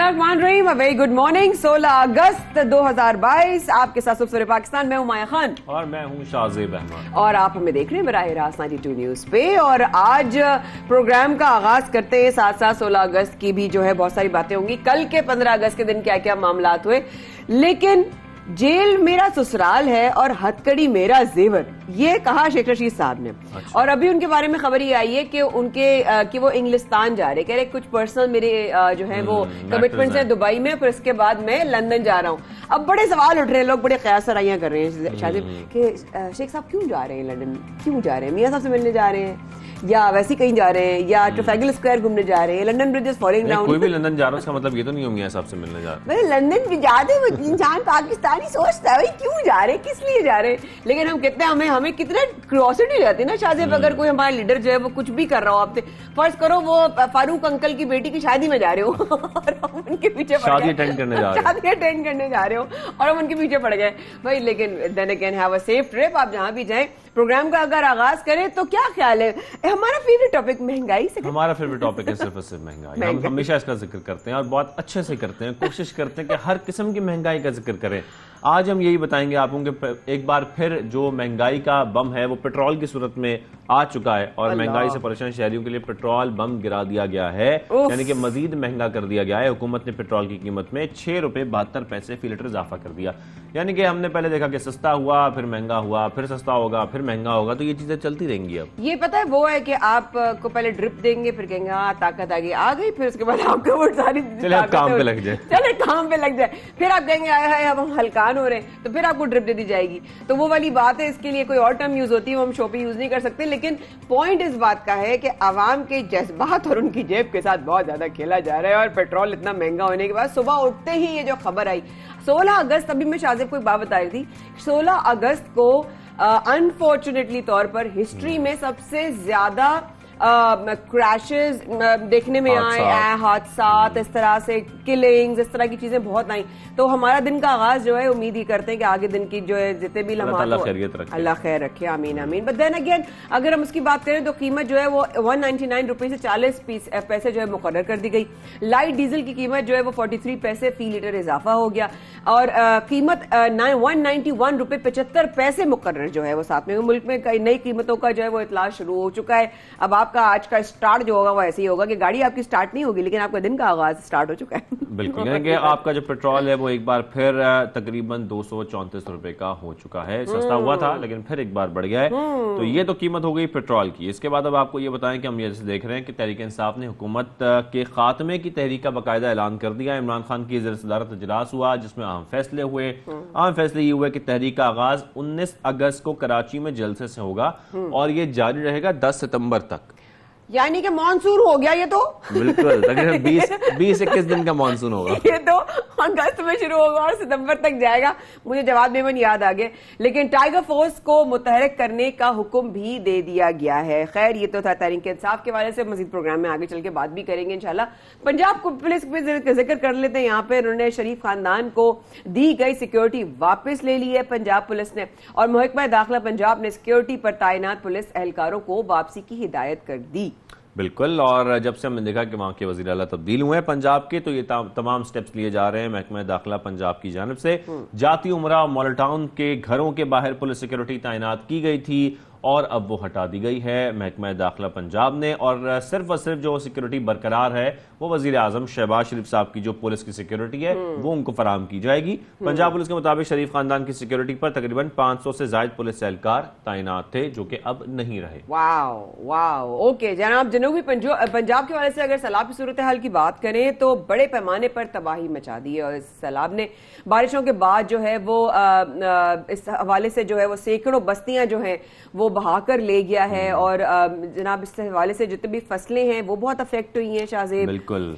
बिस्मिल्लाहिर्रहमानिर्रहीम, very good morning. 16 अगस्त 2022 आपके साथ सुबह पाकिस्तान में हूं माया खान और मैं हूं शाहजेब अहमद और आप हमें देख रहे हैं बराह रास्त 92 न्यूज पे। और आज प्रोग्राम का आगाज करते हैं साथ साथ 16 अगस्त की भी जो है बहुत सारी बातें होंगी। कल के 15 अगस्त के दिन क्या क्या मामलात हुए, लेकिन जेल मेरा ससुराल है और हथकड़ी मेरा जेवर, ये कहा शेख रशीद साहब ने। अच्छा। और अभी उनके बारे में खबर ये आई है कि कि वो इंग्लिस्तान जा रहे, कह रहे कुछ पर्सनल मेरे जो है वो कमिटमेंट्स हैं दुबई में, फिर इसके बाद मैं लंदन जा रहा हूँ। अब बड़े सवाल उठ रहे हैं, लोग बड़े क़यास सराहियां कर रहे हैं शायद कि शेख साहब क्यों जा रहे हैं लंदन, क्यों जा रहे हैं, मियां साहब से मिलने जा रहे हैं या वैसे कहीं जा रहे हैं या ट्रफैगल स्क्वायर घूमने जा रहे हैं, London bridge is falling down. कोई भी लंदन जा रहा है उसका मतलब ये तो नहीं हो मियां साहब से मिलने जा रहा है। लंदन भी जाते वो इंसान पाकिस्तानी सोचता है भाई क्यों जा रहे हैं, किस लिए जा रहे हैं। लेकिन हम कहते हैं हमें कितना क्यूरियोसिटी रहती है ना शाहजेब, अगर कोई हमारा लीडर जो है वो कुछ भी कर रहा हो, आपसे फर्ज करो वो फारूक अंकल की बेटी की शादी में जा रहे हो और हम उनके पीछे शादी अटेंड करने जा रहे हो और हम उनके पीछे पड़ गए भाई। लेकिन then again have a safe trip, आप जहां भी जाएं। प्रोग्राम का अगर आगाज करें तो क्या ख्याल है, हमारा फेवरेट टॉपिक महंगाई से, हमारा फेवरेट टॉपिक है सिर्फ और सिर्फ महंगाई। हम हमेशा इसका जिक्र करते हैं और बहुत अच्छे से करते हैं, कोशिश करते हैं कि हर किस्म की महंगाई का जिक्र करें। आज हम यही बताएंगे आपको कि एक बार फिर जो महंगाई का बम है वो पेट्रोल की सूरत में आ चुका है और महंगाई से परेशान शहरियों के लिए पेट्रोल बम गिरा दिया गया है, यानी कि मजीद महंगा कर दिया गया है। हुकूमत ने पेट्रोल की कीमत में 6 रुपए 72 पैसे फी लीटर इजाफा कर दिया। यानी कि हमने पहले देखा कि सस्ता हुआ, फिर महंगा हुआ, फिर सस्ता होगा, फिर महंगा होगा, तो ये चीजें चलती रहेंगी। अब ये पता है वो है कि आपको पहले ड्रिप देंगे, फिर कहेंगे हाँ ताकत आ गई, फिर उसके बाद आपको वो सारी काम पे लग जाए, चले काम पे लग जाए, फिर आप कहेंगे आए हाय अब हम हल्कान हो रहे हैं, तो फिर आपको ड्रिप दे दी जाएगी। तो वो वाली बात है, इसके लिए कोई और टर्म यूज होती है, वो हम शो पे यूज नहीं कर सकते। लेकिन पॉइंट इस बात का है कि आवाम के जज्बात और उनकी जेब के साथ बहुत ज्यादा खेला जा रहा है। और पेट्रोल इतना महंगा होने के बाद सुबह उठते ही ये जो खबर आई 16 अगस्त, अभी मैं शाहजेब को एक बात बता रही थी, 16 अगस्त को अनफॉर्चुनेटली तौर पर हिस्ट्री में सबसे ज्यादा क्रैशेस देखने में आए, हादसात, इस तरह से किलिंग्स, इस तरह की चीजें बहुत आई। तो हमारा दिन का आगाज जो है उम्मीद ही करते हैं कि आगे दिन की जो है जितने भी अल्लाह खैर रखे, आमीन आमीन। बट देन अगेन अगर हम उसकी बात करें तो कीमत जो है वो 199 रुपए से 40 पैसे जो है मुकर्रर कर दी गई। लाइट डीजल की कीमत जो है वो 43 पैसे फी लीटर इजाफा हो गया और कीमत 191 रुपए 75 पैसे मुकर्रर जो है वो साथ में। मुल्क में कई नई कीमतों का जो है वो इतला शुरू हो चुका है। अब आपका आज का स्टार्ट जो होगा वो ऐसे ही होगा कि गाड़ी आपकी स्टार्ट नहीं होगी, लेकिन आपका दिन का आगाज स्टार्ट हो चुका है। बिल्कुल, यानी कि आपका जो पेट्रोल है वो एक बार फिर तकरीबन 234 रुपए का हो चुका है। सस्ता हुआ था लेकिन फिर एक बार बढ़ गया है। तो ये तो कीमत हो गई पेट्रोल की। इसके बाद अब आपको ये बताएं कि हम ये देख रहे हैं कि तहरीक इंसाफ ने हुकूमत के खात्मे की तहरीक का बाकायदा ऐलान कर दिया। इमरान खान की ज़ेर सदारत इजलास हुआ जिसमें अहम फैसले हुए। अहम फैसले ये हुए कि तहरीक का आगाज 19 अगस्त को कराची में जलसे से होगा और ये जारी रहेगा 10 सितंबर तक। यानी कि मानसून हो गया ये तो बिल्कुल, तकरीबन 20-21 दिन का मानसून होगा। ये तो अगस्त में शुरू होगा और सितंबर तक जाएगा। मुझे जवाब मेमन याद आ गए। लेकिन टाइगर फोर्स को मुतहरक करने का हुक्म भी दे दिया गया है। खैर ये तो था तहरीक इंसाफ के वाले से, मजीद प्रोग्राम में आगे चल के बात भी करेंगे इंशाल्लाह। पंजाब पुलिस पे जिक्र कर लेते हैं। यहाँ पे उन्होंने शरीफ खानदान को दी गई सिक्योरिटी वापस ले ली है पंजाब पुलिस ने, और महकमा दाखिला पंजाब ने सिक्योरिटी पर तैनात पुलिस एहलकारों को वापसी की हिदायत कर दी। बिल्कुल, और जब से हमने देखा कि वहां के वजीर आला तब्दील हुए हैं पंजाब के, तो ये तमाम स्टेप्स लिए जा रहे हैं महकमा दाखिला पंजाब की जानिब से। जाती उमरा मॉडल टाउन के घरों के बाहर पुलिस सिक्योरिटी तैनात की गई थी और अब वो हटा दी गई है महकमा दाखिला पंजाब ने, और सिर्फ जो सिक्योरिटी बरकरार है वो वजीर आजम शहबाज शरीफ साहब की जो पुलिस की सिक्योरिटी है वो उनको फराहम की जाएगी। पंजाब पुलिस के मुताबिक शरीफ खानदान की सिक्योरिटी पर तकरीबन 500 से ज्यादा पुलिस एहलकार तैनात थे जो कि अब नहीं रहे। वाओ ओके जनाब। जनूबी पंजाब के वाले से अगर सैलाब की सूरत हाल की बात करें तो बड़े पैमाने पर तबाही मचा दी है और इस सैलाब ने बारिशों के बाद जो है वो इस हवाले से जो है वो सैकड़ों बस्तियां जो है वो बहाकर ले गया है। और जनाब इस हवाले से जितनी भी फसलें हैं वो बहुत अफेक्ट हुई हैं शाहजेब। बिल्कुल,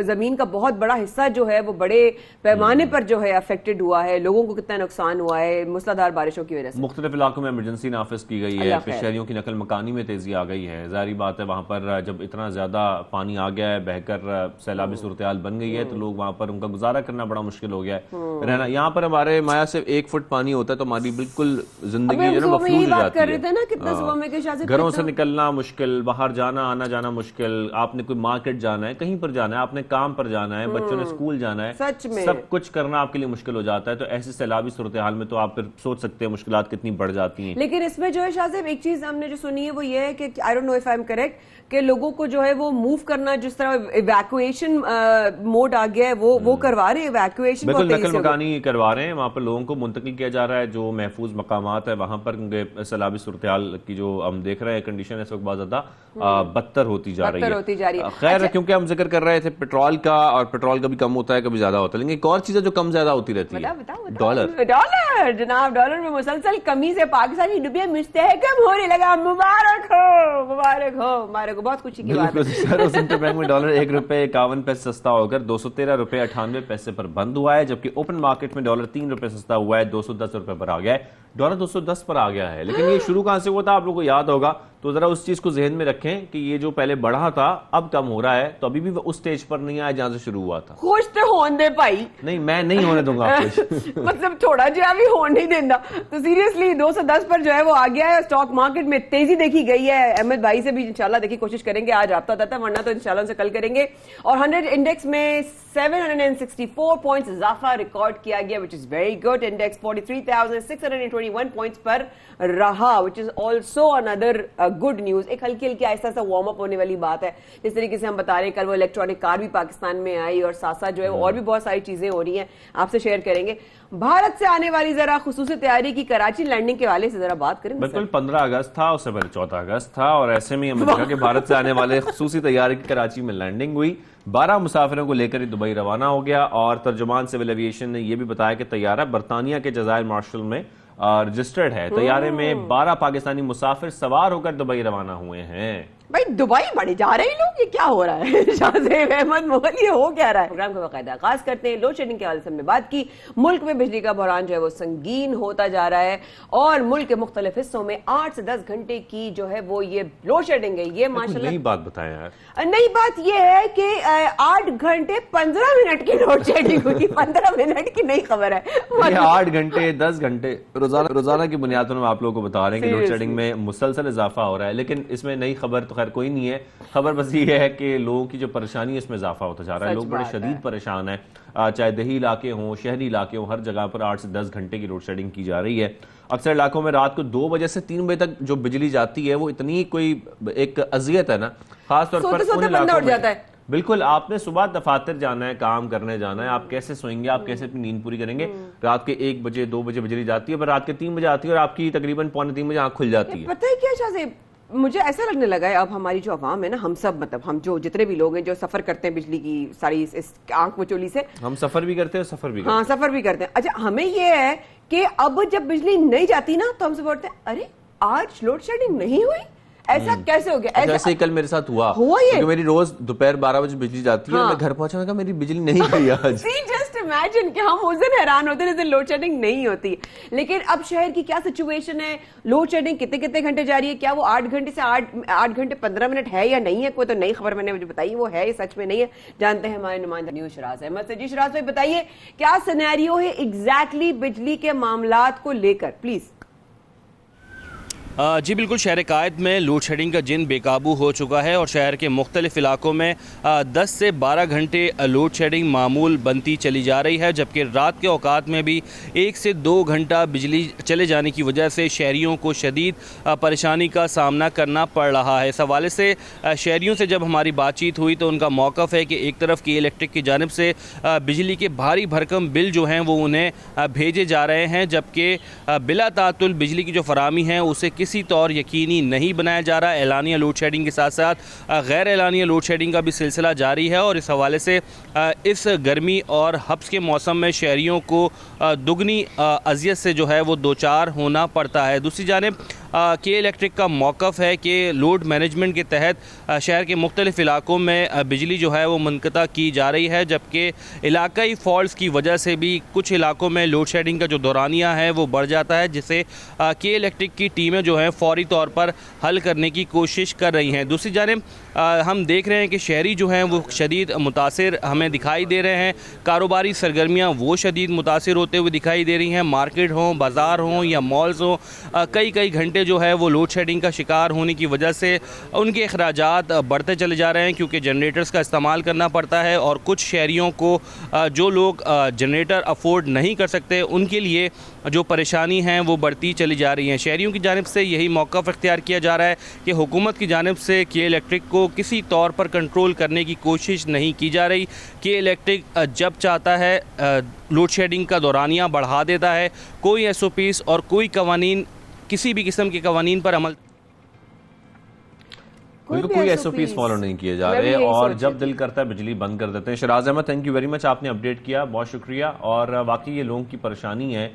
जमीन का बहुत बड़ा हिस्सा जो है वो बड़े पैमाने पर जो है अफेक्टेड हुआ है। लोगों को कितना नुकसान हुआ है मूसलाधार बारिशों की वजह से। मुख्तलिफ इलाकों में इमरजेंसी नाफिज की गई है, फिर शहरियों की नकल मकानी में तेजी आ गई है। जाहिर बात है वहां पर जब इतना ज्यादा पानी आ गया है, बहकर सैलाबी सूरत हाल बन गई है, तो लोग वहां पर उनका गुजारा करना बड़ा मुश्किल हो गया है रहना। यहाँ पर हमारे माया से 1 फुट पानी होता है तो हमारी बिल्कुल जिंदगी जो है मफलूज हो जाती है। घरों से निकलना मुश्किल, बाहर जाना आना जाना मुश्किल, आपने कोई मार्केट जाना है, कहीं पर जाना है, आपने काम पर जाना है, बच्चों ने स्कूल जाना है, सच में सब कुछ करना आपके लिए मुश्किल हो जाता है। तो ऐसी सैलाबी सूरत हाल में तो आप फिर सोच सकते हैं मुश्किलात कितनी बढ़ जाती हैं। लेकिन इसमें जो है शाह साहब, एक चीज हमने जो सुनी है वो ये है कि I don't know if I am correct, कि लोगों को जो है वो मूव करना, जिस तरह इवैक्यूएशन मोड आ गया है, वो करवा रहे हैं इवैक्यूएशन, बिल्कुल नकल मकानी करवा रहे हैं, वहां पर लोगों को मुंतकिल किया जा रहा है जो महफूज मकामात है वहां पर, क्योंकि सैलाबी सूरत हाल की जो हम देख रहे हैं कंडीशन इस वक्त बहुत ज्यादा बदतर होती जा रही है। खैर, क्योंकि हम जिक्र कर रहे थे पेट्रोल का, और पेट्रोल कभी कम होता है कभी ज्यादा होता है, लेकिन एक और चीज है जो कम ज्यादा होती रहती है, डॉलर। जनाब, डॉलर में मुसलसल कमी से पाकिस्तानी रुपया मुस्तहकम होने लगा। मुबारक हो, मुबारक हो, मुबारक हो, बहुत खुशी की बात है। सेंट्रल बैंक में डॉलर ₹1.51 सस्ता होकर ₹213.98 पर बंद हुआ है, जबकि ओपन मार्केट में डॉलर ₹3 सस्ता हुआ है, ₹210 पर आ गया है। डॉलर 210 पर आ गया है, लेकिन ये शुरू कहां से हुआ था आप लोगों को याद होगा, तो जरा उस चीज को जहन में रखें कि ये जो पहले बढ़ा था अब कम हो रहा है, तो अभी भी उस स्टेज पर नहीं आया जहां से शुरू हुआ था। खुश तो होने दे भाई। नहीं, मैं नहीं होने दूंगा आपको। मतलब थोड़ा जो अभी होने नहीं देना। तो सीरियसली 210 पर जो है वो आ गया है। स्टॉक मार्केट में तेजी देखी गई है। अहमद भाई से भी इंशाल्लाह देखिए कोशिश करेंगे आज राब्ता होता है, वरना तो इंशाल्लाह उनसे कल करेंगे। और 100 इंडेक्स में 764 पॉइंट्स इजाफा रिकॉर्ड किया गया, which is very good. Index 43,621 points पर रहा, which is also another good news. एक हल्की हल्की आहिस्ता सा वार्म अप होने वाली बात है। जिस तरीके से हम बता रहे हैं, कल वो इलेक्ट्रॉनिक कार भी पाकिस्तान में आई, और साथ साथ जो है और भी बहुत सारी चीजें हो रही हैं, आपसे शेयर करेंगे। भारत से आने वाली जरा खुसूसी तैयारी की कराची लैंडिंग के वाले से जरा बात करें। बिल्कुल, 15 अगस्त था, उससे पहले 14 अगस्त था, और ऐसे में हमने देखा कि भारत से आने वाले खुसूसी तैयारी की कराची में लैंडिंग हुई। 12 मुसाफिरों को लेकर ही दुबई रवाना हो गया, और तर्जुमान सिविल एविएशन ने यह भी बताया कि तैयारा बरतानिया के जजायर मार्शल में रजिस्टर्ड है। तैयारे में 12 पाकिस्तानी मुसाफिर सवार होकर दुबई रवाना हुए हैं। भाई दुबई बढ़े जा रहे हैं लोग, ये क्या हो रहा है? शाहजेब अहमद मुगल, ये हो क्या रहा है? प्रोग्राम का बाकायदा आगाज करते हैं। लोड शेडिंग के हवाले से हमने बात की। मुल्क में बिजली का बहरान जो है वो संगीन होता जा रहा है, और मुल्क के मुख्तलिफ हिस्सों में 8 से 10 घंटे की जो है वो ये लोड शेडिंग है। ये माशाल्लाह नई बात बताएं यार। नई बात ये है कि 8 घंटे 15 मिनट की लोड शेडिंग हुई। 15 मिनट की नई खबर है। 8 घंटे 10 घंटे रोजाना की बुनियाद पर हम आप लोगों को बता रहे हैं कि लोड शेडिंग में मुसलसल इजाफा हो रहा है, लेकिन इसमें नई खबर तो खैर कोई नहीं है। खबर बस ये है कि लोगों की जो परेशानी है इसमें इजाफा होता जा रहा है। लोग बड़े शदीद परेशान हैं, चाहे दही इलाके हों, शहरी इलाके हों, हर जगह पर 8 से 10 घंटे की लोड शेडिंग की जा रही है। अक्सर इलाकों में रात को 2 बजे से 3 बजे तक जो बिजली जाती है वो इतनी कोई एक अजियत है ना, खासतौर पर उन इलाकों में। बिल्कुल, आपने सुबह दफातर जाना है, काम करने जाना है, आप कैसे सोएंगे, आप कैसे अपनी नींद पूरी करेंगे? रात के 1 बजे 2 बजे बिजली जाती है, पर रात के 3 बजे आती है, और आपकी तकरीबन 2:45 बजे आंख खुल जाती है। पता है क्या शाहजेब, मुझे ऐसा लगने लगा है अब हमारी जो अवाम है ना, हम सब, मतलब हम जो जितने भी लोग हैं जो सफर करते हैं बिजली की सारी इस आंख मचोली से, हम सफर भी करते हैं, सफर भी करते हैं। हाँ, सफर भी करते हैं। अच्छा, हमें ये है कि अब जब बिजली नहीं जाती ना, तो हमसे बोलते हैं अरे आज लोड शेडिंग नहीं हुई, ऐसा कैसे हो गया? ऐसे ही कल मेरे साथ हुआ ये मेरी रोज दोपहर 12 बजे बिजली जाती है। हाँ। मैं घर पहुंचा, मैं मेरी बिजली नहीं गई आज। जस्ट इमेजिन कि हम उस दिन हैरान होते हैं जिस दिन लोड शेडिंग नहीं होती। लेकिन अब शहर की क्या सिचुएशन है? लोड शेडिंग कितने कितने घंटे जा रही है? क्या वो 8 घंटे से 8 घंटे 15 मिनट है या नहीं है? कोई तो नई खबर मैंने मुझे बताई, वो है सच में नहीं है? जानते हैं हमारे नुमाइंदा न्यूज शराज अहमद से। जी शराज भाई, बताइए क्या सिनेरियो है एग्जैक्टली बिजली के मामलात को लेकर, प्लीज। जी बिल्कुल, शहर कायद में लोड शेडिंग का जिन बेकाबू हो चुका है, और शहर के मुख्तलिफ इलाकों में 10 से 12 घंटे लोड शेडिंग मामूल बनती चली जा रही है, जबकि रात के औकात में भी 1 से 2 घंटा बिजली चले जाने की वजह से शहरियों को शदीद परेशानी का सामना करना पड़ रहा है। इस हवाले से शहरियों से जब हमारी बातचीत हुई तो उनका मौक़िफ़ है कि एक तरफ की इलेक्ट्रिक की जानिब से बिजली के भारी भरकम बिल जो हैं वो उन्हें भेजे जा रहे हैं, जबकि बिला तातुल बिजली की जो फराहमी है उसे किसी तौर यकीनी नहीं बनाया जा रहा। एलानिया लोड शेडिंग के साथ साथ गैर एलानिया लोड शेडिंग का भी सिलसिला जारी है, और इस हवाले से इस गर्मी और हब्स के मौसम में शहरियों को दुगनी अजियत से जो है वो दो चार होना पड़ता है। दूसरी जानिब के इलेक्ट्रिक का मौक़िफ़ है कि लोड मैनेजमेंट के तहत शहर के मुख्तलिफ इलाकों में बिजली जो है वो मुनक़ता की जा रही है, जबकि इलाकाई फॉल्ट्स की वजह से भी कुछ इलाकों में लोड शेडिंग का जो दौरानिया है वो बढ़ जाता है, जिसे के इलेक्ट्रिक की टीमें जो हैं फ़ौरी तौर पर हल करने की कोशिश कर रही हैं। दूसरी जानिब हम देख रहे हैं कि शहरी जो हैं वो शदीद मुतासिर हमें दिखाई दे रहे हैं। कारोबारी सरगर्मियाँ वो शदीद मुतासिर होते हुए दिखाई दे रही हैं। मार्केट हों, बाज़ार हों या मॉल्स हों, कई घंटे घंटे जो है वो लोड शेडिंग का शिकार होने की वजह से उनके अखराजात बढ़ते चले जा रहे हैं, क्योंकि जनरेटर्स का इस्तेमाल करना पड़ता है। और कुछ शहरियों को, जो लोग जनरेटर अफोर्ड नहीं कर सकते, उनके लिए जो परेशानी है वो बढ़ती चली जा रही है। शहरियों की जानिब से यही मौक़िफ़ इख्तियार किया जा रहा है कि हुकूमत की जानिब से के इलेक्ट्रिक को किसी तौर पर कंट्रोल करने की कोशिश नहीं की जा रही। के इलेक्ट्रिक जब चाहता है लोड शेडिंग का दौरानिया बढ़ा देता है। कोई SOPs और कोई कवानीन, किसी भी किस्म के कवानीन पर अमल, बिल्कुल कोई SOPs फॉलो नहीं किए जा रहे, और जब दिल करता है बिजली बंद कर देते हैं। Sharaz Ahmed, thank you very much, आपने अपडेट किया, बहुत शुक्रिया। और वाकई ये लोगों की परेशानी है,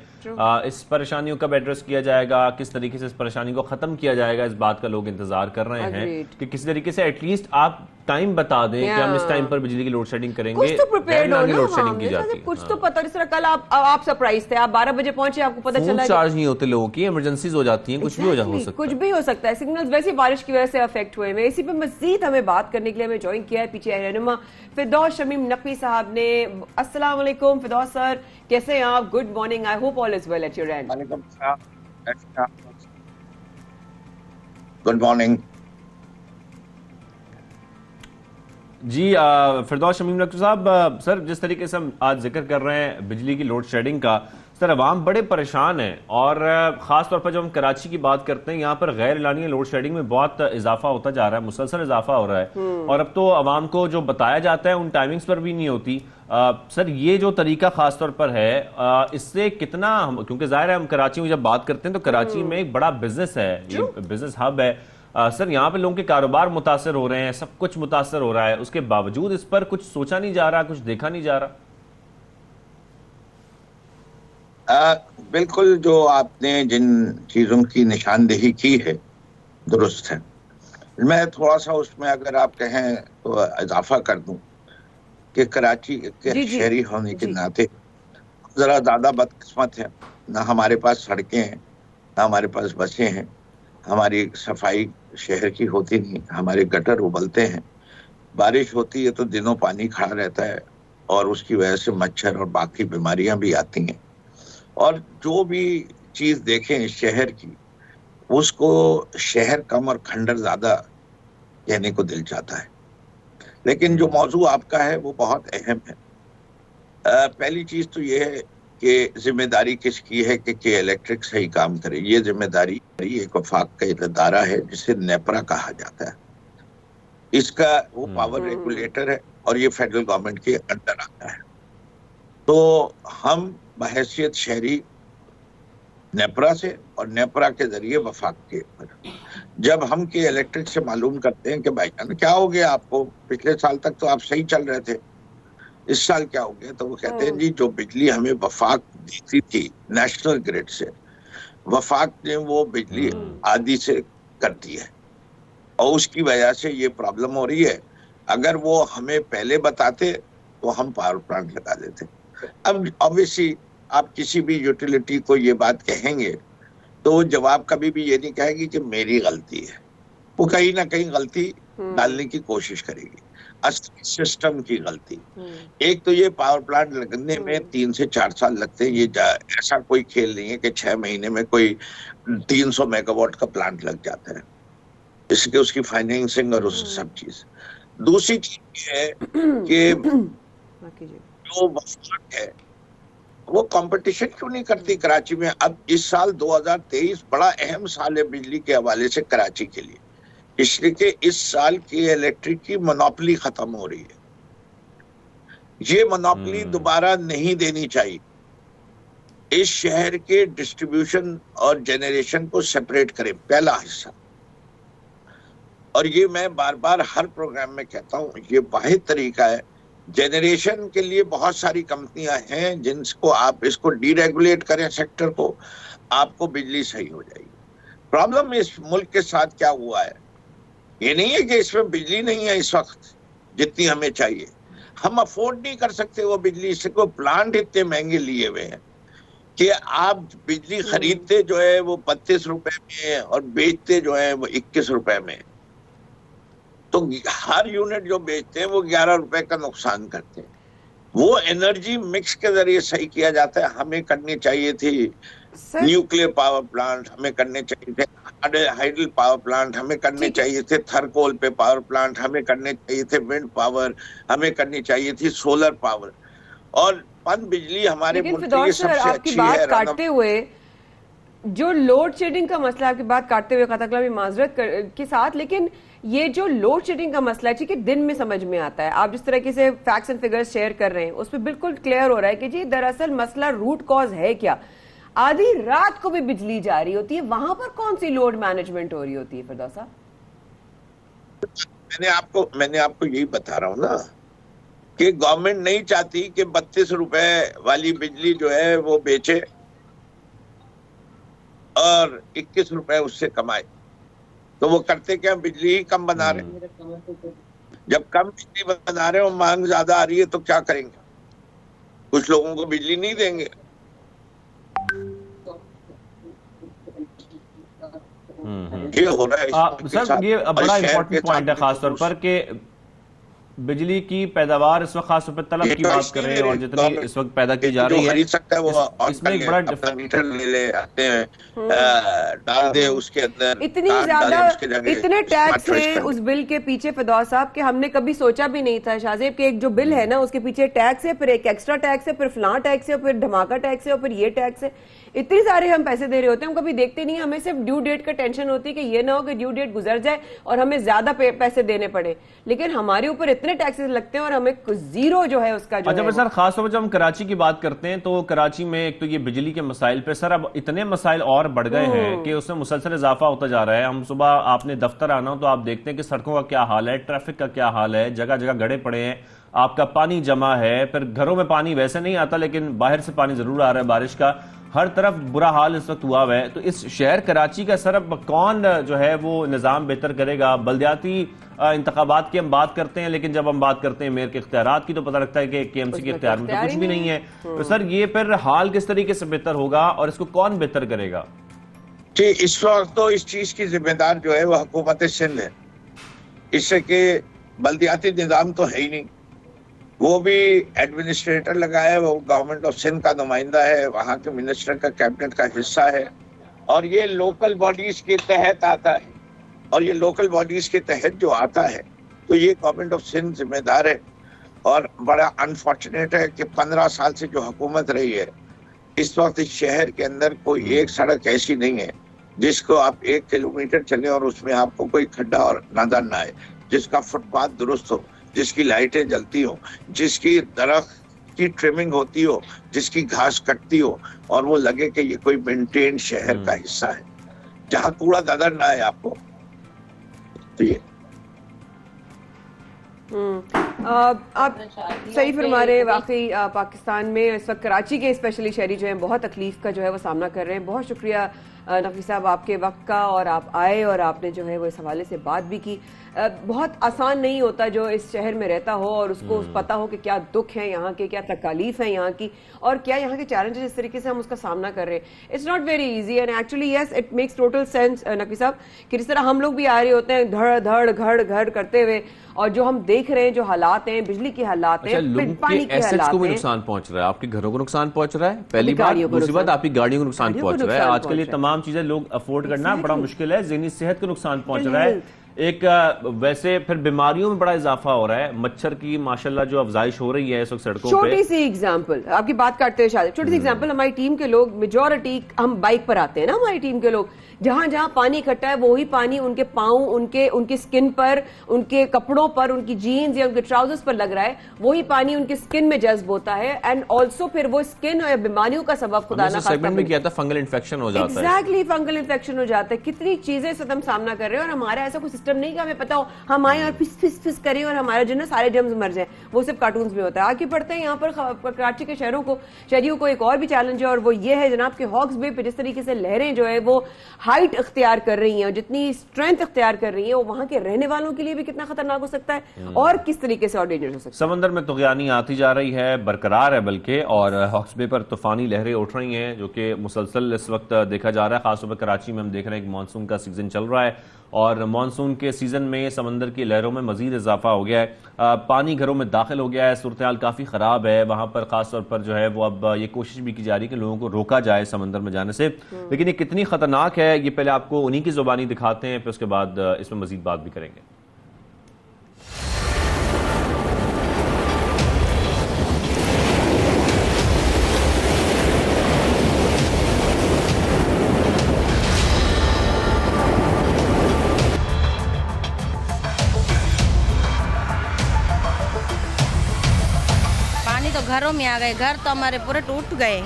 इस परेशानियों कब एड्रेस किया जाएगा, किस तरीके से इस परेशानी को खत्म किया जाएगा, इस बात का लोग इंतजार कर रहे हैं कि किसी तरीके से एटलीस्ट आप टाइम बता दें कि हम इस टाइम पर बिजली की लोड शेडिंग करेंगे। कुछ तो प्रिपेयर्ड हो ना, लोड शेडिंग की जाती है, कुछ तो पता। जिस तरह कल आप सरप्राइज थे, आप 12 बजे पहुंचे, आपको पता चला चार्ज नहीं होते लोगों की, इमरजेंसीज हो जाती हैं, कुछ भी हो सकता है, कुछ भी हो सकता है। सिग्नल्स वैसे बारिश की वजह से अफेक्ट हुए हैं। इसी पे मजीद हमें बात करने के लिए हमें ज्वाइन किया है PTI रहनुमा फिरदौस शमीम नकवी साहब ने। अस्सलाम वालेकुम फिरदौस सर, कैसे हैं आप? Good morning, I hope all is well at your end. Good morning ji. Firdaus Shamim Naqvi sahab, sir जिस तरीके से हम आज जिक्र कर रहे हैं बिजली की लोड शेडिंग का, सर अवाम बड़े परेशान हैं, और ख़ास तौर पर जब हम कराची की बात करते हैं, यहाँ पर गैर एलानिया लोड शेडिंग में बहुत इजाफा होता जा रहा है, मुसलसल इजाफा हो रहा है, और अब तो अवाम को जो बताया जाता है उन टाइमिंग्स पर भी नहीं होती। सर ये जो तरीका खास तौर पर है, इससे कितना क्योंकि जाहिर है हम कराची में जब बात करते हैं तो कराची में एक बड़ा बिजनेस है, ये बिजनेस हब है। सर यहाँ पे लोगों के कारोबार मुतासर हो रहे हैं, सब कुछ मुतासर हो रहा है, उसके बावजूद इस पर कुछ सोचा नहीं जा रहा, कुछ देखा नहीं जा रहा। बिल्कुल, जो आपने जिन चीजों की निशानदेही की है दुरुस्त है। मैं थोड़ा सा उसमें अगर आप कहें तो इजाफा कर दूं कि कराची के शहरी होने के नाते जरा ज्यादा बदकिस्मत है। ना हमारे पास सड़कें हैं, ना हमारे पास बसें हैं, हमारी सफाई शहर की होती नहीं, हमारे गटर उबलते हैं, बारिश होती है तो दिनों पानी खड़ा रहता है, और उसकी वजह से मच्छर और बाकी बीमारियां भी आती हैं। और जो भी चीज देखें शहर की, उसको शहर कम और खंडर ज्यादा कहने को दिल चाहता है। लेकिन जो मौजू आपका है वो बहुत अहम है। पहली चीज तो ये है कि जिम्मेदारी किसकी है कि इलेक्ट्रिक सही काम करे। ये जिम्मेदारी एक वफाक का इदारा है जिसे नेपरा कहा जाता है। इसका वो पावर रेगुलेटर है और ये फेडरल गवर्नमेंट के अंडर आता है। तो हम बहैसियत शहरी नेपरा से और नेपरा के जरिए वफाक के जब हम के इलेक्ट्रिक से मालूम करते हैं कि भाईजान क्या हो गया आपको, पिछले साल तक तो आप सही चल रहे थे, इस साल क्या हो गया, तो वो कहते हैं जी जो बिजली हमें वफाक देती थी नेशनल ग्रिड से, वफाक ने वो बिजली आदि से कर दी है और उसकी वजह से ये प्रॉब्लम हो रही है। अगर वो हमें पहले बताते तो हम पावर प्लांट लगा देते। अब ऑब्वियसली आप किसी भी यूटिलिटी को ये बात कहेंगे तो वो जवाब कभी भी ये नहीं कहेगी कि मेरी गलती है, वो कहीं ना कहीं गलती डालने की कोशिश करेगी, सिस्टम की गलती। एक तो ये पावर प्लांट लगने में 3 से 4 साल लगते हैं, ये ऐसा कोई खेल नहीं है कि 6 महीने में कोई 300 मेगावाट का प्लांट लग जाता है, इसके उसकी फाइनेंसिंग और उस सब चीज। दूसरी चीज है कि जो वफाक है वो कंपटीशन क्यों नहीं करती कराची में। अब इस साल 2023 बड़ा अहम साल है बिजली के हवाले से कराची के लिए, इसलिए कि इस साल की इलेक्ट्रिक की मोनोपोली खत्म हो रही है। ये मोनोपोली दोबारा नहीं देनी चाहिए। इस शहर के डिस्ट्रीब्यूशन और जनरेशन को सेपरेट करें, पहला हिस्सा। और ये मैं बार बार हर प्रोग्राम में कहता हूं, ये वाहिद तरीका है। जनरेशन के लिए बहुत सारी कंपनियां हैं जिनको आप इसको डीरेगुलेट करें सेक्टर को, आपको बिजली सही हो जाएगी। प्रॉब्लम इस मुल्क के साथ क्या हुआ है, ये नहीं है कि इसमें बिजली नहीं है इस वक्त जितनी हमें चाहिए, हम अफोर्ड नहीं कर सकते वो बिजली। इसको प्लांट इतने महंगे लिए हुए हैं कि आप बिजली खरीदते जो है वो 32 रुपए में और बेचते जो है वो 21 रुपए में, तो हर यूनिट जो बेचते हैं वो 11 रुपए का नुकसान करते हैं। वो एनर्जी मिक्स के जरिए सही किया जाता है। हमें करनी चाहिए थी न्यूक्लियर पावर प्लांट हमें करने चाहिए थे, हाइडल पावर प्लांट हमें करने चाहिए थे, थर्कोल पे पावर प्लांट हमें करने चाहिए थे, विंड पावर हमें करनी चाहिए थी, सोलर पावर, और पन बिजली हमारे मुल्क की सबसे अच्छी है। काटते हुए जो लोड शेडिंग का मसला, आपकी बात काटते हुए कतकला भी माजरत के साथ, लेकिन ये जो लोड शेडिंग का मसला है, ठीक है, दिन में समझ में आता है, आप जिस तरह से फैक्ट्स एंड फिगर्स शेयर कर रहे हैं उसमें बिल्कुल क्लियर हो रहा है कि जी दरअसल मसला रूट कॉज है क्या। आधी रात को भी बिजली जा रही होती है, वहां पर कौन सी लोड मैनेजमेंट हो रही होती है फिरदौस साहब? मैंने आपको यही बता रहा हूं ना कि गवर्नमेंट नहीं चाहती कि 32 रुपए वाली बिजली जो है वो बेचे और 21 रुपए उससे कमाए, तो वो करते क्या, बिजली ही कम बना रहे। जब कम बिजली बना रहे और मांग ज्यादा आ रही है तो क्या करेंगे, कुछ लोगों को बिजली नहीं देंगे। ये हो रहा है सर, ये बड़ा इंपॉर्टेंट पॉइंट है खासतौर पर कि बिजली की पैदावार इस वक्त खासतौर पर तलब की बात कर रहे हैं और जितनी इस वक्त पैदा की जा रही है, खरीद सकता है वो इसमें एक बड़ा मीटर ले आते हैं, डाल दे उसके अंदर, इतनी ज्यादा इतने टैक्स हैं उस बिल के पीछे फिरदौस साहब कि हमने कभी सोचा भी नहीं था शाहजेब के एक जो बिल है ना उसके पीछे टैक्स है, फिर एक एक्स्ट्रा टैक्स है, फिर फलां टैक्स है, फिर धमाका टैक्स है और फिर ये टैक्स है। इतने सारे हम पैसे दे रहे होते हैं, हम कभी देखते नहीं, हमें सिर्फ ड्यू डेट का टेंशन होती है कि ये ना हो कि ड्यू डेट गुजर जाए और हमें ज्यादा पैसे देने पड़े, लेकिन हमारे ऊपर इतने टैक्सेस लगते हैं और हमें जीरो जो है उसका जो अच्छा सर, खासतौर पर जब हम कराची की बात करते हैं तो कराची में एक तो ये बिजली के मसाइल पे सर अब इतने मसाइल और बढ़ गए हैं कि उसमें मुसलसल इजाफा होता जा रहा है। हम सुबह आपने दफ्तर आना हो तो आप देखते हैं कि सड़कों का क्या हाल है, ट्रैफिक का क्या हाल है, जगह जगह गड्ढे पड़े हैं, आपका पानी जमा है, फिर घरों में पानी वैसे नहीं आता लेकिन बाहर से पानी जरूर आ रहा है बारिश का, हर तरफ बुरा हाल इस वक्त हुआ हुआ है। तो इस शहर कराची का सर अब कौन जो है वो निजाम बेहतर करेगा? बल्दियाती इंतखाबात की हम बात करते हैं, लेकिन जब हम बात करते हैं मेयर के इख्तियारात की तो पता लगता है कि केएमसी के इख्तियार में तो कुछ भी नहीं है। तो सर ये फिर हाल किस तरीके से बेहतर होगा और इसको कौन बेहतर करेगा? जी, इस वक्त तो इस चीज की जिम्मेदार जो है वो हुकूमत सिंध है, इससे कि बल्दियाती निजाम तो है ही नहीं, वो भी एडमिनिस्ट्रेटर लगा है, वो गवर्नमेंट ऑफ सिंध का नुमाइंदा है, वहाँ के मिनिस्टर का कैबिनेट का हिस्सा है और ये लोकल बॉडीज के तहत आता है। और ये लोकल बॉडीज के तहत जो आता है तो ये गवर्नमेंट ऑफ सिंध जिम्मेदार है। और बड़ा अनफॉर्चुनेट है कि 15 साल से जो हुकूमत रही है, इस वक्त इस शहर के अंदर कोई एक सड़क ऐसी नहीं है जिसको आप 1 किलोमीटर चले और उसमें आपको कोई खड्डा और नजर ना आए, जिसका फुटपाथ दुरुस्त हो, जिसकी लाइटें जलती हो, जिसकी दरख्त की ट्रिमिंग होती हो, जिसकी घास कटती हो और वो लगे कि ये कोई मेंटेन शहर का हिस्सा है, जहां कूड़ा नजर ना आए आपको। तो ये आप सही फरमा रहे हैं। वाकई पाकिस्तान में इस वक्त कराची के स्पेशली शहरी जो है बहुत तकलीफ का जो है वो सामना कर रहे हैं। बहुत शुक्रिया नकवी साहब आपके वक्त का, और आप आए और आपने जो है वो इस हवाले से बात भी की। बहुत आसान नहीं होता जो इस शहर में रहता हो और उसको पता हो कि क्या दुख है यहाँ के, क्या तकालीफ है यहाँ की और क्या यहाँ के चैलेंजेस इस तरीके से हम उसका सामना कर रहे हैं। It's not very easy and actually yes it makes total sense Naqvi साहब कि जिस तरह हम लोग भी आ रहे होते हैं धड़ धड़ घड़ घड़ करते हुए, और जो हम देख रहे हैं जो हालात हैं, बिजली के हालात हैं, पानी के हालात को भी नुकसान पहुंच रहा है, आपके घरों को नुकसान पहुंच रहा है, पहली बात। दूसरी बात आपकी गाड़ियों को नुकसान पहुंच रहा है। आजकल ये तमाम चीजें लोग अफोर्ड करना बड़ा मुश्किल है। ज़हनी सेहत को नुकसान पहुंच रहा है। एक वैसे फिर बीमारियों में बड़ा इजाफा हो रहा है, मच्छर की माशाल्लाह जो अफजाइश हो रही है इस वक्त सड़कों पे। छोटी सी एग्जांपल, आपकी बात काटते हुए शायद छोटी सी एग्जांपल, हमारी टीम के लोग मेजॉरिटी हम बाइक पर आते हैं ना, हमारी टीम के लोग जहां जहां पानी इकट्ठा है वही पानी उनके पाँव, उनकी स्किन पर, उनके कपड़ों पर, उनकी जीन्स या उनके ट्राउजर्स पर लग रहा है, वही पानी उनकी स्किन में जज्ब होता है एंड ऑल्सो फिर वो स्किन और बीमारियों का सबब खुदा ना खास्ता में किया था, फंगल इन्फेक्शन हो जाता है। एग्जैक्टली, फंगल इन्फेक्शन हो जाता है। कितनी चीजें से हम सामना कर रहे हैं और हमारा ऐसा कोई सिस्टम नहीं कि हमें पता हो हम आए और फिस फिस फिस करें और हमारा जो ना सारे जर्म्स मर जाए। वो सिर्फ कार्टून्स में होता है। आगे बढ़ते हैं, यहाँ पर कराची के शहरियों को एक और भी चैलेंज है और वो ये है जनाब कि हॉक्स बे पे जिस तरीके से लहरें जो है वो हाइट इख्तियार कर रही हैं और जितनी स्ट्रेंथ इख्तियार कर रही है वो वहां के रहने वालों के लिए भी कितना खतरनाक हो सकता है और किस तरीके से और डेंजर हो सकता है। समंदर में तुग़यानी आती जा रही है, बरकरार है बल्कि, और हॉक्स बे पर तूफानी लहरें उठ रही हैं जो कि मुसलसल इस वक्त देखा जा रहा है। खासतौर पर कराची में हम देख रहे हैं कि मानसून का सीजन चल रहा है और मानसून के सीजन में समंदर की लहरों में मजीद इजाफा हो गया है, पानी घरों में दाखिल हो गया है, सूरत हाल काफ़ी ख़राब है। वहाँ पर ख़ास तौर पर जो है वो अब ये कोशिश भी की जा रही है कि लोगों को रोका जाए समंदर में जाने से, लेकिन ये कितनी ख़तरनाक है ये पहले आपको उन्हीं की ज़ुबानी दिखाते हैं, फिर उसके बाद इसमें मजीद बात भी करेंगे। तो घरों में आ गए, घर तो हमारे पूरे टूट गए,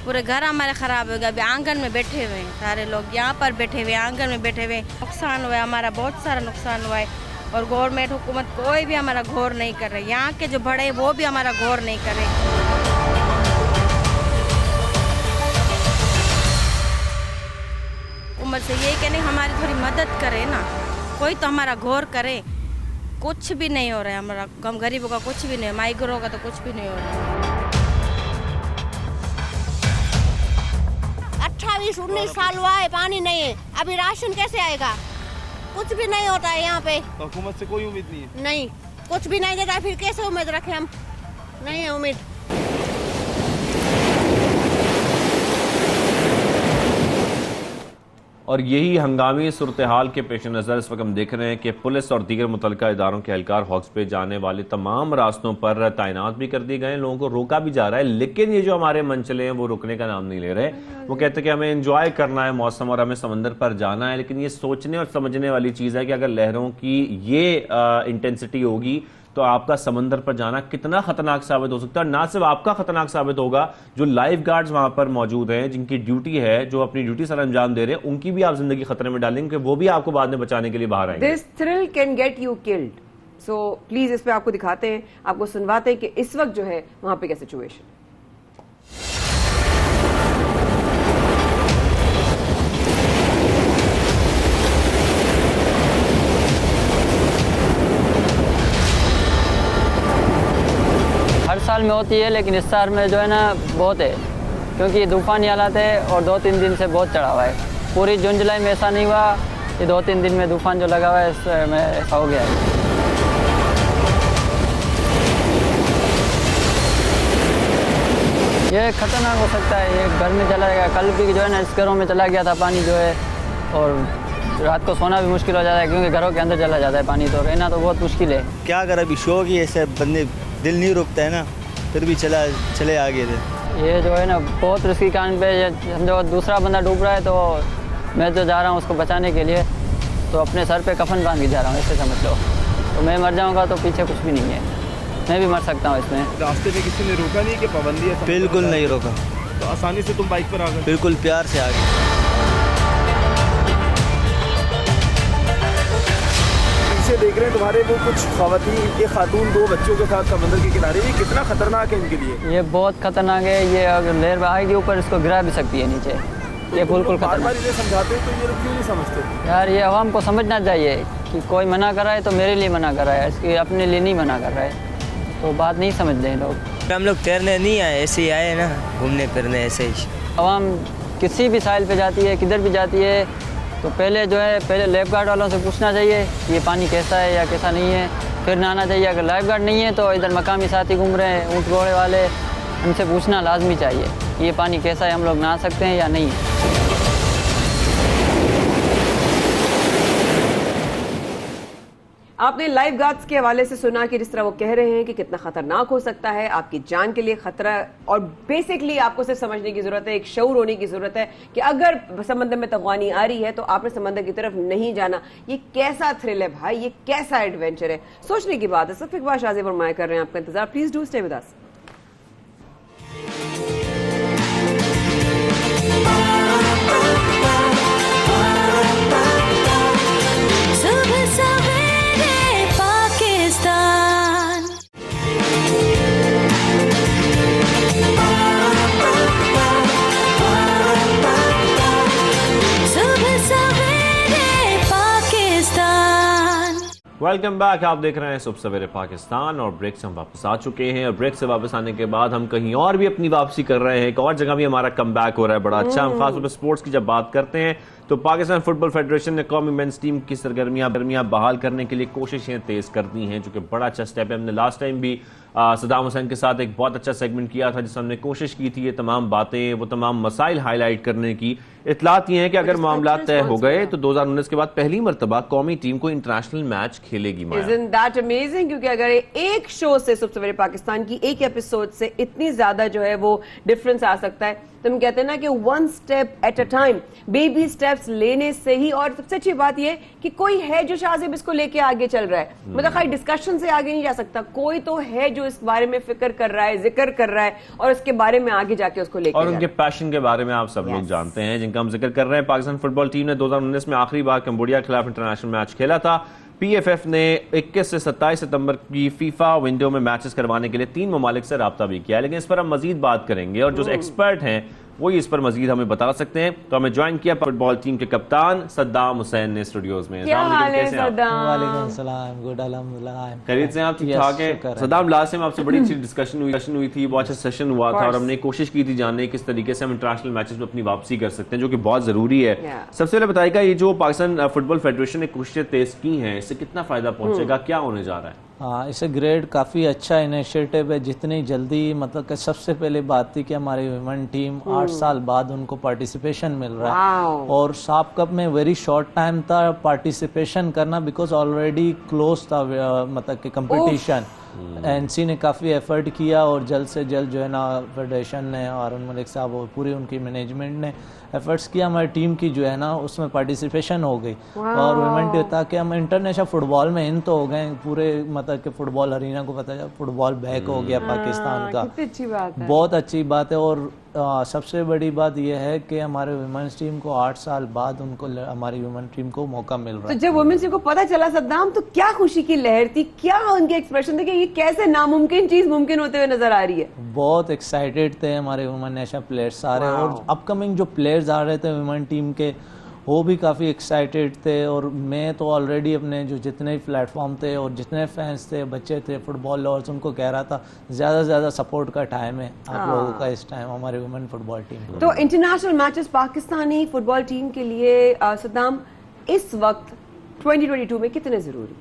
पूरे घर हमारे ख़राब हो गए। अभी आंगन में बैठे हुए हैं सारे लोग, यहाँ पर बैठे हुए, आंगन में बैठे हुए। नुकसान हुआ है हमारा, बहुत सारा नुकसान हुआ है, और गवर्नमेंट हुकूमत कोई भी हमारा गौर नहीं कर रहे। यहाँ के जो बड़े वो भी हमारा गौर नहीं कर रहे। उम्र से ये कहने हमारी थोड़ी मदद करे ना, कोई तो हमारा गौर करे। कुछ भी नहीं हो रहा है हमारा, हम गरीबों का कुछ भी नहीं, माइग्रों का तो कुछ भी नहीं हो रहा है। 28-19 साल हुआ है, पानी नहीं है, अभी राशन कैसे आएगा? कुछ भी नहीं होता है यहाँ पे। तो हुकूमत से कोई उम्मीद नहीं है? नहीं, कुछ भी नहीं देता, फिर कैसे उम्मीद रखें हम? नहीं है उम्मीद। और यही हंगामी सूरत हाल के पेश नज़र इस वक्त हम देख रहे हैं कि पुलिस और दीगर मुतल्लिका इदारों के एहलकार हॉक्स पे जाने वाले तमाम रास्तों पर तैनात भी कर दिए गए हैं, लोगों को रोका भी जा रहा है, लेकिन ये जो हमारे मंचले हैं वो रुकने का नाम नहीं ले रहे। वो कहते हैं कि हमें एंजॉय करना है मौसम और हमें समंदर पर जाना है, लेकिन ये सोचने और समझने वाली चीज़ है कि अगर लहरों की ये इंटेंसिटी होगी तो आपका समंदर पर जाना कितना खतरनाक साबित हो सकता है। ना सिर्फ आपका खतरनाक साबित होगा, जो लाइफ गार्ड्स वहां पर मौजूद हैं, जिनकी ड्यूटी है, जो अपनी ड्यूटी सर अंजाम दे रहे हैं, उनकी भी आप जिंदगी खतरे में डालेंगे, क्योंकि वो भी आपको बाद में बचाने के लिए बाहर आएंगे। This thrill can get you killed. So please इस पे आपको दिखाते हैं, आपको सुनवाते हैं कि इस वक्त जो है वहां पे क्या सिचुएशन। हर साल में होती है, लेकिन इस साल में जो है ना बहुत है, क्योंकि तूफानी हालात है और 2-3 दिन से बहुत चढ़ा हुआ है। पूरी जून जुलाई में ऐसा नहीं हुआ, ये 2-3 दिन में तूफान जो लगा हुआ है इसमें ऐसा हो गया है। ये खतरनाक हो सकता है, ये घर में चला गया, कल भी जो है ना इस घरों में चला गया था पानी जो है, और रात को सोना भी मुश्किल हो जाता है क्योंकि घरों के अंदर चला जाता है पानी, तो रहना तो बहुत मुश्किल है। क्या कर, अभी शौक ही ऐसे बंदे दिल नहीं रुकता है ना, फिर भी चले आगे थे। ये जो है ना बहुत रिस्की काम पे, समझो दूसरा बंदा डूब रहा है तो मैं जो जा रहा हूँ उसको बचाने के लिए, तो अपने सर पे कफन बांध के जा रहा हूँ, ऐसे समझ लो। तो मैं मर जाऊँगा तो पीछे कुछ भी नहीं है, मैं भी मर सकता हूँ इसमें। रास्ते में किसी ने रोका नहीं कि पाबंदी है? बिल्कुल नहीं रोका, तो आसानी से तुम बाइक पर आ गए? बिल्कुल प्यार से आ गए। देख रहे हैं तुम्हारे वो कुछ खातून 2 बच्चों के साथ समंदर के किनारे, ये कितना खतरनाक है इनके लिए? ये बहुत खतरनाक है, ये अगर लहर आएगी ऊपर इसको गिरा भी सकती है नीचे, ये बिल्कुल खतरनाक। इन्हें समझाते हैं तो ये लोग क्यों नहीं समझते? यार ये आवाम को समझना चाहिए कि कोई मना कर रहा है तो मेरे लिए मना कर रहा है, इसके अपने लिए नहीं मना कर रहा है, तो बात नहीं समझ रहे लोग। हम लोग तैरने नहीं आए, ऐसे ही आए ना घूमने फिरने, ऐसे ही। आवाम किसी भी साइल पे जाती है, किधर भी जाती है, तो पहले जो है पहले लाइफ गार्ड वालों से पूछना चाहिए कि ये पानी कैसा है या कैसा नहीं है, फिर नहाना चाहिए। अगर लाइफ गार्ड नहीं है तो इधर मकामी साथी घूम रहे हैं, ऊँट घोड़े वाले, उनसे पूछना लाजमी चाहिए कि ये पानी कैसा है, हम लोग नहा सकते हैं या नहीं। आपने लाइफ गार्ड्स के हवाले से सुना कि जिस तरह वो कह रहे हैं कि कितना खतरनाक हो सकता है, आपकी जान के लिए खतरा, और बेसिकली आपको सिर्फ समझने की जरूरत है, एक शऊर होने की जरूरत है कि अगर समंदर में तूफानी आ रही है तो आपने समंदर की तरफ नहीं जाना। ये कैसा थ्रिल है भाई, ये कैसा एडवेंचर है, सोचने की बात है। सब इकबाल शाज़ी फरमाया कर रहे हैं आपका इंतजार, please do stay with us. Welcome back, आप देख रहे हैं सुबह सवेरे पाकिस्तान, और ब्रेक से हम वापस आ चुके हैं। और ब्रेक से वापस आने के बाद हम कहीं और भी अपनी वापसी कर रहे हैं, एक और जगह भी हमारा कम बैक हो रहा है, बड़ा अच्छा। हम खासतौर पर स्पोर्ट्स की जब बात करते हैं तो पाकिस्तान फुटबॉल फेडरेशन ने कौमी मेंस टीम की सरगर्मियां बहाल करने के लिए कोशिशें तेज कर दी हैं, जो कि बड़ा अच्छा स्टेप है। हमने लास्ट टाइम भी सद्दाम हुसैन के साथ एक बहुत अच्छा सेगमेंट किया था, जिसमें हमने कोशिश की थी ये तमाम बातें, वो तमाम मसाइल हाईलाइट करने की। इतलात ये है कि अगर मामला तय हो गए तो 2019 के बाद पहली मरतबा कौमी टीम को इंटरनेशनल मैच खेलेगी। Isn't that amazing? क्योंकि अगर एक शो से सुबह सवेरे पाकिस्तान की एक एपिसोड से इतनी ज्यादा जो है वो डिफरेंस आ सकता है, तो हम कहते हैं ना कि one step at a time, baby steps लेने से ही। और सबसे अच्छी बात यह कि कोई है जो शाहजेब इसको लेके आगे चल रहा है, मतलब खाली डिस्कशन से आगे नहीं जा सकता, कोई तो है जो इस बारे में फिक्र कर रहा है, जिक्र कर रहा है और इसके बारे में आगे जाके उसको लेके, और उनके पैशन के बारे में आप सब लोग जानते हैं जिनका हम जिक्र कर रहे हैं। पाकिस्तान फुटबॉल टीम ने 2019 में आखिरी बार कंबोडिया के खिलाफ इंटरनेशनल मैच खेला था। PFF ने 21 से 27 सितंबर की फीफा विंडो में मैचेस करवाने के लिए 3 ममालिक से राब्ता भी किया है, लेकिन इस पर हम मजीद बात करेंगे और जो एक्सपर्ट हैं वही इस पर मजीद हमें बता सकते हैं। तो हमें ज्वाइन किया फुटबॉल टीम के कप्तान सद्दाम हुसैन ने स्टूडियोज में। क्या हाल है सद्दाम? वालेकुम सलाम, गुड अल्हम्दुलिल्लाह। खैरियत से आप ठीक ठाक हैं? सद्दाम, लास्ट टाइम आपसे बड़ी अच्छी डिस्कशन हुई थी, बहुत अच्छा सेशन हुआ था और हमने कोशिश की थी जानने किस तरीके से हम इंटरनेशनल मैचेस में अपनी वापसी कर सकते हैं, जो कि बहुत जरूरी है। सबसे पहले बताइएगा, ये जो पाकिस्तान फुटबॉल फेडरेशन ने कोशिशें तेज की हैं, इससे कितना फायदा पहुंचेगा, क्या होने जा रहा है? हाँ, इसे ग्रेड काफ़ी अच्छा इनिशिएटिव है। जितनी जल्दी मतलब कि सबसे पहले बात थी कि हमारी वुमेन टीम 8 साल बाद उनको पार्टिसिपेशन मिल रहा है और साफ कप में वेरी शॉर्ट टाइम था पार्टिसिपेशन करना, बिकॉज ऑलरेडी क्लोज था मतलब कि कंपटीशन। एनसी ने काफ़ी एफर्ट किया और जल्द से जल्द जो है ना फेडरेशन ने और मलिक साहब और पूरी उनकी मैनेजमेंट ने एफर्ट्स किया, हमारी टीम की जो है ना उसमें पार्टिसिपेशन हो गई और वुमेन ताकि हम इंटरनेशनल फुटबॉल में इन तो हो गए पूरे, मतलब कि फुटबॉल अरीना को पता चला फुटबॉल बैक हो गया पाकिस्तान का। कितनी अच्छी बात है, बहुत अच्छी बात है। और सबसे बड़ी बात यह है कि हमारे वुमेन्स टीम को 8 साल बाद उनको हमारी वुमेन टीम को मौका मिल रहा है। तो जब वुमेन्स टीम को पता चला सद्दाम, तो क्या खुशी की लहर थी, क्या उनके एक्सप्रेशन थे कि ये कैसे नामुमकिन चीज मुमकिन होते हुए नजर आ रही है? बहुत एक्साइटेड थे हमारे वुमेन नेशनल प्लेयर्स सारे, और अपकमिंग जो प्लेयर्स आ रहे थे वुमेन टीम के वो भी काफ़ी एक्साइटेड थे। और मैं तो ऑलरेडी अपने जो जितने प्लेटफॉर्म थे और जितने फैंस थे, बच्चे थे, फुटबॉल लवर्स, उनको कह रहा था ज़्यादा से ज़्यादा सपोर्ट का टाइम है आप लोगों का इस टाइम हमारे वुमेन फुटबॉल टीम। तो international matches Pakistani football team के लिए सद्दाम इस वक्त 2022 में कितने ज़रूरी?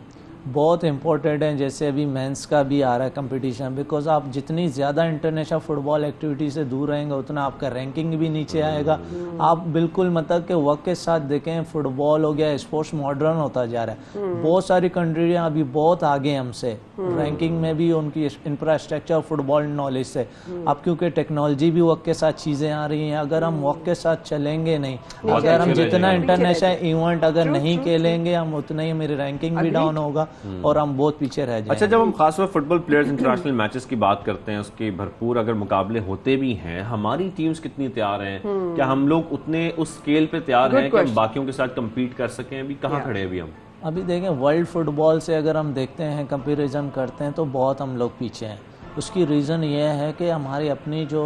बहुत इंपॉर्टेंट है। जैसे अभी मेंस का भी आ रहा है कंपटीशन, बिकॉज आप जितनी ज़्यादा इंटरनेशनल फुटबॉल एक्टिविटी से दूर रहेंगे उतना आपका रैंकिंग भी नीचे आएगा। आप बिल्कुल मतलब कि वक्त के साथ देखें, फुटबॉल हो गया, स्पोर्ट्स मॉडर्न होता जा रहा है। बहुत सारी कंट्रियाँ अभी बहुत आगे हमसे रैंकिंग में भी, उनकी इंफ्रास्ट्रक्चर फुटबॉल नॉलेज से। अब क्योंकि टेक्नोलॉजी भी वक्त के साथ चीज़ें आ रही हैं, अगर हम वक्त के साथ चलेंगे नहीं, अगर हम जितना इंटरनेशनल इवेंट अगर नहीं खेलेंगे, हम उतना ही मेरी रैंकिंग भी डाउन होगा और हम बहुत पीछे रह जाएंगे। अच्छा, जब हम खासतौर फुटबॉल प्लेयर्स इंटरनेशनल मैचेस की बात करते हैं, उसके भरपूर अगर मुकाबले होते भी हैं, हमारी टीम्स कितनी तैयार हैं? क्या हम लोग उतने उस स्केल पे तैयार हैं कि हम बाकियों के साथ कम्पीट कर सकें? अभी कहाँ खड़े हैं अभी हम? अभी देखें, वर्ल्ड फुटबॉल से अगर हम देखते हैं, कंपैरिजन करते हैं, तो बहुत हम लोग पीछे हैं। उसकी रीज़न ये है कि हमारी अपनी जो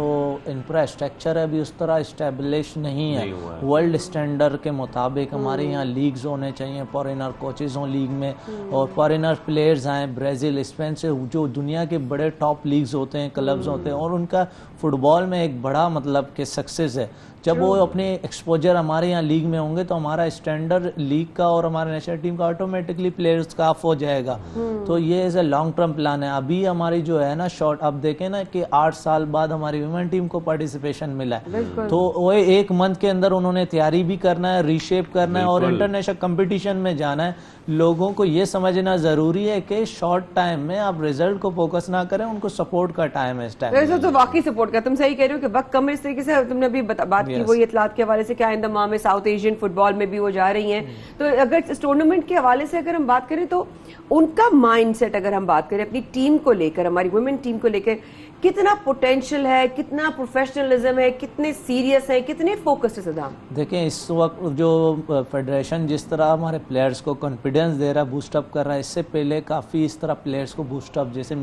इंफ्रास्ट्रक्चर है अभी उस तरह इस्टेब्लिश नहीं है वर्ल्ड स्टैंडर्ड के मुताबिक। हमारे यहाँ लीग्स होने चाहिए, फॉरेनर कोचेज़ हों लीग में और फॉरेनर प्लेयर्स आएँ ब्राज़ील, स्पेन से, जो दुनिया के बड़े टॉप लीग्स होते हैं, क्लब्स होते हैं, और उनका फुटबॉल में एक बड़ा मतलब कि सक्सेस है। जब वो अपने एक्सपोजर हमारे यहाँ लीग में होंगे तो हमारा स्टैंडर्ड लीग का और हमारे नेशनल टीम का ऑटोमेटिकली प्लेयर्स का ऑफ हो जाएगा। तो ये as a long term plan है। अभी हमारी जो है ना शॉर्ट, अब देखें ना कि 8 साल बाद हमारी वुमेन टीम को पार्टिसिपेशन मिला है, तो वो 1 मंथ के अंदर उन्होंने तैयारी भी करना है, रीशेप करना है और इंटरनेशनल कंपटीशन में जाना है। लोगों को ये समझना जरूरी है कि शॉर्ट टाइम में आप रिजल्ट को फोकस ना करें, उनको सपोर्ट का टाइम है इस टाइम। तो वाकई सपोर्ट का, तुम सही कह रहे हो कि वक्त कम है। इस तरीके से तुमने अभी बात की वही इतलात के हवाले से, क्या इन दमा में साउथ एशियन फुटबॉल में भी वो जा रही हैं। तो अगर इस टूर्नामेंट के हवाले से अगर हम बात करें, तो उनका माइंडसेट अगर हम बात करें अपनी टीम को लेकर, हमारी वुमेन टीम को लेकर, कितना पोटेंशियल है, कितना प्रोफेशनलिज्म है, कितने सीरियस है, कितने फोकस्ड है सद्दाम? देखें, इस वक्त जो फेडरेशन जिस तरह हमारे प्लेयर्स को कॉन्फिडेंस दे रहा है, बूस्टअप कर रहा है, इससे पहले काफ़ी इस तरह प्लेयर्स को बूस्टअप, जैसे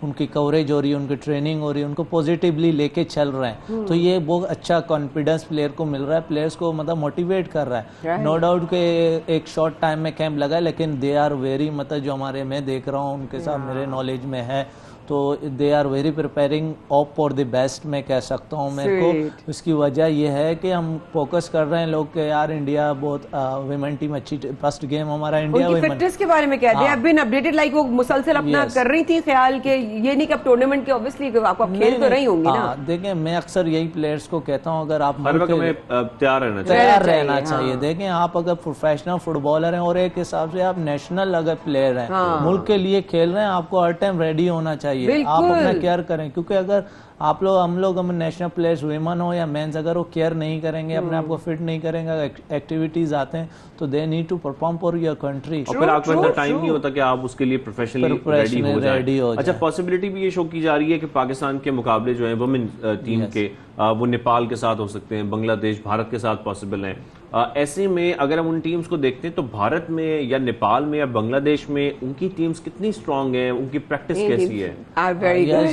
उनकी कवरेज हो रही है, उनकी ट्रेनिंग हो रही है, उनको पॉजिटिवली लेके चल रहे हैं। तो ये बहुत अच्छा कॉन्फिडेंस प्लेयर को मिल रहा है, प्लेयर्स को मतलब मोटिवेट कर रहा है। नो डाउट के एक शॉर्ट टाइम में कैंप लगा है, लेकिन दे आर वेरी, मतलब जो हमारे मैं देख रहा हूँ उनके साथ मेरे नॉलेज में है, तो they are very preparing up for the best, मैं कह सकता हूँ मेरे को। उसकी वजह यह है कि हम फोकस कर रहे हैं लोग के यार इंडिया बहुत विमेन टीम अच्छी, फर्स्ट गेम हमारा इंडिया उनकी फिटनेस के बारे में क्या है? बिन अपडेटेड लाइक वो मुसलसल अपना कर रही थी ख्याल के ये नहीं कि अब टूर्नामेंट के ऑब्वियसली आपको खेल तो रही होंगी ना। देखें मैं अक्सर यही प्लेयर्स को कहता हूँ अगर आप तैयार रहना चाहिए। देखें आप अगर प्रोफेशनल फुटबॉलर हैं और एक हिसाब से आप नेशनल अगर प्लेयर हैं, मुल्क के लिए खेल रहे हैं, आपको हर टाइम रेडी होना चाहिए। आप अपना केयर करें, क्योंकि अगर आप लोग हम लोग नेशनल प्लेयर्स वुमेन हो या मेंस अगर वो केयर नहीं करेंगे, अपने आप को फिट नहीं करेंगे, एक्टिविटीज आते हैं तो they need to perform for your country. और फिर आपको इतना टाइम नहीं होता कि आप उसके लिए प्रोफेशनली रेडी हो जाए। अच्छा, पॉसिबिलिटी भी ये शो की जा रही है कि पाकिस्तान के मुकाबले जो है वुमेन टीम के वो नेपाल के साथ हो सकते हैं, बांग्लादेश भारत के साथ पॉसिबल हैं। ऐसे में अगर हम उन टीम्स को देखते हैं तो भारत में या नेपाल में या बांग्लादेश में उनकी टीम्स कितनी स्ट्रांग है, उनकी प्रैक्टिस कैसी है?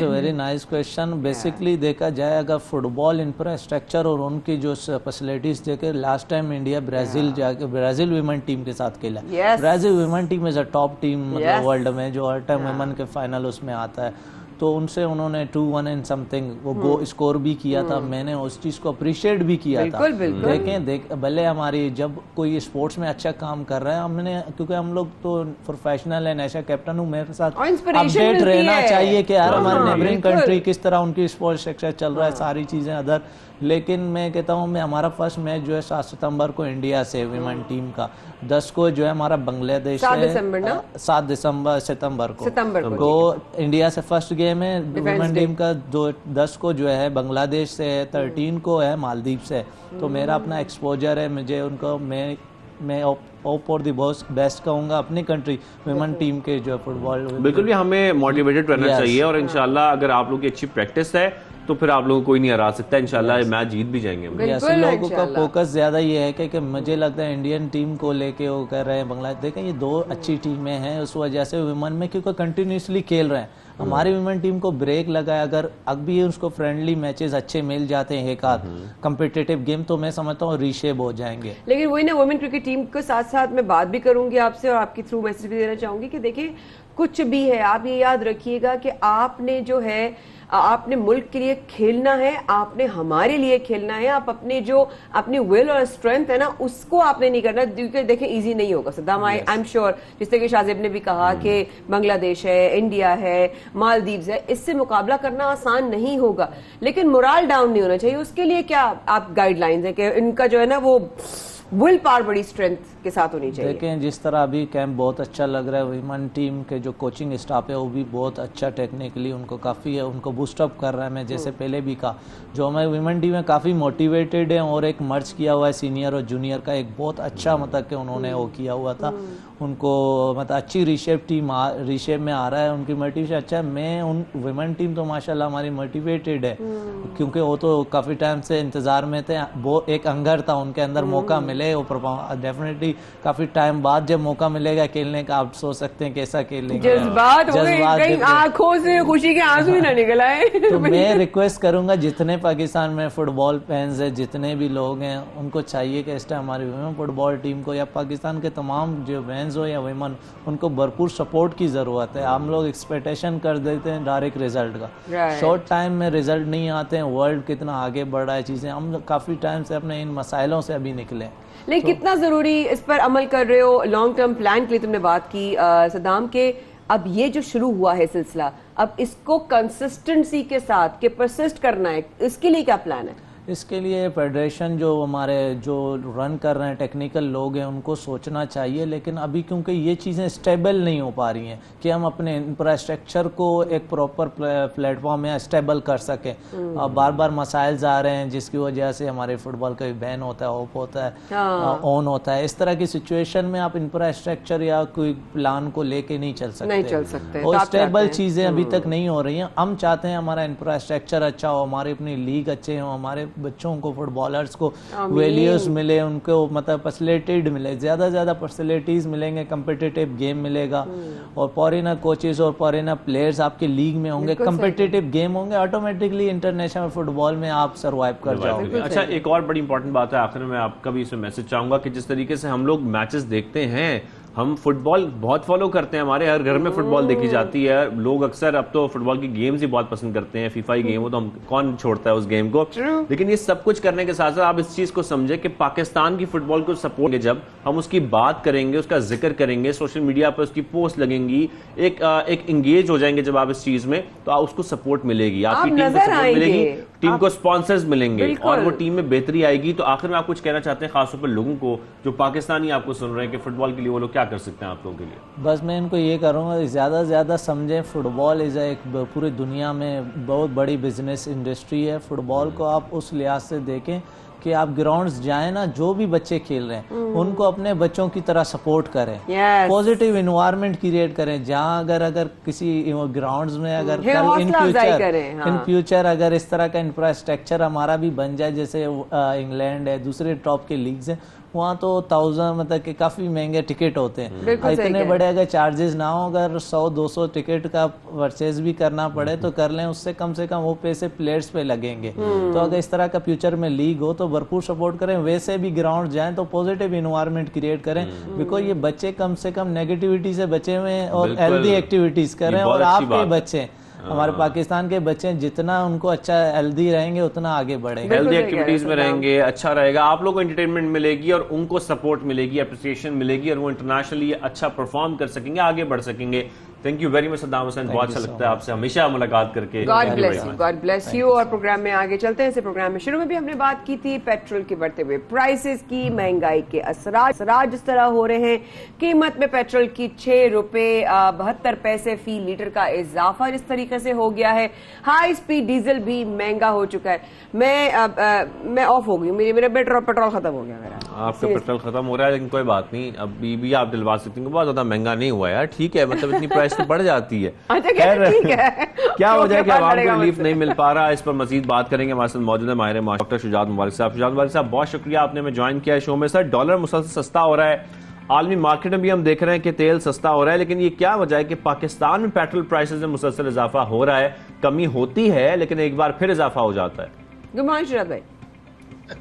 Very nice question. बेसिकली देखा जाए अगर फुटबॉल इंफ्रास्ट्रक्चर और उनकी जो फैसिलिटीज देखे, लास्ट टाइम इंडिया ब्राजील जाके ब्राजील वुमेन टीम के साथ खेला। Brazil women team is a top team मतलब वर्ल्ड में, जो हर टाइम वुमेन के फाइनल उसमें आता है। तो उनसे उन्होंने 2-1 एंड समथिंग वो स्कोर भी किया था। मैंने उस चीज को अप्रिशिएट भी किया था। देखें भले हमारी जब कोई स्पोर्ट्स में अच्छा काम कर रहा है, हमने क्योंकि हम लोग तो प्रोफेशनल है, नेशनल कैप्टन हूँ, मेरे साथ अपडेट रहना चाहिए कि यार हमारे नेबरिंग कंट्री किस तरह उनकी स्पोर्ट्स सेक्टर चल रहा है, सारी चीजें अदर। लेकिन मैं कहता हूँ हमारा फर्स्ट मैच जो है 7 सितंबर को इंडिया से वुमेन टीम का, 10 को जो है हमारा बांग्लादेश 7 सितंबर को इंडिया से फर्स्ट गेम है वुमेन टीम का। 10 को जो है बांग्लादेश से है, 13 को है मालदीव से। तो मेरा अपना एक्सपोजर है, मुझे उनको मैं होप फॉर द बेस्ट कहूंगा अपनी कंट्री वुमेन टीम के जो फुटबॉल। बिल्कुल भी हमें मोटिवेटेड रहना चाहिए और इंशाल्लाह अगर आप लोग की अच्छी प्रैक्टिस है तो फिर आप लोगों को कोई नहीं हरा सकता। इंशाल्लाह मैच जीत भी जाएंगे। लोगों का फोकस ज्यादा ये है कि मुझे लगता है इंडियन टीम को लेके वो कर रहे हैं बांग्लादेश। देखें ये 2 अच्छी टीमें हैं, उस वजह से वुमेन में क्योंकि कंटिन्यूसली खेल रहे हैं। हमारी वुमेन टीम को ब्रेक लगा, अगर अभी उसको फ्रेंडली मैचेस अच्छे मिल जाते हैं एक आध कम्पिटिटिव गेम, तो मैं समझता हूँ रीशेप हो जाएंगे। लेकिन वही ना वुमेन क्रिकेट टीम के साथ साथ मैं बात भी करूंगी आपसे और आपके थ्रू मैसेज भी देना चाहूंगी कि देखिए कुछ भी है, आप ये याद रखिएगा कि आपने जो है आपने मुल्क के लिए खेलना है, आपने हमारे लिए खेलना है। आप अपने जो अपनी विल और स्ट्रेंथ है ना उसको आपने नहीं करना, क्योंकि देखें इजी नहीं होगा सद्दाम। आई एम श्योर जिस तरह के शाहजेब ने भी कहा कि बांग्लादेश है, इंडिया है, मालदीव्स है, इससे मुकाबला करना आसान नहीं होगा। लेकिन मोरल डाउन नहीं होना चाहिए। उसके लिए क्या आप गाइडलाइंस है कि इनका जो है ना वो विल पावर बड़ी स्ट्रेंथ के साथ होनी चाहिए। देखें जिस तरह अभी कैंप बहुत अच्छा लग रहा है, वुमेन टीम के जो कोचिंग स्टाफ है वो भी बहुत अच्छा टेक्निकली उनको काफ़ी है, उनको बूस्टअप कर रहा है। मैं जैसे पहले भी कहा जो हमारी वुमेन टीम है काफ़ी मोटिवेटेड है और एक मर्ज किया हुआ है सीनियर और जूनियर का, एक बहुत अच्छा मतलब कि उन्होंने वो किया हुआ था। उनको मतलब अच्छी रिशेप में आ रहा है, उनकी मोटिवेशन अच्छा है। मैं उन वुमेन टीम तो माशाल्लाह हमारी मोटिवेटेड है, क्योंकि वो तो काफ़ी टाइम से इंतज़ार में थे। वो एक अंगर था उनके अंदर, मौका मिले वो डेफिनेटली काफी टाइम बाद जब मौका मिलेगा खेलने का, आप सोच सकते हैं कैसा खेलेंगे। जज्बात आंखों से खुशी के आंसू ही ना निकल आए। तो मैं रिक्वेस्ट करूंगा जितने पाकिस्तान में फुटबॉल फैंस है, जितने भी लोग हैं, उनको चाहिए कि इस टाइम हमारी वुमेन फुटबॉल टीम को या पाकिस्तान के तमाम जो फैंस हो या वुमेन, उनको भरपूर सपोर्ट की जरूरत है। हम लोग एक्सपेक्टेशन कर देते हैं डायरेक्ट रिजल्ट का, शॉर्ट टाइम में रिजल्ट नहीं आते हैं। वर्ल्ड कितना आगे बढ़ रहा है, चीजें हम काफी टाइम से अपने इन मसाइलों से अभी निकले। लेकिन कितना जरूरी इस पर अमल कर रहे हो? लॉन्ग टर्म प्लान के लिए तुमने बात की सद्दाम के, अब ये जो शुरू हुआ है सिलसिला, अब इसको कंसिस्टेंसी के साथ के परसिस्ट करना है, इसके लिए क्या प्लान है? इसके लिए फेडरेशन जो हमारे जो रन कर रहे हैं टेक्निकल लोग हैं उनको सोचना चाहिए। लेकिन अभी क्योंकि ये चीज़ें स्टेबल नहीं हो पा रही हैं कि हम अपने इंफ्रास्ट्रक्चर को एक प्रॉपर प्लेटफॉर्म में स्टेबल कर सकें, बार बार मसाइल्स आ रहे हैं जिसकी वजह से हमारे फुटबॉल का बैन होता है, ऑफ होता है, ऑन होता है। इस तरह की सिचुएशन में आप इंफ्रास्ट्रक्चर या कोई प्लान को लेके नहीं चल सकते, और स्टेबल चीज़ें अभी तक नहीं हो रही हैं। हम चाहते हैं हमारा इंफ्रास्ट्रक्चर अच्छा हो, हमारी अपनी लीग अच्छे हो, हमारे बच्चों को फुटबॉलर्स को वैल्यूज मिले, उनको मतलब फैसिलिटेड मिले, ज्यादा ज्यादा फैसिलिटीज मिलेंगे, कम्पिटिटिव गेम मिलेगा और फॉरेनर कोचेस और फॉरेनर प्लेयर्स आपके लीग में होंगे, कम्पिटिटिव गेम होंगे, ऑटोमेटिकली इंटरनेशनल फुटबॉल में आप सर्वाइव कर जाओगे। अच्छा, एक और बड़ी इंपॉर्टेंट बात है, आखिर में आपका भी इसमें मैसेज चाहूंगा कि जिस तरीके से हम लोग मैचेस देखते हैं हम फुटबॉल बहुत फॉलो करते हैं, हमारे हर घर में फुटबॉल देखी जाती है, लोग अक्सर अब तो फुटबॉल की गेम्स ही बहुत पसंद करते हैं, फीफा ही गेम हो तो हम कौन छोड़ता है उस गेम को। लेकिन ये सब कुछ करने के साथ साथ आप इस चीज को समझे कि पाकिस्तान की फुटबॉल को सपोर्ट, जब हम उसकी बात करेंगे, उसका जिक्र करेंगे, सोशल मीडिया पर उसकी पोस्ट लगेंगी, एक इंगेज हो जाएंगे जब आप इस चीज में, तो आप उसको सपोर्ट मिलेगी, आपकी टीम को सपोर्ट मिलेगी, टीम को स्पॉन्सर्स मिलेंगे और वो टीम में बेहतरी आएगी। तो आखिर में आप कुछ कहना चाहते हैं खासतौर पर लोगों को जो पाकिस्तानी आपको सुन रहे हैं कि फुटबॉल के लिए वो लोग क्या कर सकते हैं आप लोगों के लिए? बस मैं इनको ये करूँगा ज़्यादा से ज़्यादा समझें, फुटबॉल इज़ एक पूरी दुनिया में बहुत बड़ी बिजनेस इंडस्ट्री है। फुटबॉल को आप उस लिहाज से देखें कि आप ग्राउंड्स जाएं ना, जो भी बच्चे खेल रहे हैं उनको अपने बच्चों की तरह सपोर्ट करें, पॉजिटिव इन्वायरमेंट क्रिएट करें। जहां अगर किसी ग्राउंड्स में अगर इन फ्यूचर अगर इस तरह का इंफ्रास्ट्रक्चर हमारा भी बन जाए, जैसे इंग्लैंड है, दूसरे टॉप के लीग्स हैं, वहाँ तो 1000 मतलब कि काफी महंगे टिकट होते हैं, इतने बड़े अगर चार्जेस ना हो, अगर 100-200 टिकट का परचेज भी करना पड़े तो कर लें, उससे कम से कम वो पैसे प्लेयर्स पे लगेंगे। तो अगर इस तरह का फ्यूचर में लीग हो तो भरपूर सपोर्ट करें, वैसे भी ग्राउंड जाएं तो पॉजिटिव इन्वायरमेंट क्रिएट करें, बिकॉज ये बच्चे कम से कम नेगेटिविटी से बचे हुए हैं और हेल्दी एक्टिविटीज करें। और आपके बच्चे, हमारे पाकिस्तान के बच्चे जितना उनको अच्छा हेल्दी रहेंगे उतना आगे बढ़ेंगे, हेल्दी एक्टिविटीज में रहेंगे, अच्छा रहेगा, आप लोगों को एंटरटेनमेंट मिलेगी और उनको सपोर्ट मिलेगी, अप्रिसिएशन मिलेगी और वो इंटरनेशनली अच्छा परफॉर्म कर सकेंगे, आगे बढ़ सकेंगे। Thank you very much Saddam Hussain, बहुत अच्छा लगता है आपसे हमेशा मुलाकात करके। God bless you. और प्रोग्राम में आगे चलते हैं। इस प्रोग्राम में शुरू में भी हमने बात की थी पेट्रोल के बढ़ते हुए प्राइसेस की, महंगाई के असरात जिस तरह हो रहे हैं, कीमत में पेट्रोल की 6 रुपए 72 पैसे फी लीटर का इजाफा जिस तरीके से हो गया है, हाई स्पीड डीजल भी महंगा हो चुका है। मैं ऑफ हो गई हूँ, मेरा पेट्रोल खत्म हो गया मेरा। आपका पेट्रोल खत्म हो रहा है लेकिन कोई बात नहीं, अभी भी आप दिलवा सकते हैं, बहुत ज्यादा महंगा नहीं हुआ यार, ठीक है, मतलब इतनी प्राइस तो बढ़ जाती है। खैर क्या हो जाए कि आवाम को रिलीफ नहीं मिल पा रहा, इस पर मजीद बात करेंगे। हमारे साथ मौजूद है माहिर डॉक्टर शुजात मुबारक साहब। शुजात मुबारक साहब, बहुत शुक्रिया आपने हमें ज्वाइन किया शो में। सर, डॉलर मुसलसल सस्ता हो रहा है, आलमी मार्केट में भी हम देख रहे हैं कि तेल सस्ता हो रहा है, लेकिन ये क्या वजह है कि पाकिस्तान में पेट्रोल प्राइसेस में मुसलसल इजाफा हो रहा है? कमी होती है लेकिन एक बार फिर इजाफा हो जाता है। गुड मॉर्निंग शुजात भाई।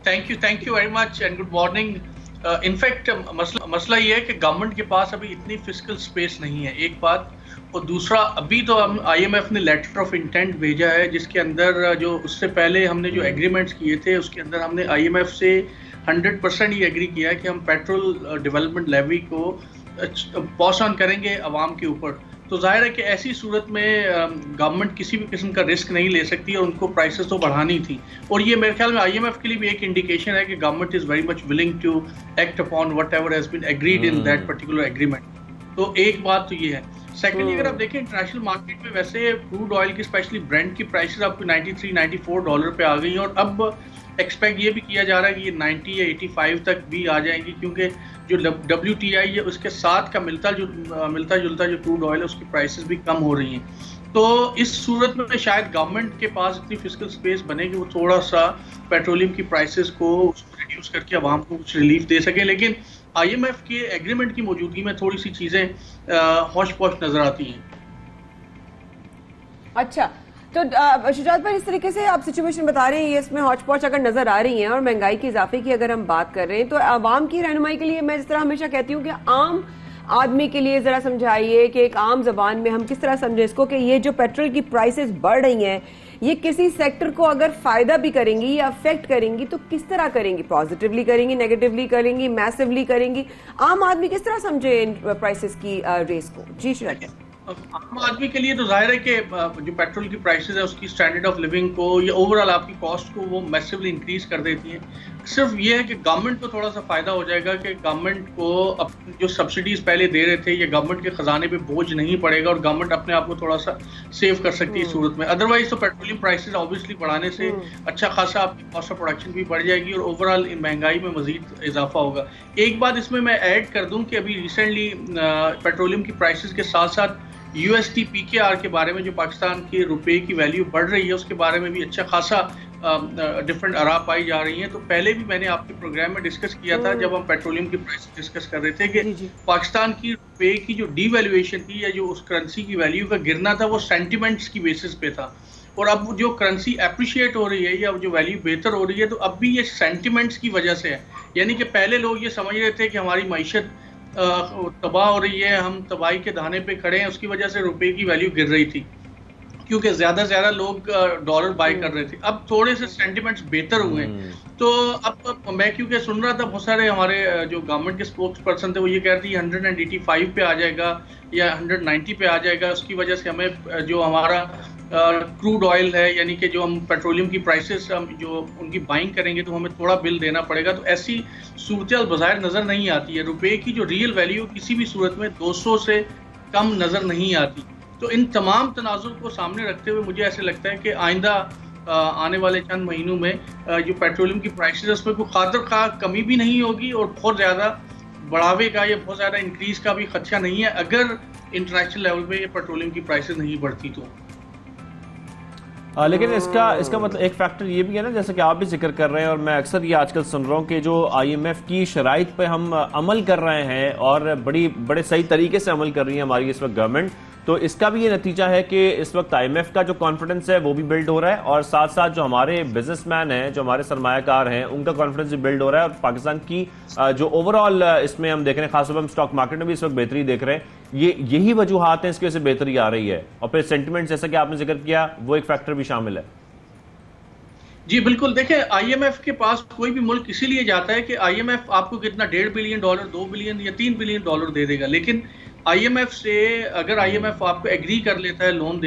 Thank you very much and good morning. In fact मसला ये है कि गवर्नमेंट के पास अभी इतनी फिस्कल स्पेस नहीं है, एक बात, और दूसरा अभी तो हम IMF ने लेटर ऑफ इंटेंट भेजा है जिसके अंदर जो उससे पहले हमने जो एग्रीमेंट्स किए थे उसके अंदर हमने IMF से 100% ये एग्री किया कि हम पेट्रोल डेवलपमेंट लेवी को पास ऑन करेंगे अवाम के ऊपर। तो जाहिर है कि ऐसी सूरत में गवर्नमेंट किसी भी किस्म का रिस्क नहीं ले सकती और उनको प्राइसेस तो बढ़ानी थी, और ये मेरे ख्याल में IMF के लिए भी एक इंडिकेशन है कि government is very much willing to act upon whatever has been agreed in that particular agreement. तो एक बात तो ये है। सेकेंडली, अगर आप देखें इंटरनेशनल मार्केट में वैसे क्रूड ऑयल की स्पेशली ब्रेंट की प्राइसेस आपको $93-94 पे आ गई हैं और अब एक्सपेक्ट ये भी किया जा रहा है कि ये 90 या 85 तक भी आ जाएंगी, क्योंकि जो WTI है उसके साथ का मिलता जुलता जो क्रूड ऑयल है उसकी प्राइसेस भी कम हो रही हैं। तो इस सूरत में शायद गवर्नमेंट के पास इतनी फिस्कल स्पेस बने कि वो थोड़ा सा पेट्रोलियम की प्राइसेस को रिड्यूस करके आवाम को कुछ रिलीफ दे सके, लेकिन IMF के एग्रीमेंट की मौजूदगी में थोड़ी सी चीजें हौश पौश नजर आती हैं। अच्छा, तो शुजात भाई, इस तरीके से आप सिचुएशन बता रहे हैं, ये इसमें हौच पौच अगर नजर आ रही है और महंगाई के इजाफे की अगर हम बात कर रहे हैं, तो आवाम की रहनुमाई के लिए मैं जिस तरह हमेशा कहती हूँ कि आम आदमी के लिए जरा समझाइए कि एक आम जबान में हम किस तरह समझे इसको कि ये जो पेट्रोल की प्राइसेस बढ़ रही हैं ये किसी सेक्टर को अगर फायदा भी करेंगी या अफेक्ट करेंगी तो किस तरह करेंगी? पॉजिटिवली करेंगी, नेगेटिवली करेंगी, मैसिवली करेंगी? आम आदमी किस तरह समझे इन प्राइसेस की रेस को? जी शुजात। आम आदमी के लिए तो जाहिर है कि जो पेट्रोल की प्राइसेस है उसकी स्टैंडर्ड ऑफ लिविंग को या ओवरऑल आपकी कॉस्ट को वो मैसिवली इंक्रीज कर देती है। सिर्फ ये है कि गवर्नमेंट को थोड़ा सा फायदा हो जाएगा कि गवर्नमेंट को जो सब्सिडीज पहले दे रहे थे ये गवर्नमेंट के खजाने पे बोझ नहीं पड़ेगा और गवर्नमेंट अपने आप को थोड़ा सा सेव कर सकती है इस सूरत में। अदरवाइज तो पेट्रोलियम प्राइसेस ऑब्वियसली बढ़ाने से अच्छा खासा आपकी कॉस्ट ऑफ प्रोडक्शन भी बढ़ जाएगी और ओवरऑल महंगाई में मजीद इजाफा होगा। एक बात इसमें मैं ऐड कर दूं कि अभी रिसेंटली पेट्रोलियम की प्राइसेस के साथ साथ USD PKR के बारे में जो पाकिस्तान के रुपए की वैल्यू बढ़ रही है उसके बारे में भी अच्छा खासा डिफरेंट आरा पाई जा रही हैं। तो पहले भी मैंने आपके प्रोग्राम में डिस्कस किया था जब हम पेट्रोलियम की प्राइस डिस्कस कर रहे थे कि पाकिस्तान की रुपए की जो डीवैल्यूएशन थी या जो उस करेंसी की वैल्यू का गिरना था वो सेंटिमेंट्स की बेसिस पे था, और अब जो करेंसी अप्रिशिएट हो रही है या जो वैल्यू बेहतर हो रही है तो अब भी ये सेंटिमेंट्स की वजह से है। यानी कि पहले लोग ये समझ रहे थे कि हमारी मईशत तबाह हो रही है, हम तबाही के धाने पे खड़े हैं, उसकी वजह से रुपए की वैल्यू गिर रही थी क्योंकि ज्यादा से ज्यादा लोग डॉलर बाय कर रहे थे। अब थोड़े से सेंटिमेंट्स बेहतर हुए हैं, तो अब मैं क्योंकि सुन रहा था बहुत सारे हमारे जो गवर्नमेंट के स्पोक्स पर्सन थे वो ये कह रहे थे 185 पे आ जाएगा या 190 पे आ जाएगा, उसकी वजह से हमें जो हमारा क्रूड ऑयल है यानी कि जो हम पेट्रोलियम की प्राइसेस जो उनकी बाइंग करेंगे तो हमें थोड़ा बिल देना पड़ेगा। तो ऐसी सूरत बाज़ाहिर नज़र नहीं आती है। रुपए की जो रियल वैल्यू किसी भी सूरत में 200 से कम नज़र नहीं आती। तो इन तमाम तनाजुर को सामने रखते हुए मुझे ऐसे लगता है कि आइंदा आने वाले चंद महीनों में जो पेट्रोलियम की प्राइसेस है उसमें कोई खातर खा कमी भी नहीं होगी और बहुत ज़्यादा बढ़ावे का या बहुत ज़्यादा इंक्रीज का भी खदशा नहीं है अगर इंटरनेशनल लेवल पे ये पेट्रोलियम की प्राइसेस नहीं बढ़ती तो। लेकिन इसका मतलब एक फैक्टर ये भी है ना, जैसे कि आप भी जिक्र कर रहे हैं और मैं अक्सर ये आजकल सुन रहा हूँ कि जो IMF की शराइत पे हम अमल कर रहे हैं और बड़े सही तरीके से अमल कर रही है हमारी इस वक्त गवर्नमेंट, तो इसका भी ये नतीजा है कि इस वक्त IMF का जो कॉन्फिडेंस है वो भी बिल्ड हो रहा है और साथ साथ जो हमारे बिजनेसमैन हैं, जो हमारे सरमायाकार हैं, उनका कॉन्फिडेंस भी बिल्ड हो रहा है और पाकिस्तान की जो ओवरऑल इसमें हम देख रहे हैं, खासतौर पर हम स्टॉक मार्केट में भी इस वक्त बेहतरी देख रहे हैं। यही वजूहात हैं इसकी वजह से बेहतरी आ रही है और फिर सेंटिमेंट जैसा कि आपने जिक्र किया वो एक फैक्टर भी शामिल है। जी बिल्कुल, देखें IMF के पास कोई भी मुल्क इसीलिए जाता है कि IMF आपको कितना $1.5 बिलियन, $2 बिलियन या $3 बिलियन दे देगा, लेकिन IMF से अगर IMF आपको एग्री कर लेता है लोन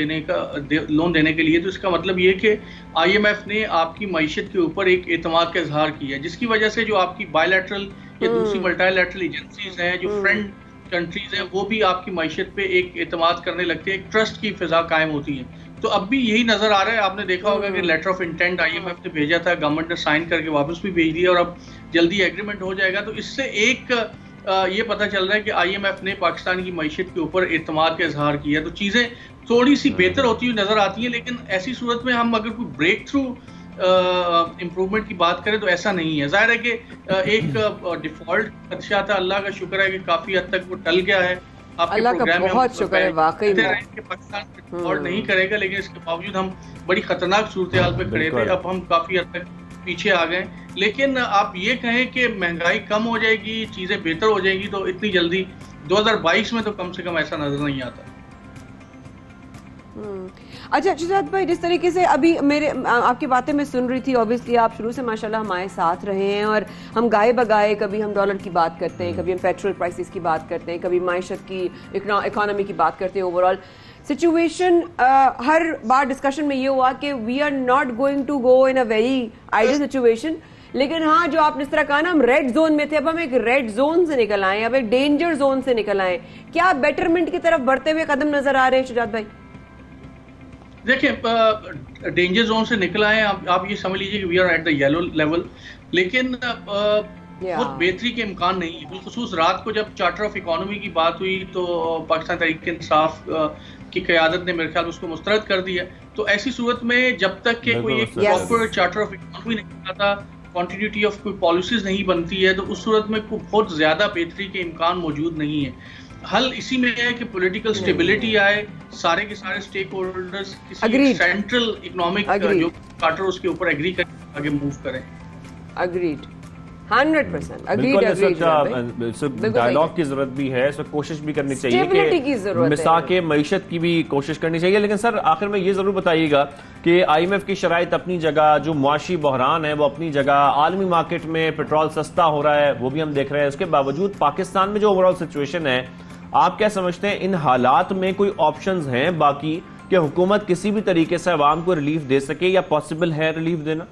देने के लिए तो इसका मतलब ये कि IMF ने आपकी मईशत के ऊपर एक एतमाद का इजहार किया है, जिसकी वजह से जो आपकी बायलैटरल या दूसरी मल्टीलैटरल एजेंसीज हैं, जो फ्रेंड कंट्रीज हैं, वो भी आपकी मईशत पे एक एतमाद करने लगते हैं, एक ट्रस्ट की फिजा कायम होती है। तो अब भी यही नजर आ रहा है। आपने देखा होगा कि लेटर ऑफ इंटेंट IMF ने भेजा था, गवर्नमेंट ने साइन करके वापस भी भेज दिया और अब जल्दी एग्रीमेंट हो जाएगा। तो इससे एक ये पता चल रहा है कि IMF ने पाकिस्तान की मईशत के ऊपर एतमाद का इजहार किया, तो चीज़ें थोड़ी सी बेहतर होती हुई नजर आती हैं। लेकिन ऐसी सूरत में हम अगर कोई ब्रेक थ्रू इम्प्रूवमेंट की बात करें तो ऐसा नहीं है। जाहिर है कि एक डिफॉल्ट खदशा था, अल्लाह का शुक्र है कि काफी हद तक वो टल गया है। अल्लाह का बहुत शुक्र है वाकई में कि पाकिस्तान डिफॉल्ट नहीं करेगा, लेकिन इसके बावजूद हम बड़ी खतरनाक सूरत हाल पे खड़े थे। अब हम काफी हद तक पीछे आ गए। लेकिन आप ये कहें कि महंगाई कम हो जाएगी, चीजें बेहतर हो जाएंगी, तो इतनी जल्दी 2022 में तो कम से कम ऐसा नजर नहीं आता। अच्छा शुजात भाई, जिस तरीके से अभी आपकी बातें मैं सुन रही थी, ऑब्वियसली आप शुरू से माशाल्लाह हमारे साथ रहे हैं और हम गाए बगाए कभी हम डॉलर की बात करते हैं, कभी हम पेट्रोल प्राइसेस की बात करते हैं, कभी माइशत की इकोनॉमी की बात करते हैं। ओवरऑल सिचुएशन हर बार डिस्कशन में ये हुआ कि we are not going to go in a very ideal situation, लेकिन हाँ जो आपने इस तरह कहा ना, हम रेड जोन में थे, अब हम एक रेड जोन से निकल आए, अब एक डेंजर जोन से निकल आए। क्या बेटरमेंट की तरफ बढ़ते हुए कदम नजर आ रहे हैं शुजात भाई? देखिए, डेंजर जोन से निकल आए, आप ये समझ लीजिए कि we are at the yellow level, लेकिन बहुत बेहतरी के इम्कान नहीं है। बिलखुसूस रात को जब चार्टर ऑफ इकोनॉमी की बात हुई तो पाकिस्तान तहरीक इंसाफ की क़यादत ने मेरे ख्याल में उसको मुस्तरद कर दिया। तो ऐसी सूरत में जब तक कि कोई एक प्रॉपर चार्टर ऑफ इकोनॉमी नहीं आता, कॉन्टिन्यूटी ऑफ कोई पॉलिसीज नहीं बनती है, तो उस सूरत में बहुत ज़्यादा बेहतरी के इम्कान मौजूद नहीं है। हल इसी में है कि पॉलिटिकल स्टेबिलिटी आए, सारे के सारे स्टेक होल्डर्स किसी सेंट्रल इकोनॉमिक जो चार्टर उसके ऊपर एग्री करें, आगे मूव करें। अग्रीड 100% डायलॉग की जरूरत भी है, इसमें कोशिश भी करनी चाहिए कि मिसाके मईशत की भी कोशिश करनी चाहिए। लेकिन सर आखिर में ये जरूर बताइएगा कि IMF की शराइत अपनी जगह, जो मुआशी बहरान है वो अपनी जगह, आलमी मार्केट में पेट्रोल सस्ता हो रहा है वो भी हम देख रहे हैं, उसके बावजूद पाकिस्तान में जो ओवरऑल सिचुएशन है, आप क्या समझते हैं इन हालात में कोई ऑप्शंस हैं बाकी कि हुकूमत किसी भी तरीके से अवाम को रिलीफ दे सके या पॉसिबल है रिलीफ देना?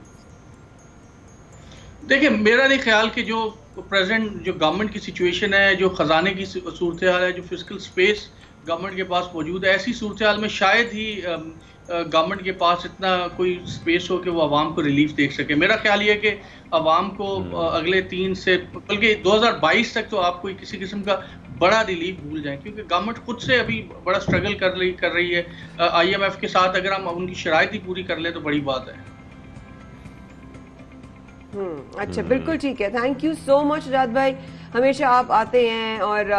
देखिए, मेरा नहीं ख्याल कि जो प्रेजेंट जो गवर्नमेंट की सिचुएशन है, जो खजाने की सूरत हाल है, जो फिस्कल स्पेस गवर्नमेंट के पास मौजूद है, ऐसी सूरत हाल में शायद ही गवर्नमेंट के पास इतना कोई स्पेस हो कि वो आवाम को रिलीफ दे सके। मेरा ख्याल ये है कि आवाम को अगले 3 से बल्कि 2022 तक तो आप कोई किसी किस्म का बड़ा रिलीफ भूल जाएं, क्योंकि गवर्नमेंट खुद से अभी बड़ा स्ट्रगल कर रही है IMF के साथ। अगर हम उनकी शराइत ही पूरी कर ले तो बड़ी बात है। अच्छा, बिल्कुल ठीक है। Thank you so much Shujaat भाई, हमेशा आप आते हैं और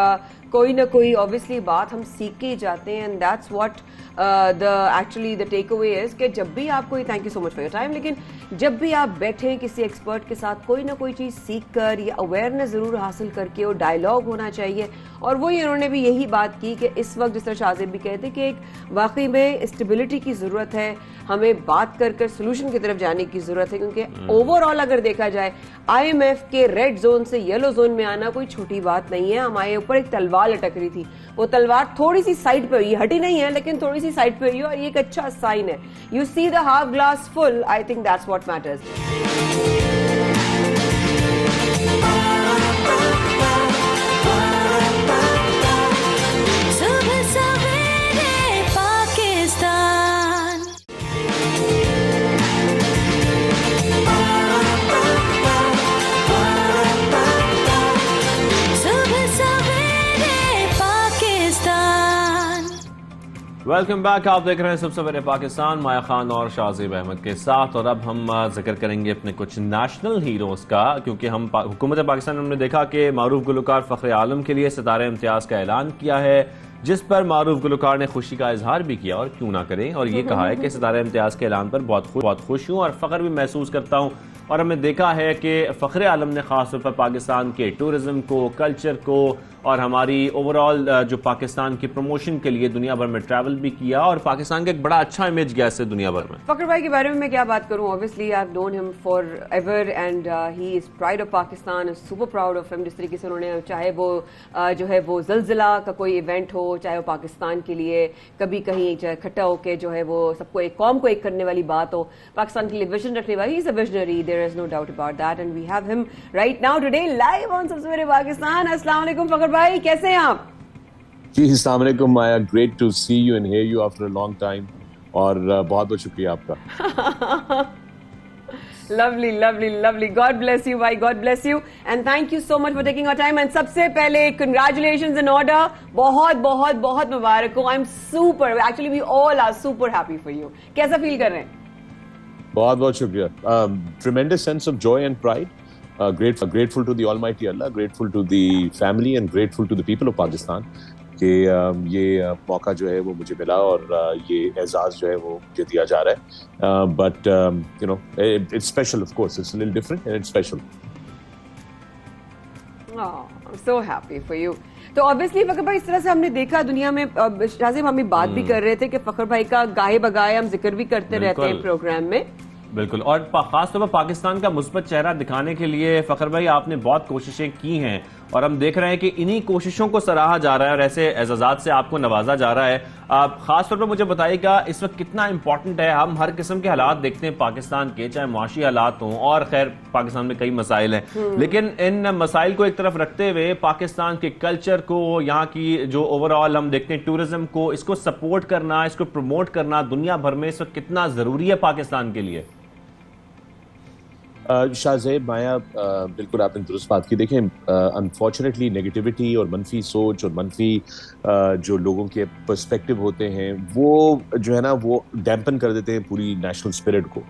कोई ना कोई ऑब्वियसली बात हम सीख के ही जाते हैं, and that's what actually the take away is कि जब भी आप कोई, thank you so much for your time, लेकिन जब भी आप बैठे किसी एक्सपर्ट के साथ कोई ना कोई चीज़ सीख कर या अवेयरनेस ज़रूर हासिल करके, और डायलॉग होना चाहिए। और वही उन्होंने भी यही बात की कि इस वक्त जिस तरह शाहजेब भी कहते कि एक वाकई में स्टेबिलिटी की ज़रूरत है, हमें बात कर कर सोल्यूशन की तरफ जाने की ज़रूरत है, क्योंकि ओवरऑल अगर देखा जाए IMF के रेड जोन से येलो जोन में आना कोई छोटी बात नहीं है। हमारे ऊपर एक तलवार लटक रही थी, वो तलवार थोड़ी सी साइड पे हुई, हटी नहीं है लेकिन थोड़ी सी साइड पे हुई है, और ये एक अच्छा साइन है। You see the half glass full, I think that's what matters. Welcome back. आप देख रहे हैं सबसे बड़े पाकिस्तान, माया खान और शाहजेब अहमद के साथ। और अब हम जिक्र करेंगे अपने कुछ नेशनल हीरोज का, क्योंकि हम हुकूमत पाकिस्तान हमने देखा कि मारूफ गुलकार फखरे आलम के लिए सितारे इम्तियाज का ऐलान किया है, जिस पर मारूफ गुलकार ने खुशी का इजहार भी किया, और क्यों ना करें, और ये कहा है कि सितारे इम्तियाज के ऐलान पर बहुत खुश हूँ और फख्र भी महसूस करता हूँ। और हमने देखा है कि फखरे आलम ने खासतौर पर पाकिस्तान के टूरिज्म को, कल्चर को और हमारी ओवरऑल जो पाकिस्तान की प्रमोशन के लिए दुनिया भर में ट्रैवल भी किया, और पाकिस्तान का एक बड़ा अच्छा इमेज गया इससे दुनिया भर में। फखर भाई के बारे में मैं क्या बात करूं, obviously I have known him for ever and he is pride of Pakistan, super proud of him. जिस तरीके से उन्होंने, चाहे वो जो है वो ज़लज़ला का कोई इवेंट हो, चाहे वो पाकिस्तान के लिए कभी कहीं इकट्ठा होकर जो है वो सबको एक कौम को एक करने वाली बात हो, पाकिस्तान के लिए विजन रखने वाली, he is a visionary, there is no doubt about that, and we have him right now today live on सबसे बड़े पाकिस्तान। अस्सलाम वालेकुम फखर भाई, कैसे हैं आप? जी अस्सलाम वालेकुम Maya, great to see you and hear you after a long time, और बहुत बहुत शुक्रिया आपका। lovely lovely lovely, God bless you bhai, God bless you, and thank you so much for taking our time। and सबसे पहले congratulations in order, बहुत बहुत बहुत मुबारक हो। I'm super, actually we all are super happy for you। कैसा feel कर रहे हैं? बहुत बहुत शुक्रिया। Tremendous sense of joy and pride, grateful to the Almighty Allah, grateful to the family and grateful to the people of Pakistan कि ये मौका जो है वो मुझे मिला, और ये एजाज जो है वो मुझे दिया जा रहा है। But you know it's special, of course it's a little different and it's special. I'm so happy for you। तो ऑब्वियसली फखर भाई, इस तरह से हमने देखा दुनिया में, शाहजेब हम बात भी कर रहे थे कि फखर भाई का गाहे बगाए हम जिक्र भी करते रहते हैं प्रोग्राम में। बिल्कुल, और खासतौर पर पाकिस्तान का मुस्बत चेहरा दिखाने के लिए फखर भाई आपने बहुत कोशिशें की हैं, और हम देख रहे हैं कि इन्हीं कोशिशों को सराहा जा रहा है और ऐसे एजाज़ात से आपको नवाजा जा रहा है। आप खासतौर पर मुझे बताइएगा इस वक्त कितना इंपॉर्टेंट है, हम हर किस्म के हालात देखते हैं पाकिस्तान के, चाहे मुआशी हालात हों, और खैर पाकिस्तान में कई मसाइल हैं, लेकिन इन मसाइल को एक तरफ रखते हुए पाकिस्तान के कल्चर को, यहाँ की जो ओवरऑल हम देखते हैं टूरिज्म को, इसको सपोर्ट करना, इसको प्रमोट करना दुनिया भर में इस वक्त कितना जरूरी है पाकिस्तान के लिए? शाहजेब, माया, बिल्कुल आपने दुरुस्त बात की। देखें, अनफॉर्चुनेटली नेगेटिविटी और मनफी सोच और मनफी जो लोगों के पर्सपेक्टिव होते हैं, वो जो है ना वो डैम्पन कर देते हैं पूरी नेशनल स्पिरिट को,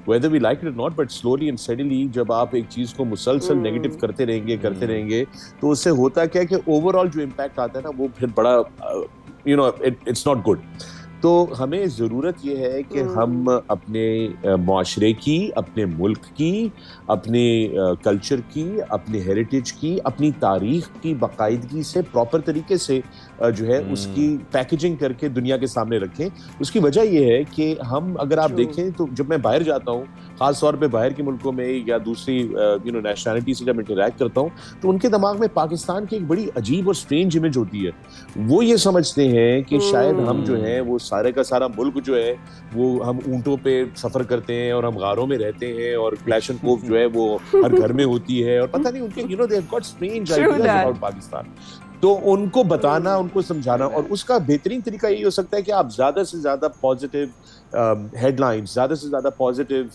whether we like it or not, but slowly and steadily जब आप एक चीज़ को मुसलसल नेगेटिव करते रहेंगे तो उससे होता क्या है कि ओवरऑल जो इम्पैक्ट आता है ना वो फिर बड़ा you know it's not good. तो हमें ज़रूरत ये है कि हम अपने माशरे की, अपने मुल्क की, अपने कल्चर की, अपने हेरिटेज की, अपनी तारीख की बाकायदगी से प्रॉपर तरीके से जो है उसकी पैकेजिंग करके दुनिया के सामने रखें। उसकी वजह ये है कि हम, अगर आप देखें तो जब मैं बाहर जाता हूँ, ख़ास तौर पे बाहर के मुल्कों में या दूसरी नेशनलिटी से जब इंटरेक्ट करता हूँ, तो उनके दिमाग में पाकिस्तान की एक बड़ी अजीब और स्ट्रेंज इमेज होती है। वो ये समझते हैं कि शायद हम जो है वो सारे का सारा मुल्क जो है वो हम ऊंटों पे सफर करते हैं और हम गारों में रहते हैं और क्लैशनकोफ जो है वो हर घर में होती है, और पता नहीं उनके they have got strange ideas about Pakistan. तो उनको बताना, उनको समझाना, और उसका बेहतरीन तरीका यही हो सकता है कि आप ज्यादा से ज्यादा पॉजिटिव हेडलाइंस, ज्यादा से ज्यादा पॉजिटिव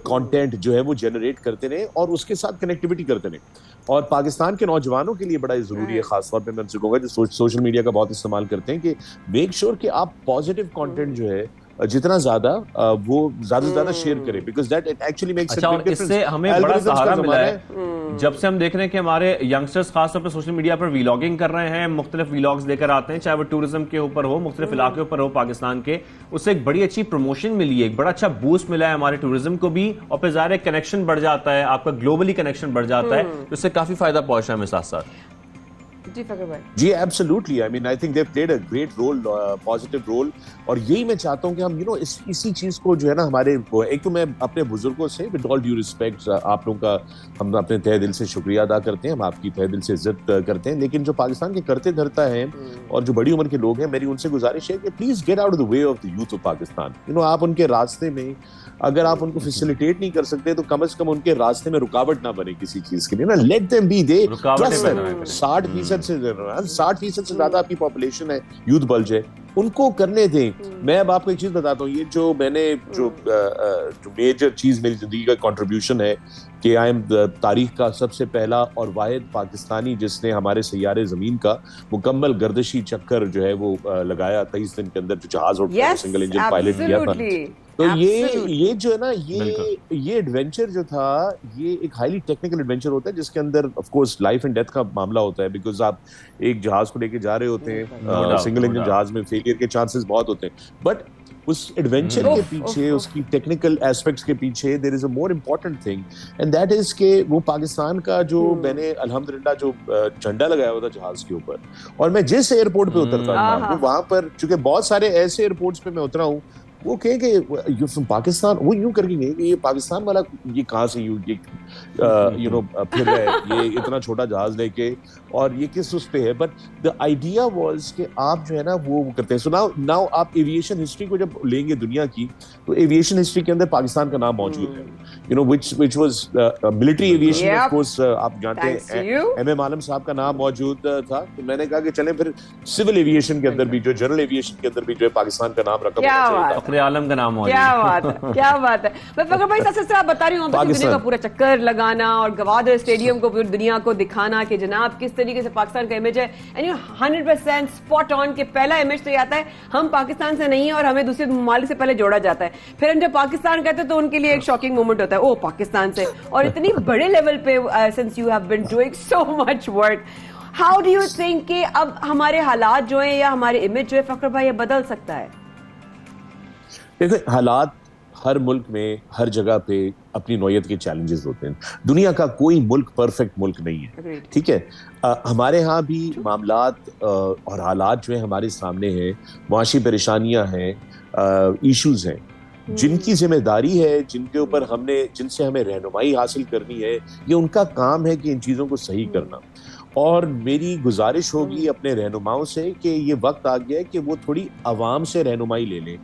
कंटेंट जो है वो जनरेट करते रहें और उसके साथ कनेक्टिविटी करते रहें। और पाकिस्तान के नौजवानों के लिए बड़ा ज़रूरी है, खासतौर पे मैं उनसे कहूँगा जो सोशल मीडिया का बहुत इस्तेमाल करते हैं, कि मेक श्योर कि आप पॉजिटिव कंटेंट जो है जितना ज्यादा वो ज्यादा से ज्यादा शेयर करें, because that it actually makes अच्छा, और इससे हमें बड़ा सहारा मिला है जब से हम देख रहे हैं कि हमारे यंगस्टर्स खासतौर पर सोशल मीडिया पर व्लॉगिंग कर रहे हैं, मुख्तलिफ व्लॉग्स लेकर आते हैं, चाहे वो टूरिज्म के ऊपर हो, मुख्तलिफ इलाके ऊपर हो पाकिस्तान के, उससे एक बड़ी अच्छी प्रमोशन मिली है, एक बड़ा अच्छा बूस्ट मिला है हमारे टूरिज्म को भी, और फिर ज़ाहिर कनेक्शन बढ़ जाता है, आपका ग्लोबली कनेक्शन बढ़ जाता है, तो इससे काफी फायदा पहुंचा है हमें साथ साथ। जी फकर भाई। जी absolutely, I mean I think they played a great role, positive role, और यही मैं चाहता हूं कि हम इसी चीज को जो है ना हमारे, एक तो मैं अपने बुजुर्गों से विद ऑल ड्यू रिस्पेक्ट आप लोगों का हम अपने तहे दिल से शुक्रिया अदा करते हैं, हम आपकी तहे दिल से इज्जत करते हैं, लेकिन जो पाकिस्तान के करते धरता है और जो बड़ी उम्र के लोग हैं, मेरी उनसे गुजारिश है कि please get out of the way of the youth of Pakistan. आप उनके रास्ते में अगर आप उनको फैसिलिटेट नहीं कर सकते तो कम से कम उनके रास्ते में रुकावट ना बने किसी चीज के लिए ना, लेट देम बी, दे 60% से ज्यादा आपकी पॉपुलेशन है, यूथ बल्ज है, उनको करने दें। मैं अब आपको एक चीज बताता हूँ, ये जो मैंने जो मेजर चीज मेरी जिंदगी का कंट्रीब्यूशन है कि आई एम तारीख का सबसे पहला और वाहिद पाकिस्तानी जिसने हमारे सैयारे जमीन का मुकम्मल गर्दिशी चक्कर जो है वो लगाया 23 दिन के अंदर, जो जहाज उड़ता सिंगल इंजन पायलट किया था। तो ये जो है ना, ये एडवेंचर जो था, ये एक हाईली टेक्निकल एडवेंचर होता है जिसके अंदर of course life and death का मामला होता है, बिकॉज आप एक जहाज को लेके जा रहे होते हैं, सिंगल इंजन जहाज में फेलियर के चांसेस बहुत होते हैं, बट उस एडवेंचर के पीछे, उसकी टेक्निकल एस्पेक्ट्स के पीछे there is a more important thing, and that is के वो पाकिस्तान का जो मैंने अल्हम्दुलिल्लाह जो झंडा लगाया हुआ था जहाज के ऊपर, और मैं जिस एयरपोर्ट पे उतरता था वहां पर, चूंकि बहुत सारे ऐसे एयरपोर्ट्स पे मैं उतरा हूँ, वो कहे कि यू फ्रॉम पाकिस्तान, वो यूं करके गए कि ये पाकिस्तान वाला ये कहाँ से फिर है ये इतना छोटा जहाज लेके, और ये किस उस पे है, बट द आइडिया वाज कि आप जो है ना वो करते हैं। सो नाउ आप एविएशन हिस्ट्री को जब लेंगे दुनिया की, तो एविएशन हिस्ट्री के अंदर पाकिस्तान का नाम मौजूद है, which was military aviation, of course आप जानते हैं एमएम आलम साहब का नाम मौजूद था, तो मैंने कहा कि चलें फिर सिविल एविएशन के अंदर भी, जो जनरल एविएशन के अंदर भी जो है पाकिस्तान का नाम रखा चाहिए। आलम का नाम हो, क्या बात है, क्या बात है। मैं फकर भाई सबसे आप बता रही हूँ, दुनिया का पूरा चक्कर लगाना और गवादर स्टेडियम को पूरी दुनिया को दिखाना कि जनाब किस तरीके से पाकिस्तान का इमेज है, एंड 100% स्पॉट ऑन के पहला इमेज तो आता है हम पाकिस्तान से नहीं है और हमें दूसरे ममालिक से पहले जोड़ा जाता है, फिर हम जब पाकिस्तान कहते हैं तो उनके लिए एक शॉकिंग मोमेंट होता है, ओ पाकिस्तान से, और इतनी बड़े लेवल पे since you have been doing so much work, how do you think कि अब हमारे हालात जो है या हमारे इमेज जो है फकर भाई ये बदल सकता है? देखो, हालात हर मुल्क में हर जगह पे अपनी नौयत के चैलेंजेस होते हैं, दुनिया का कोई मुल्क परफेक्ट मुल्क नहीं है, ठीक है। हमारे यहाँ भी मामलात और हालात जो है हमारे सामने हैं, मुआशी परेशानियां हैं, इश्यूज हैं, जिनकी जिम्मेदारी है, जिनके ऊपर जिनसे हमें रहनुमाई हासिल करनी है, ये उनका काम है कि इन चीज़ों को सही करना। और मेरी गुजारिश होगी अपने रहनुमाओं से कि ये वक्त आ गया है कि वो थोड़ी आवाम से रहनुमाई ले लें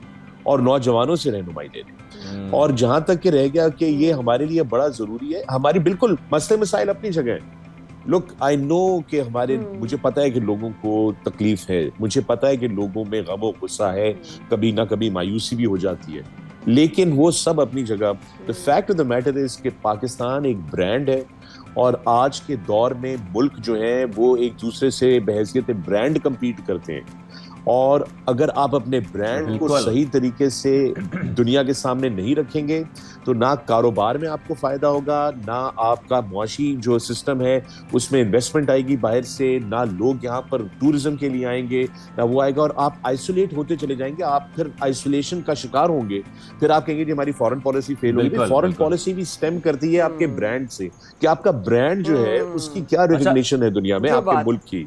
और नौजवानों से रहनुमाई ले लें, और जहां तक कि रह गया कि ये हमारे लिए बड़ा जरूरी है, हमारी बिल्कुल मसले मसाइल अपनी जगह है। लुक, आई नो कि मुझे पता है कि लोगों को तकलीफ है, मुझे पता है कि लोगों में गम और गुस्सा है, कभी ना कभी मायूसी भी हो जाती है, लेकिन वो सब अपनी जगह। The fact of the matter is कि पाकिस्तान एक ब्रांड है, और आज के दौर में मुल्क जो है वो एक दूसरे से बहैसियत ब्रांड कम्पीट करते हैं, और अगर आप अपने ब्रांड को सही तरीके से दुनिया के सामने नहीं रखेंगे तो ना कारोबार में आपको फायदा होगा, ना आपका मुआशी जो सिस्टम है उसमें इन्वेस्टमेंट आएगी बाहर से, ना लोग यहाँ पर टूरिज्म के लिए आएंगे, ना वो आएगा, और आप आइसोलेट होते चले जाएंगे, आप फिर आइसोलेशन का शिकार होंगे, फिर आप कहेंगे कि हमारी फॉरेन पॉलिसी फेल होगी। फॉरेन पॉलिसी भी स्टेम करती है आपके ब्रांड से, कि आपका ब्रांड जो है उसकी क्या रिकॉग्निशन है दुनिया में आपके मुल्क की।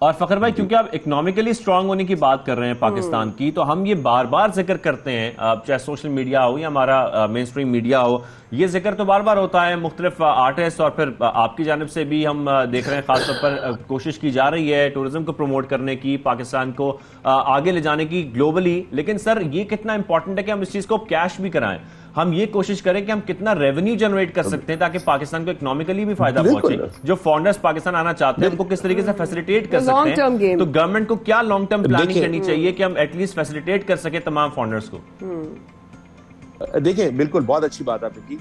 और फखर भाई, क्योंकि आप इकोनॉमिकली स्ट्रांग होने की बात कर रहे हैं पाकिस्तान की, तो हम ये बार बार जिक्र करते हैं, चाहे सोशल मीडिया हो या हमारा मेन स्ट्रीम मीडिया हो, ये जिक्र तो बार बार होता है, मुख्तलिफ आर्टिस्ट और फिर आपकी जानिब से भी हम देख रहे हैं, खासतौर पर कोशिश की जा रही है टूरिज्म को प्रमोट करने की, पाकिस्तान को आगे ले जाने की ग्लोबली। लेकिन सर, ये कितना इंपॉर्टेंट है कि हम इस चीज को कैश भी कराएं, हम ये कोशिश करें कि हम कितना रेवेन्यू जनरेट कर सकते हैं ताकि पाकिस्तान को इकोनॉमिकली भी फायदा पहुंचे, जो फॉरेनर्स पाकिस्तान आना चाहते हैं उनको किस तरीके से फैसिलिटेट कर सकते हैं, तो गवर्नमेंट को क्या लॉन्ग टर्म प्लानिंग करनी चाहिए कि हम एटलीस्ट फैसिलिटेट कर सके तमाम फॉरेनर्स को? देखिए, बिल्कुल बहुत अच्छी बात आपने की।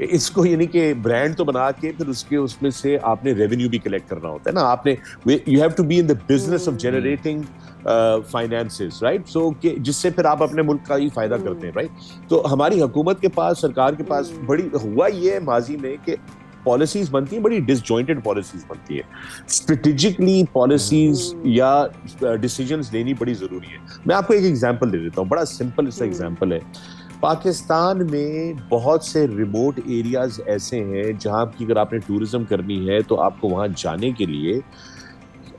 इसको यानी कि ब्रांड तो बना के फिर उसमें से आपने रेवेन्यू भी कलेक्ट करना होता है ना, आपने you have to be in the business of generating finances, right? So कि जिससे फिर आप अपने मुल्क का ही फायदा करते हैं, राइट? तो हमारी हुकूमत के पास, सरकार के पास बड़ी हुआ ये माजी में कि पॉलिसीज बनती हैं, बड़ी डिसजॉइंटेड पॉलिसीज बनती है। स्ट्रेटेजिकली पॉलिसीज या डिसीजंस लेनी बड़ी जरूरी है। मैं आपको एक एग्जांपल दे देता हूँ, बड़ा सिंपल सा एग्जांपल है। पाकिस्तान में बहुत से रिमोट एरियाज ऐसे हैं जहां की अगर आपने टूरिज्म करनी है तो आपको वहां जाने के लिए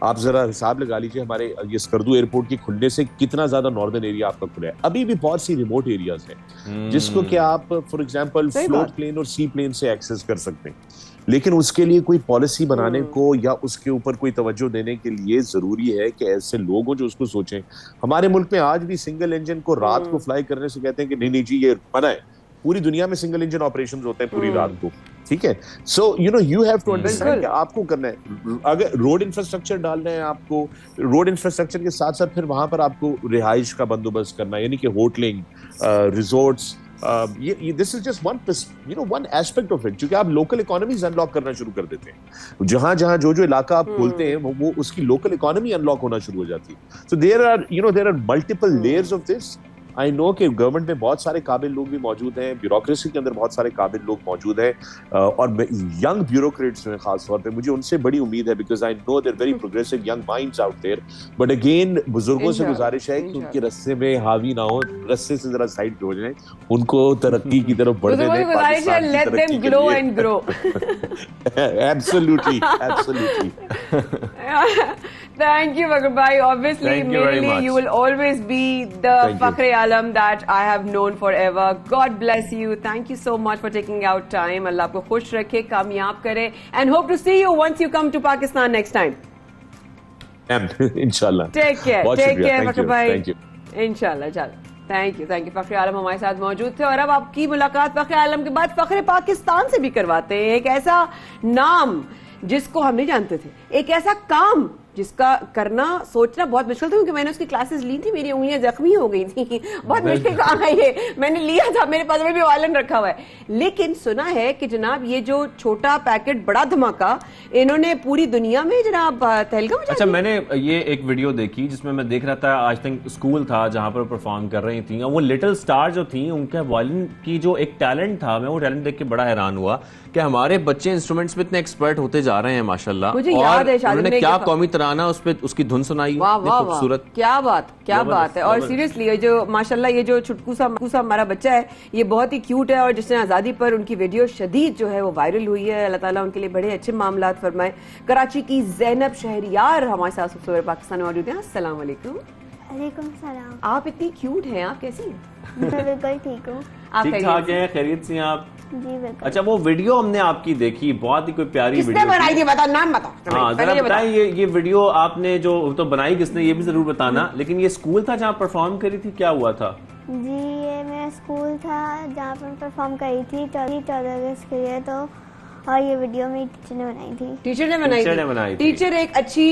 आप जरा हिसाब लगा लीजिए, हमारे ये स्कर्दू एयरपोर्ट के खुलने से कितना ज्यादा नॉर्दर्न एरिया आपका खुला है। अभी भी बहुत सी रिमोट एरियाज हैं जिसको कि आप फॉर एग्जांपल फ्लोट प्लेन और सी प्लेन से एक्सेस कर सकते हैं, लेकिन उसके लिए कोई पॉलिसी बनाने को या उसके ऊपर कोई तवज्जो देने के लिए जरूरी है कि ऐसे लोग हो जो उसको सोचें। हमारे मुल्क में आज भी सिंगल इंजन को रात को फ्लाई करने से कहते हैं कि नहीं नहीं जी ये मना है। पूरी दुनिया में सिंगल इंजन ऑपरेशंस होते हैं पूरी रात को, ठीक है? So you have to understand कि आपको करना है, अगर रोड इंफ्रास्ट्रक्चर डालना है आपको, रोड इंफ्रास्ट्रक्चर के साथ साथ फिर वहां पर आपको रिहाइश का बंदोबस्त करना है, यानी कि होटलिंग, रिजॉर्ट्स, ये this is just one aspect of it, क्योंकि आप लोकल इकोनॉमीज अनलॉक करना शुरू कर देते हैं। जहां जहां जो इलाका आप खोलते हैं वो उसकी लोकल इकोनॉमी अनलॉक होना शुरू हो जाती है। So there are multiple layers of this. I know कि गवर्नमेंट में बहुत सारे काबिल लोग भी मौजूद हैं, ब्यूरोक्रेसी के अंदर बहुत सारे काबिल लोग मौजूद हैं, और यंग ब्यूरोक्रेट्स में खास तौर पे मुझे उनसे बड़ी उम्मीद है, because I know there very progressive young minds out there. But again बुजुर्गों से गुजारिश है कि उनके रस्ते में हावी ना हो, रस्ते से जरा साइड पे हो जाएं, उनको तरक्की की तरफ बढ़ने दें। Let them glow and grow. Absolutely, absolutely. Thank you, Fakr bhai. Obviously, you will always be the Fakr Alam that I have known forever. God bless you. Thank you so much for taking out time. Allah आपको खुश रखे, कामयाब करे, and hope to see you once you come to Pakistan next time. Inshallah. Take care. Take care, Fakr bhai. Thank you. Inshallah. चलो. Thank you फखर आलम हमारे साथ मौजूद थे। और अब आपकी मुलाकात फखर आलम के बाद फखर पाकिस्तान से भी करवाते हैं। एक ऐसा नाम जिसको हम नहीं जानते थे, एक ऐसा काम जिसका करना सोचना बहुत मुश्किल था, क्योंकि मैंने उसकी क्लासेस ली थी, मेरी उंगलियां जख्मी हो गई थी। बहुत मुश्किल काम है ये, मैंने लिया था, मेरे पास में भी वालन रखा हुआ है। लेकिन सुना है कि जनाब ये जो छोटा पैकेट बड़ा धमाका इन्होंने पूरी दुनिया में जनाब तहलका मचा दिया। अच्छा, मैंने ये एक वीडियो देखी जिसमें मैं देख रहा था, आज तक स्कूल था जहां पर परफॉर्म कर रही थी, वो लिटिल स्टार जो थी उनका वायलिन की जो एक टैलेंट था, मैं वो टैलेंट देख के बड़ा हैरान हुआ कि हमारे बच्चे इंस्ट्रूमेंट्स में इतने एक्सपर्ट होते जा रहे हैं माशाल्लाह। मुझे याद है उन्होंने क्या कौमी तराना उस पे उसकी धुन सुनाई, खूबसूरत, क्या बात है। और सीरियसली ये जो माशाल्लाह ये जो छुटकू सा हमारा बच्चा है, ये बहुत ही क्यूट है, और जिसने आजादी पर उनकी वीडियो शदीद जो है वो वायरल हुई है। अल्लाह ताला उनके लिए बड़े अच्छे मामलात फरमाए। कराची की ज़ैनब शहरियार हमारे साथ सबसे पाकिस्तान में मौजूद हैं। अस्सलाम वालेकुम। वालेकुम सलाम। आप इतनी क्यूट हैं, आप कैसी हैं? मैं बिल्कुल ठीक हूँ। ठीक ठाक हैं, खैरियत से हैं आप? जी बिल्कुल। अच्छा, वो वीडियो हमने आपकी देखी, बहुत ही कोई प्यारी वीडियो। किसने बनाई थी? बता, नाम बता। हाँ, जरा बताएं ये वीडियो आपने जो तो बनाई किसने, ये भी जरूर बताना। लेकिन ये स्कूल था जहाँ परफॉर्म करी थी, क्या हुआ था? जी ये मेरा स्कूल था जहाँ पर परफॉर्म करी थी 14 अगस्त के लिए, तो और ये वीडियो मेरी टीचर ने बनाई थी। टीचर ने बनाई थी। टीचर एक अच्छी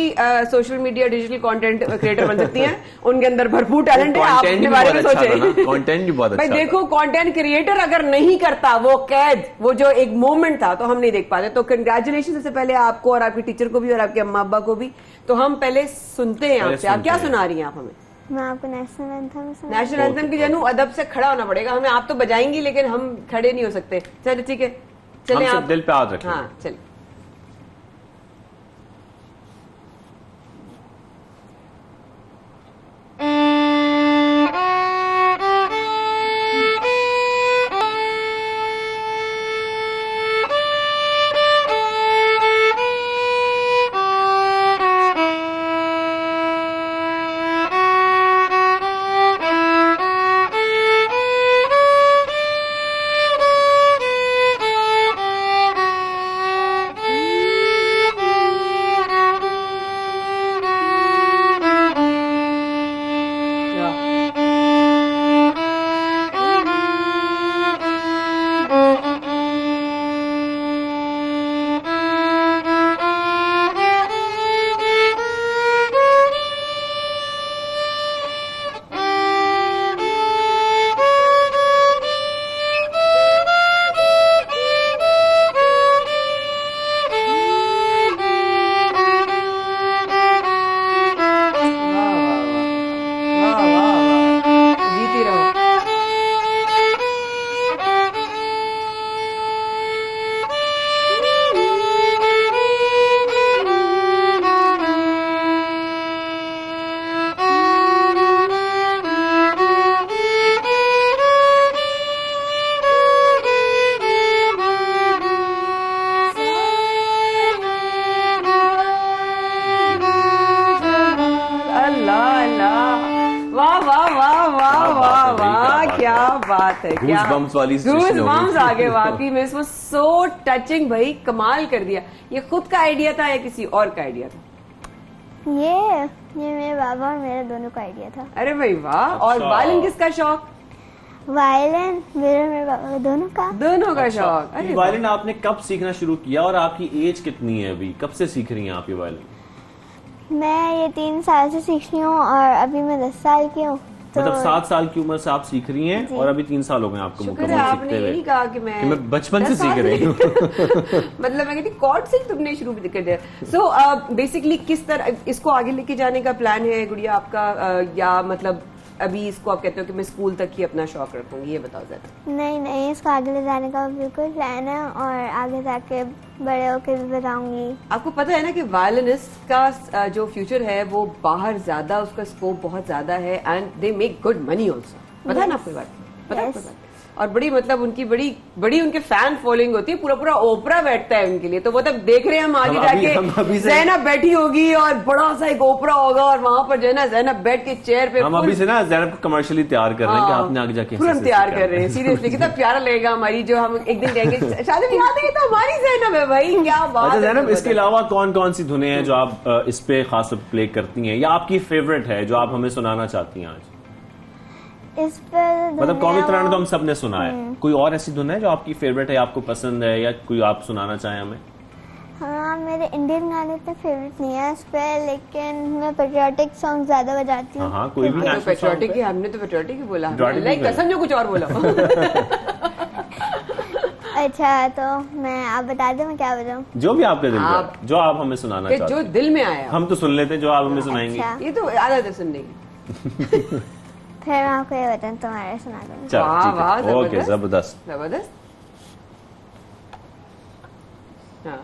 social media digital content creator बन सकती हैं, उनके अंदर भरपूर टैलेंट है। आप अपने बारे में सोचें, कंटेंट भी बहुत अच्छा भाई देखो, कंटेंट क्रिएटर अगर नहीं करता वो कैद, वो जो एक मोमेंट था, तो हम नहीं देख पाते। तो कंग्रेचुलेशन सबसे पहले आपको और आपकी टीचर को भी और आपके अम्मा अब्बा को भी। तो हम पहले सुनते हैं आपसे, आप क्या सुना रही हैं आप हमें? मैं आपको नेशनल एंथम की जानू अदब से खड़ा होना पड़ेगा हमें। आप तो बजाएंगी लेकिन हम खड़े नहीं हो सकते। चलिए ठीक है, चले आप दिल पे हाथ रखें। हाँ चलिए। बात है, क्या Goosebumps वाली situation हो गई। Goosebumps आ गए वाकई में, इसमें सो टचिंग भाई, कमाल कर दिया। ये खुद का आइडिया था या किसी और का आइडिया था? ये मेरे बाबा और मेरा दोनों का आइडिया था। अरे भाई वाह। और वायलिन किसका शौक? वायलिन मेरे बाबा का दोनों का शौक। अरे वायलिन आपने कब सीखना शुरू किया और आपकी एज कितनी है अभी? कब से सीख रही हैं आप ये वायलिन? मैं ये 3 साल से सीख रही हूँ और अभी मैं 10 साल की हूँ। तो मतलब 7 साल की उम्र से आप सीख रही हैं और अभी 3 साल हो गए आपको मुकम्मल आपने सीखते यही हुए। कहा कि मैं बचपन से सीख रही हूँ। मतलब मैं कहती कॉर्ड से तुमने शुरू भी कर दिया। सो बेसिकली किस तरह इसको आगे लेके जाने का प्लान है गुड़िया आपका, या मतलब अभी इसको आप कहते हो कि मैं स्कूल तक ही अपना शौक रखूंगी? ये बताओ जरा। नहीं, इसको आगे ले जाने का बिल्कुल प्लान है और आगे जाके बड़े होकर भी बताऊंगी। आपको पता है ना कि वायलिनिस्ट का जो फ्यूचर है वो बाहर ज्यादा, उसका स्कोप बहुत ज्यादा है and they make good money also. पता है ना आपको बात? पता है? और बड़ी मतलब उनकी बड़ी उनके फैन फॉलोइंग होती है, पूरा ओपरा बैठता है उनके लिए। तो वो तब देख रहे हैं हम आगे जाके ज़ैनब बैठी होगी और बड़ा सा एक ओपरा होगा और वहां पर जो है ना ज़ैनब बैठ के चेयर पे, हम अभी से ना ज़ैनब को कमर्शियली तैयार कर रहे हैं कि आपने आगे जाके तुरंत तैयार कर रहे हैं। सीरियसली कितना प्यारा लगेगा हमारी, जो हम एक दिन कहेंगे शादी में याद है तो हमारी ज़ैनब है भाई, क्या बात है। ज़ैनब, इसके अलावा कौन कौन सी धुनें हैं जो आप इस पे खास प्ले करती हैं या आपकी फेवरेट है जो आप हमें सुनाना चाहती हैं आज? इस पर मतलब कौमी तराना तो हम सब ने सुना है, कोई और ऐसी धुन है जो आपकी फेवरेट है, आपको पसंद है या कोई आप सुनाना चाहें हमें? हाँ, मेरे इंडियन गाने तो फेवरेट नहीं है इस पे, लेकिन मैं पेट्रियाटिक सॉन्ग ज्यादा बजाती हूँ। हाँ, कोई भी पेट्रियाटिक ही, हमने तो पेट्रियाटिक ही बोला, कसम जो कुछ और बोला। अच्छा, तो मैं आप बता दें मैं क्या बजाऊं? जो भी आपके दिल में, जो आप हमें सुनाना चाहते हैं, जो दिल में आया हम तो सुन लेते हैं, जो आप हमें सुनाएंगे। ये तो आदत है सुनने की। फिर मैं आपको ये बताऊं, तुम्हारे सुना दूंगी। वाह, ओके, जबरदस्त। हाँ।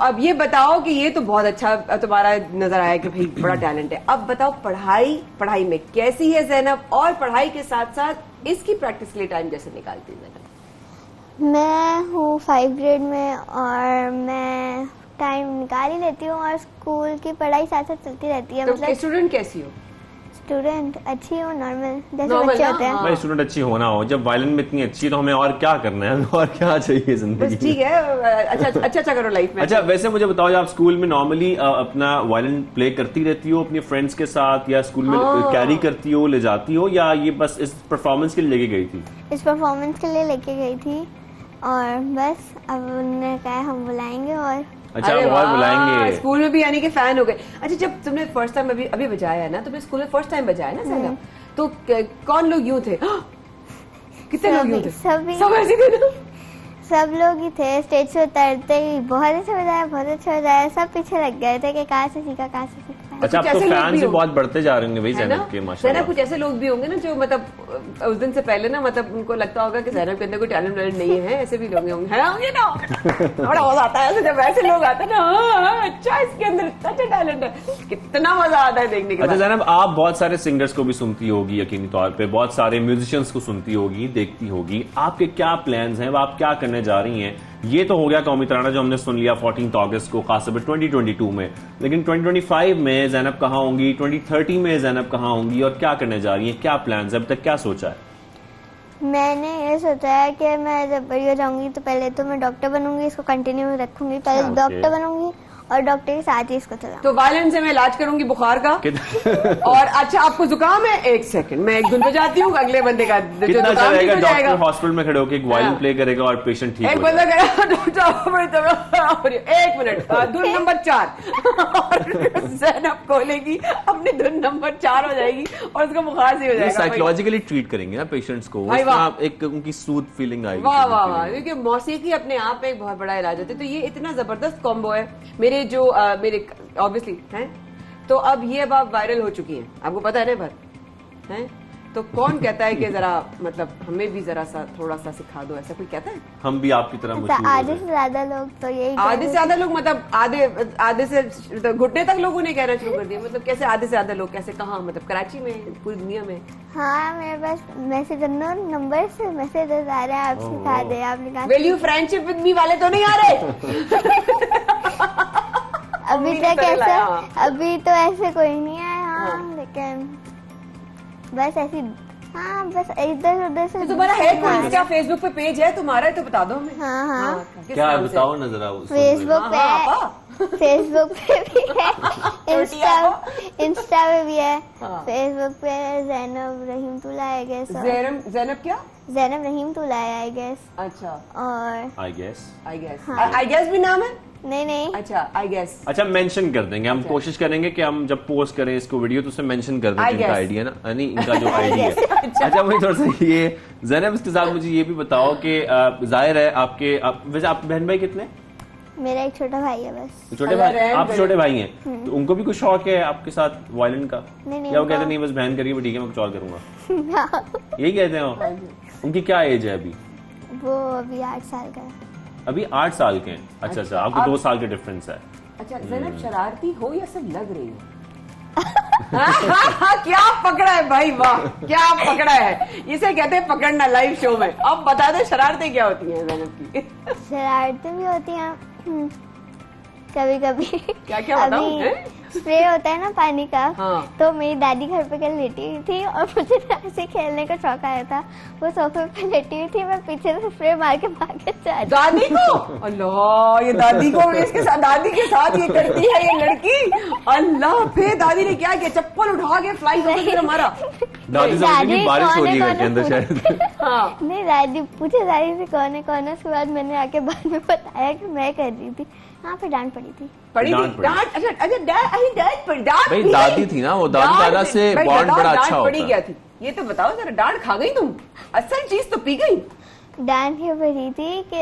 अब ये बताओ कि ये तो बहुत अच्छा तुम्हारा नजर आया कि भाई बड़ा टैलेंट है। अब बताओ पढ़ाई में कैसी है ज़ैनब, और पढ़ाई के साथ साथ इसकी प्रैक्टिस के लिए टाइम कैसे निकालती है ज़ैनब? मैं हूँ 5 ग्रेड में और मैं टाइम निकाल ही लेती हूँ और स्कूल की पढ़ाई साथ साथ चलती रहती है। तो मतलब स्टूडेंट कैसी हो? स्टूडेंट अच्छी हो, नॉर्मल जैसे बच्चे होते हैं। भाई स्टूडेंट अच्छी होना हो, जब वायलिन में इतनी अच्छी तो हमें और क्या करना है, और क्या चाहिए जिंदगी? ठीक है, अच्छा करो लाइफ में। अच्छा, वैसे मुझे बताओ, जब आप स्कूल में नॉर्मली अपना वायलिन प्ले करती रहती हो अपने फ्रेंड्स के साथ, या स्कूल में कैरी करती हो, ले जाती हो, या ये बस इस परफॉर्मेंस के लिए लेके गई थी? इस परफॉर्मेंस के लिए लेके गई थी और बस अब उन्होंने कहा हम बुलाएंगे और अच्छा, और बुलाएंगे। स्कूल में भी यानी कि फैन हो गए। अच्छा, जब तुमने फर्स्ट टाइम अभी बजाया है ना, तुमने स्कूल में फर्स्ट टाइम बजाया ना ज़ैनब, तो कौन लोग यूं थे? कितने लोग यूं थे? सब ऐसे थे ना? सब लोग ही थे। स्टेज से उतरते ही बहुत अच्छा बजाया, सब पीछे लग गए थे कि कहाँ से सीखा। अच्छा, अब तो फैन भी बहुत बढ़ते जा रहे होंगे भाई ज़ैनब के, माशाल्लाह। कुछ ऐसे लोग भी होंगे ना जो मतलब उस दिन से पहले ना, मतलब उनको लगता होगा कि ज़ैनब के अंदर कोई टैलेंट नहीं है, ऐसे भी लोग होंगे ना। बड़ा मजा आता है जब ऐसे लोग आते हैं ना, अच्छा इसके अंदर इतना अच्छा टैलेंट है, कितना मजा आता है देखने के बाद। अच्छा ज़ैनब, आप बहुत सारे सिंगर्स को भी सुनती होगी यकीनी तौर पे, बहुत सारे म्यूजिशियंस को सुनती होगी, देखती होगी, आपके क्या प्लान्स हैं, आप क्या करने जा रही हैं? ये तो हो गया कौमी तराना जो हमने सुन लिया 14 अगस्त को, खासतौर पर 2022 में, लेकिन 2025 में ज़ैनब कहाँ होंगी, 2030 में ज़ैनब कहाँ होंगी और क्या करने जा रही हैं, क्या प्लान्स है, अब तक क्या सोचा है? मैंने ये सोचा है कि मैं जब बड़ी हो जाऊंगी तो पहले तो मैं डॉक्टर बनूंगी, इसको कंटिन्यू रखूंगी, पहले डॉक्टर बनूंगी और डॉक्टर के साथ ही इसको चलाऊंगी। तो वायलिन से मैं इलाज करूंगी बुखार का। और अच्छा, आपको जुकाम है, एक सेकंड मैं एक धुन बजाती हूँ, अगले बंदे का कितना चलेगा, डॉक्टर हॉस्पिटल में खड़े होकर एक वायलिन प्ले करेगा और पेशेंट ठीक हो जाएगा। एक बंदा कहेगा 1 मिनट, धुन नंबर 4 ज़ैनब खोलेगी अपनी धुन नंबर 4 हो जाएगी और उसका बुखार से हो जाएगा। साइकोलॉजिकली ट्रीट करेंगे ना पेशेंट्स को, एक उनकी सूद फीलिंग आएगी। वाह, क्योंकि मौसीकी अपने आप में एक बहुत बड़ा इलाज होता है। तो ये इतना जबरदस्त कॉम्बो है। मेरे ऑब्वियसली हैं, तो अब ये अब आप वायरल हो चुकी हैं, आपको पता है ना, हैं तो कौन कहता है कि जरा मतलब हमें भी जरा सा थोड़ा सा सिखा दो, ऐसा कोई कहता है? हम भी आपकी तरह अच्छा, मशहूर आधे से ज्यादा लोग तो यही आधे से ज्यादा लोग मतलब आधे से तो घुटने तक लोगों ने कहना शुरू कर दिया। मतलब कैसे आधे से ज्यादा लोग, कैसे, कहाँ, मतलब कराची में, पूरी दुनिया में? हाँ, मेरे पास मैसेज नंबर से मैसेजेस आ रहे हैं, आप सिखा दे, आपने कहा will you friendship with me वाले तो नहीं आ रहे? अभी तक ऐसे, अभी तो ऐसे कोई नहीं आया। हाँ, लेकिन बस ऐसी, हाँ बस इधर उधर से। तो तुम्हारा है कोई इंस्टा फेसबुक पे पेज है तुम्हारा, है तो बता दो हमें। हाँ हाँ, क्या है बताओ ना जरा। फेसबुक पे, फेसबुक पे भी है, इंस्टा पे भी है। फेसबुक पे जैनब रहीमतुल्लाह है, गेस। जैनब क्या? जैनब रहीमतुल्लाह है, आई गेस। अच्छा, और आई गेस भी नाम है? नहीं। अच्छा, आई गेस। अच्छा, मेंशन कर देंगे हम। कोशिश करेंगे कि हम जब पोस्ट करें इसको वीडियो तो उसे मेंशन कर दें इनका आईडी है ना, नहीं इनका जो आईडी है। अच्छा, मुझे थोड़ा सा ये ज़ैनब, इसके साथ मुझे ये भी बताओ कि जाहिर है आपके वैसे आप बहन भाई कितने? मेरा एक छोटा भाई है बस। छोटे भाई, आप छोटे भाई हैं, तो उनको भी कुछ शौक है आपके साथ वायलिन का? नहीं, या वो कहते नहीं बस बहन करिए, ठीक है मैं कुछ और करूंगा, यही कहते हैं? उनकी क्या एज है अभी? वो अभी 8 साल का है। अभी 8 साल के हैं? अच्छा, आपको 2 साल के डिफरेंस है। अच्छा, ज़ैनब शरारती हो या सब लग रही है? क्या पकड़ा है भाई, वाह क्या पकड़ा है, इसे कहते हैं पकड़ना लाइव शो में। अब बता दे शरारतें क्या होती हैं ज़ैनब की? शरारतें भी होती हैं कभी कभी। क्या बताऊं? स्प्रे होता है ना पानी का। हाँ। तो मेरी दादी घर पे कल लेटी हुई थी और मुझे ऐसे खेलने का शौक आया था। वो सोफे पे लेटी हुई थी, मैं पीछे से स्प्रे मार के भागे जा दादी को। अल्लाह, ये दादी को इसके साथ, दादी के साथ ये करती है ये लड़की। अल्लाह, फिर दादी ने क्या किया? चप्पल उठा के फ्लाई कर मारा? दादी समझी बारिश हो रही है घर के अंदर शायद। हाँ। नहीं, दादी पूछे दादी से कौन है। उसके बाद मैंने आके बाद में बताया कि मैं कर रही थी। हाँ, फिर डांट पड़ी थी। डांट? अच्छा, डांट भाई दादी थी ना वो, दादी दादा से बॉन्ड बड़ा अच्छा होता है। क्या थी ये तो बताओ जरा। डांट खा गई तुम? असल चीज तो पी गई। डांट ये पड़ी थी कि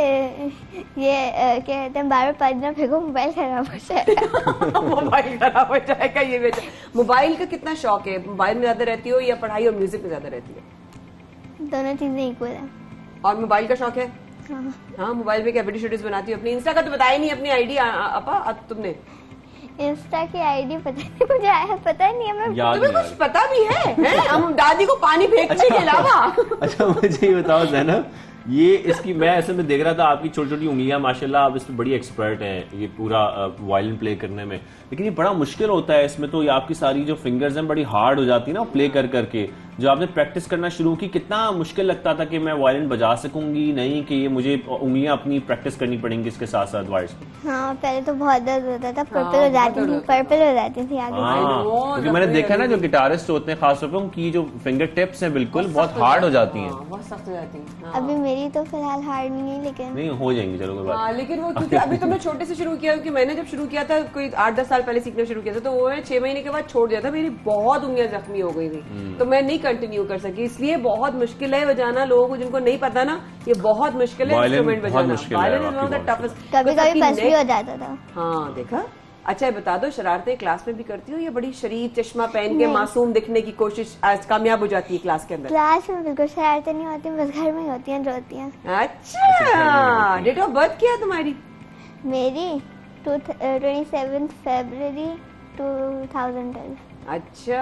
ये कहते हैं बार बार पानी ना फेंको, मोबाइल खराब हो जाएगा। मोबाइल खराब हो जाएगा, ये बेटा। मोबाइल का कितना शौक है? मोबाइल में ज्यादा रहती हो या पढ़ाई और म्यूजिक में ज्यादा रहती है? दोनों चीजें इक्वल है। और मोबाइल का शौक है? हाँ, मोबाइल में क्या वीडियो शूडियोस बनाती हो? अपनी इंस्टा का तो बताया नहीं, अपनी आईडी अपा अब तुमने? इंस्टा की आईडी पता नहीं, मुझे आया पता नहीं है। मैं तुम्हें कुछ पता भी है? हम दादी को पानी फेंकने के अलावा। अच्छा, मुझे ये बताओ ज़ैनब, ये इसकी मैं ऐसे में देख रहा था, आपकी छोटी छोटी उंगलियां माशाल्लाह, आप इसमें बड़ी एक्सपर्ट हैं ये पूरा वायलिन प्ले करने में, लेकिन ये बड़ा मुश्किल होता है इसमें तो। ये आपकी सारी जो फिंगर्स हैं बड़ी हार्ड हो जाती है ना प्ले कर करके। जो आपने प्रैक्टिस करना शुरू की, कितना मुश्किल लगता था कि मैं वायलिन बजा सकूंगी नहीं, कि ये मुझे उंगलियां अपनी प्रैक्टिस करनी पड़ेंगी इसके साथ साथ वाइस? हाँ, पहले तो बहुत दर्द होता था, पर्पल हो जाती थी आगे। क्योंकि मैंने देखा ना जो गिटारिस्ट होते हैं खासतौर पर, उनकी जो फिंगर टिप्स हैं बिल्कुल बहुत हार्ड हो जाती हैं, बहुत सख्त हो जाती हैं। अभी मेरी तो फिलहाल हार्ड नहीं है, लेकिन नहीं हो जाएंगी, चलो कोई बात। लेकिन वो क्योंकि अभी तुमने छोटे से शुरू किया, क्योंकि मैंने जब शुरू किया था कोई 8-10 साल पहले सीखना शुरू किया था, तो वो मैं 6 महीने के बाद छोड़ दिया था। मेरी बहुत उंगलियां जख्मी हो गई थी, तो मैं नहीं कंटिन्यू कर सकी। इसलिए बहुत मुश्किल है बजाना। लोगों को जिनको नहीं पता ना, ये बहुत मुश्किल है इंस्ट्रूमेंट बजाना। Violin is one of the toughest. कभी कभी फंस भी हो जाता था। हाँ, देखा। अच्छा, ये बता दो, शरारतें क्लास में भी करती हो या बड़ी शरीफ चश्मा पहन के मासूम दिखने की कोशिश आज कामयाब हो जाती है क्लास के अंदर? क्लास में बिल्कुल शरारतें नहीं होती, बस घर में ही होती हैं जो होती हैं। अच्छा, डेट ऑफ बर्थ क्या है तुम्हारी? मेरी 27 फरवरी 2012। अच्छा,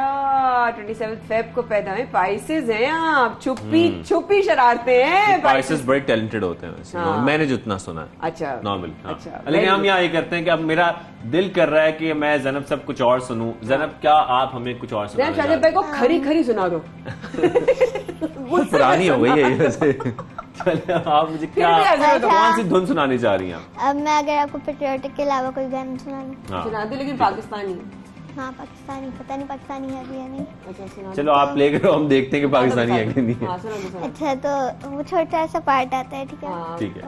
27 फेब को पैदा हुए। पाइसेस हैं आप, छुपी शरारतें हैं। पाइसेस बड़े टैलेंटेड होते हैं वैसे। हाँ। मैंने जितना सुना है। अच्छा, नॉर्मल। हाँ। अच्छा, लेकिन हम यहाँ ये करते हैं कि अब मेरा दिल कर रहा है कि मैं ज़ैनब सब कुछ और सुनूं। ज़ैनब, क्या आप हमें कुछ और सुनाना शाहिद भाई को खरी खरी सुना दो। पुरानी हो गई है वैसे। चलिए, आप मुझे क्या कौन सी धुन सुनानी चाह रही हैं? अब मैं अगर आपको पेट्रियोटिक के अलावा कोई गाना सुना दूं, लेकिन पाकिस्तानी। हाँ, पाकिस्तानी। पता नहीं पाकिस्तानी है भी या नहीं। अच्छा, चलो आप प्ले करो, हम देखते हैं कि पाकिस्तानी है कि नहीं। अच्छा, तो वो छोटा सा पार्ट आता है, ठीक है? ठीक है।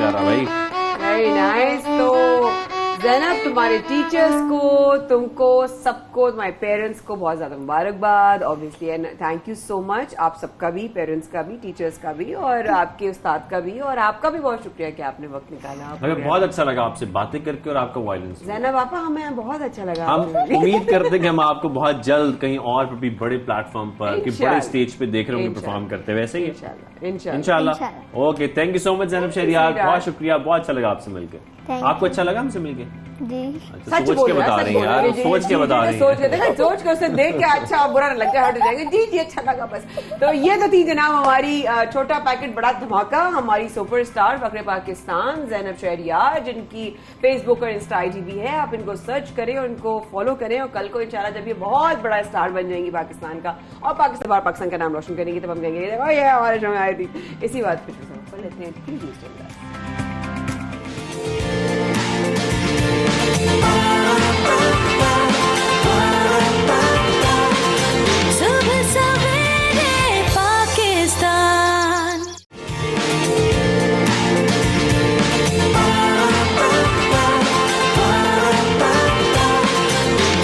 प्यारा भाई। Very nice. तो ज़ैनब, तुम्हारे टीचर्स को, तुमको, सबको, तुम्हारे पेरेंट्स को बहुत ज्यादा मुबारकबाद obviously, and thank you so much. आप सबका भी, पेरेंट्स का भी, टीचर्स का भी, और आपके उस्ताद का भी, और आपका भी बहुत शुक्रिया कि आपने वक्त निकाला। हमें बहुत अच्छा लगा आपसे बातें करके और आपका वायलेंस। ज़ैनब आपा, हमें बहुत अच्छा लगा। हम उम्मीद करते हैं कि हम आपको बहुत जल्द कहीं और भी बड़े प्लेटफॉर्म पर कि बड़े स्टेज पे देख रहे होंगे परफॉर्म करते, वैसे ही इंशाल्लाह। Okay, thank you so much Zainab Shahryar, बहुत शुक्रिया, बहुत अच्छा लगा आपसे मिलकर। आपको अच्छा लगा हमसे मिलकर? जी। अच्छा, सोच के बता रही हैं यार, सोच के बता रही हैं। सोच के उसे देख के अच्छा और बुरा न लग जाए, हट जाएंगे। जी जी, अच्छा लगा बस। तो ये तो थी जनाब हमारी छोटा पैकेट बड़ा धमाका, हमारी सुपरस्टार फखरे पाकिस्तान ज़ैनब शहरियार, जिनकी फेसबुक और इंस्टा आईडी भी है। आप इनको सर्च करें और इनको फॉलो करें, और कल को इंशाल्लाह जब ये बहुत बड़ा स्टार बन जाएंगी पाकिस्तान का, और पाकिस्तान का नाम रोशन करेंगी, तब हम कहेंगे ये हमारे शो में आई थी। इसी बात पर लेते हैं प्लीज चल रहा है। सुबह सवेरे पाकिस्तान,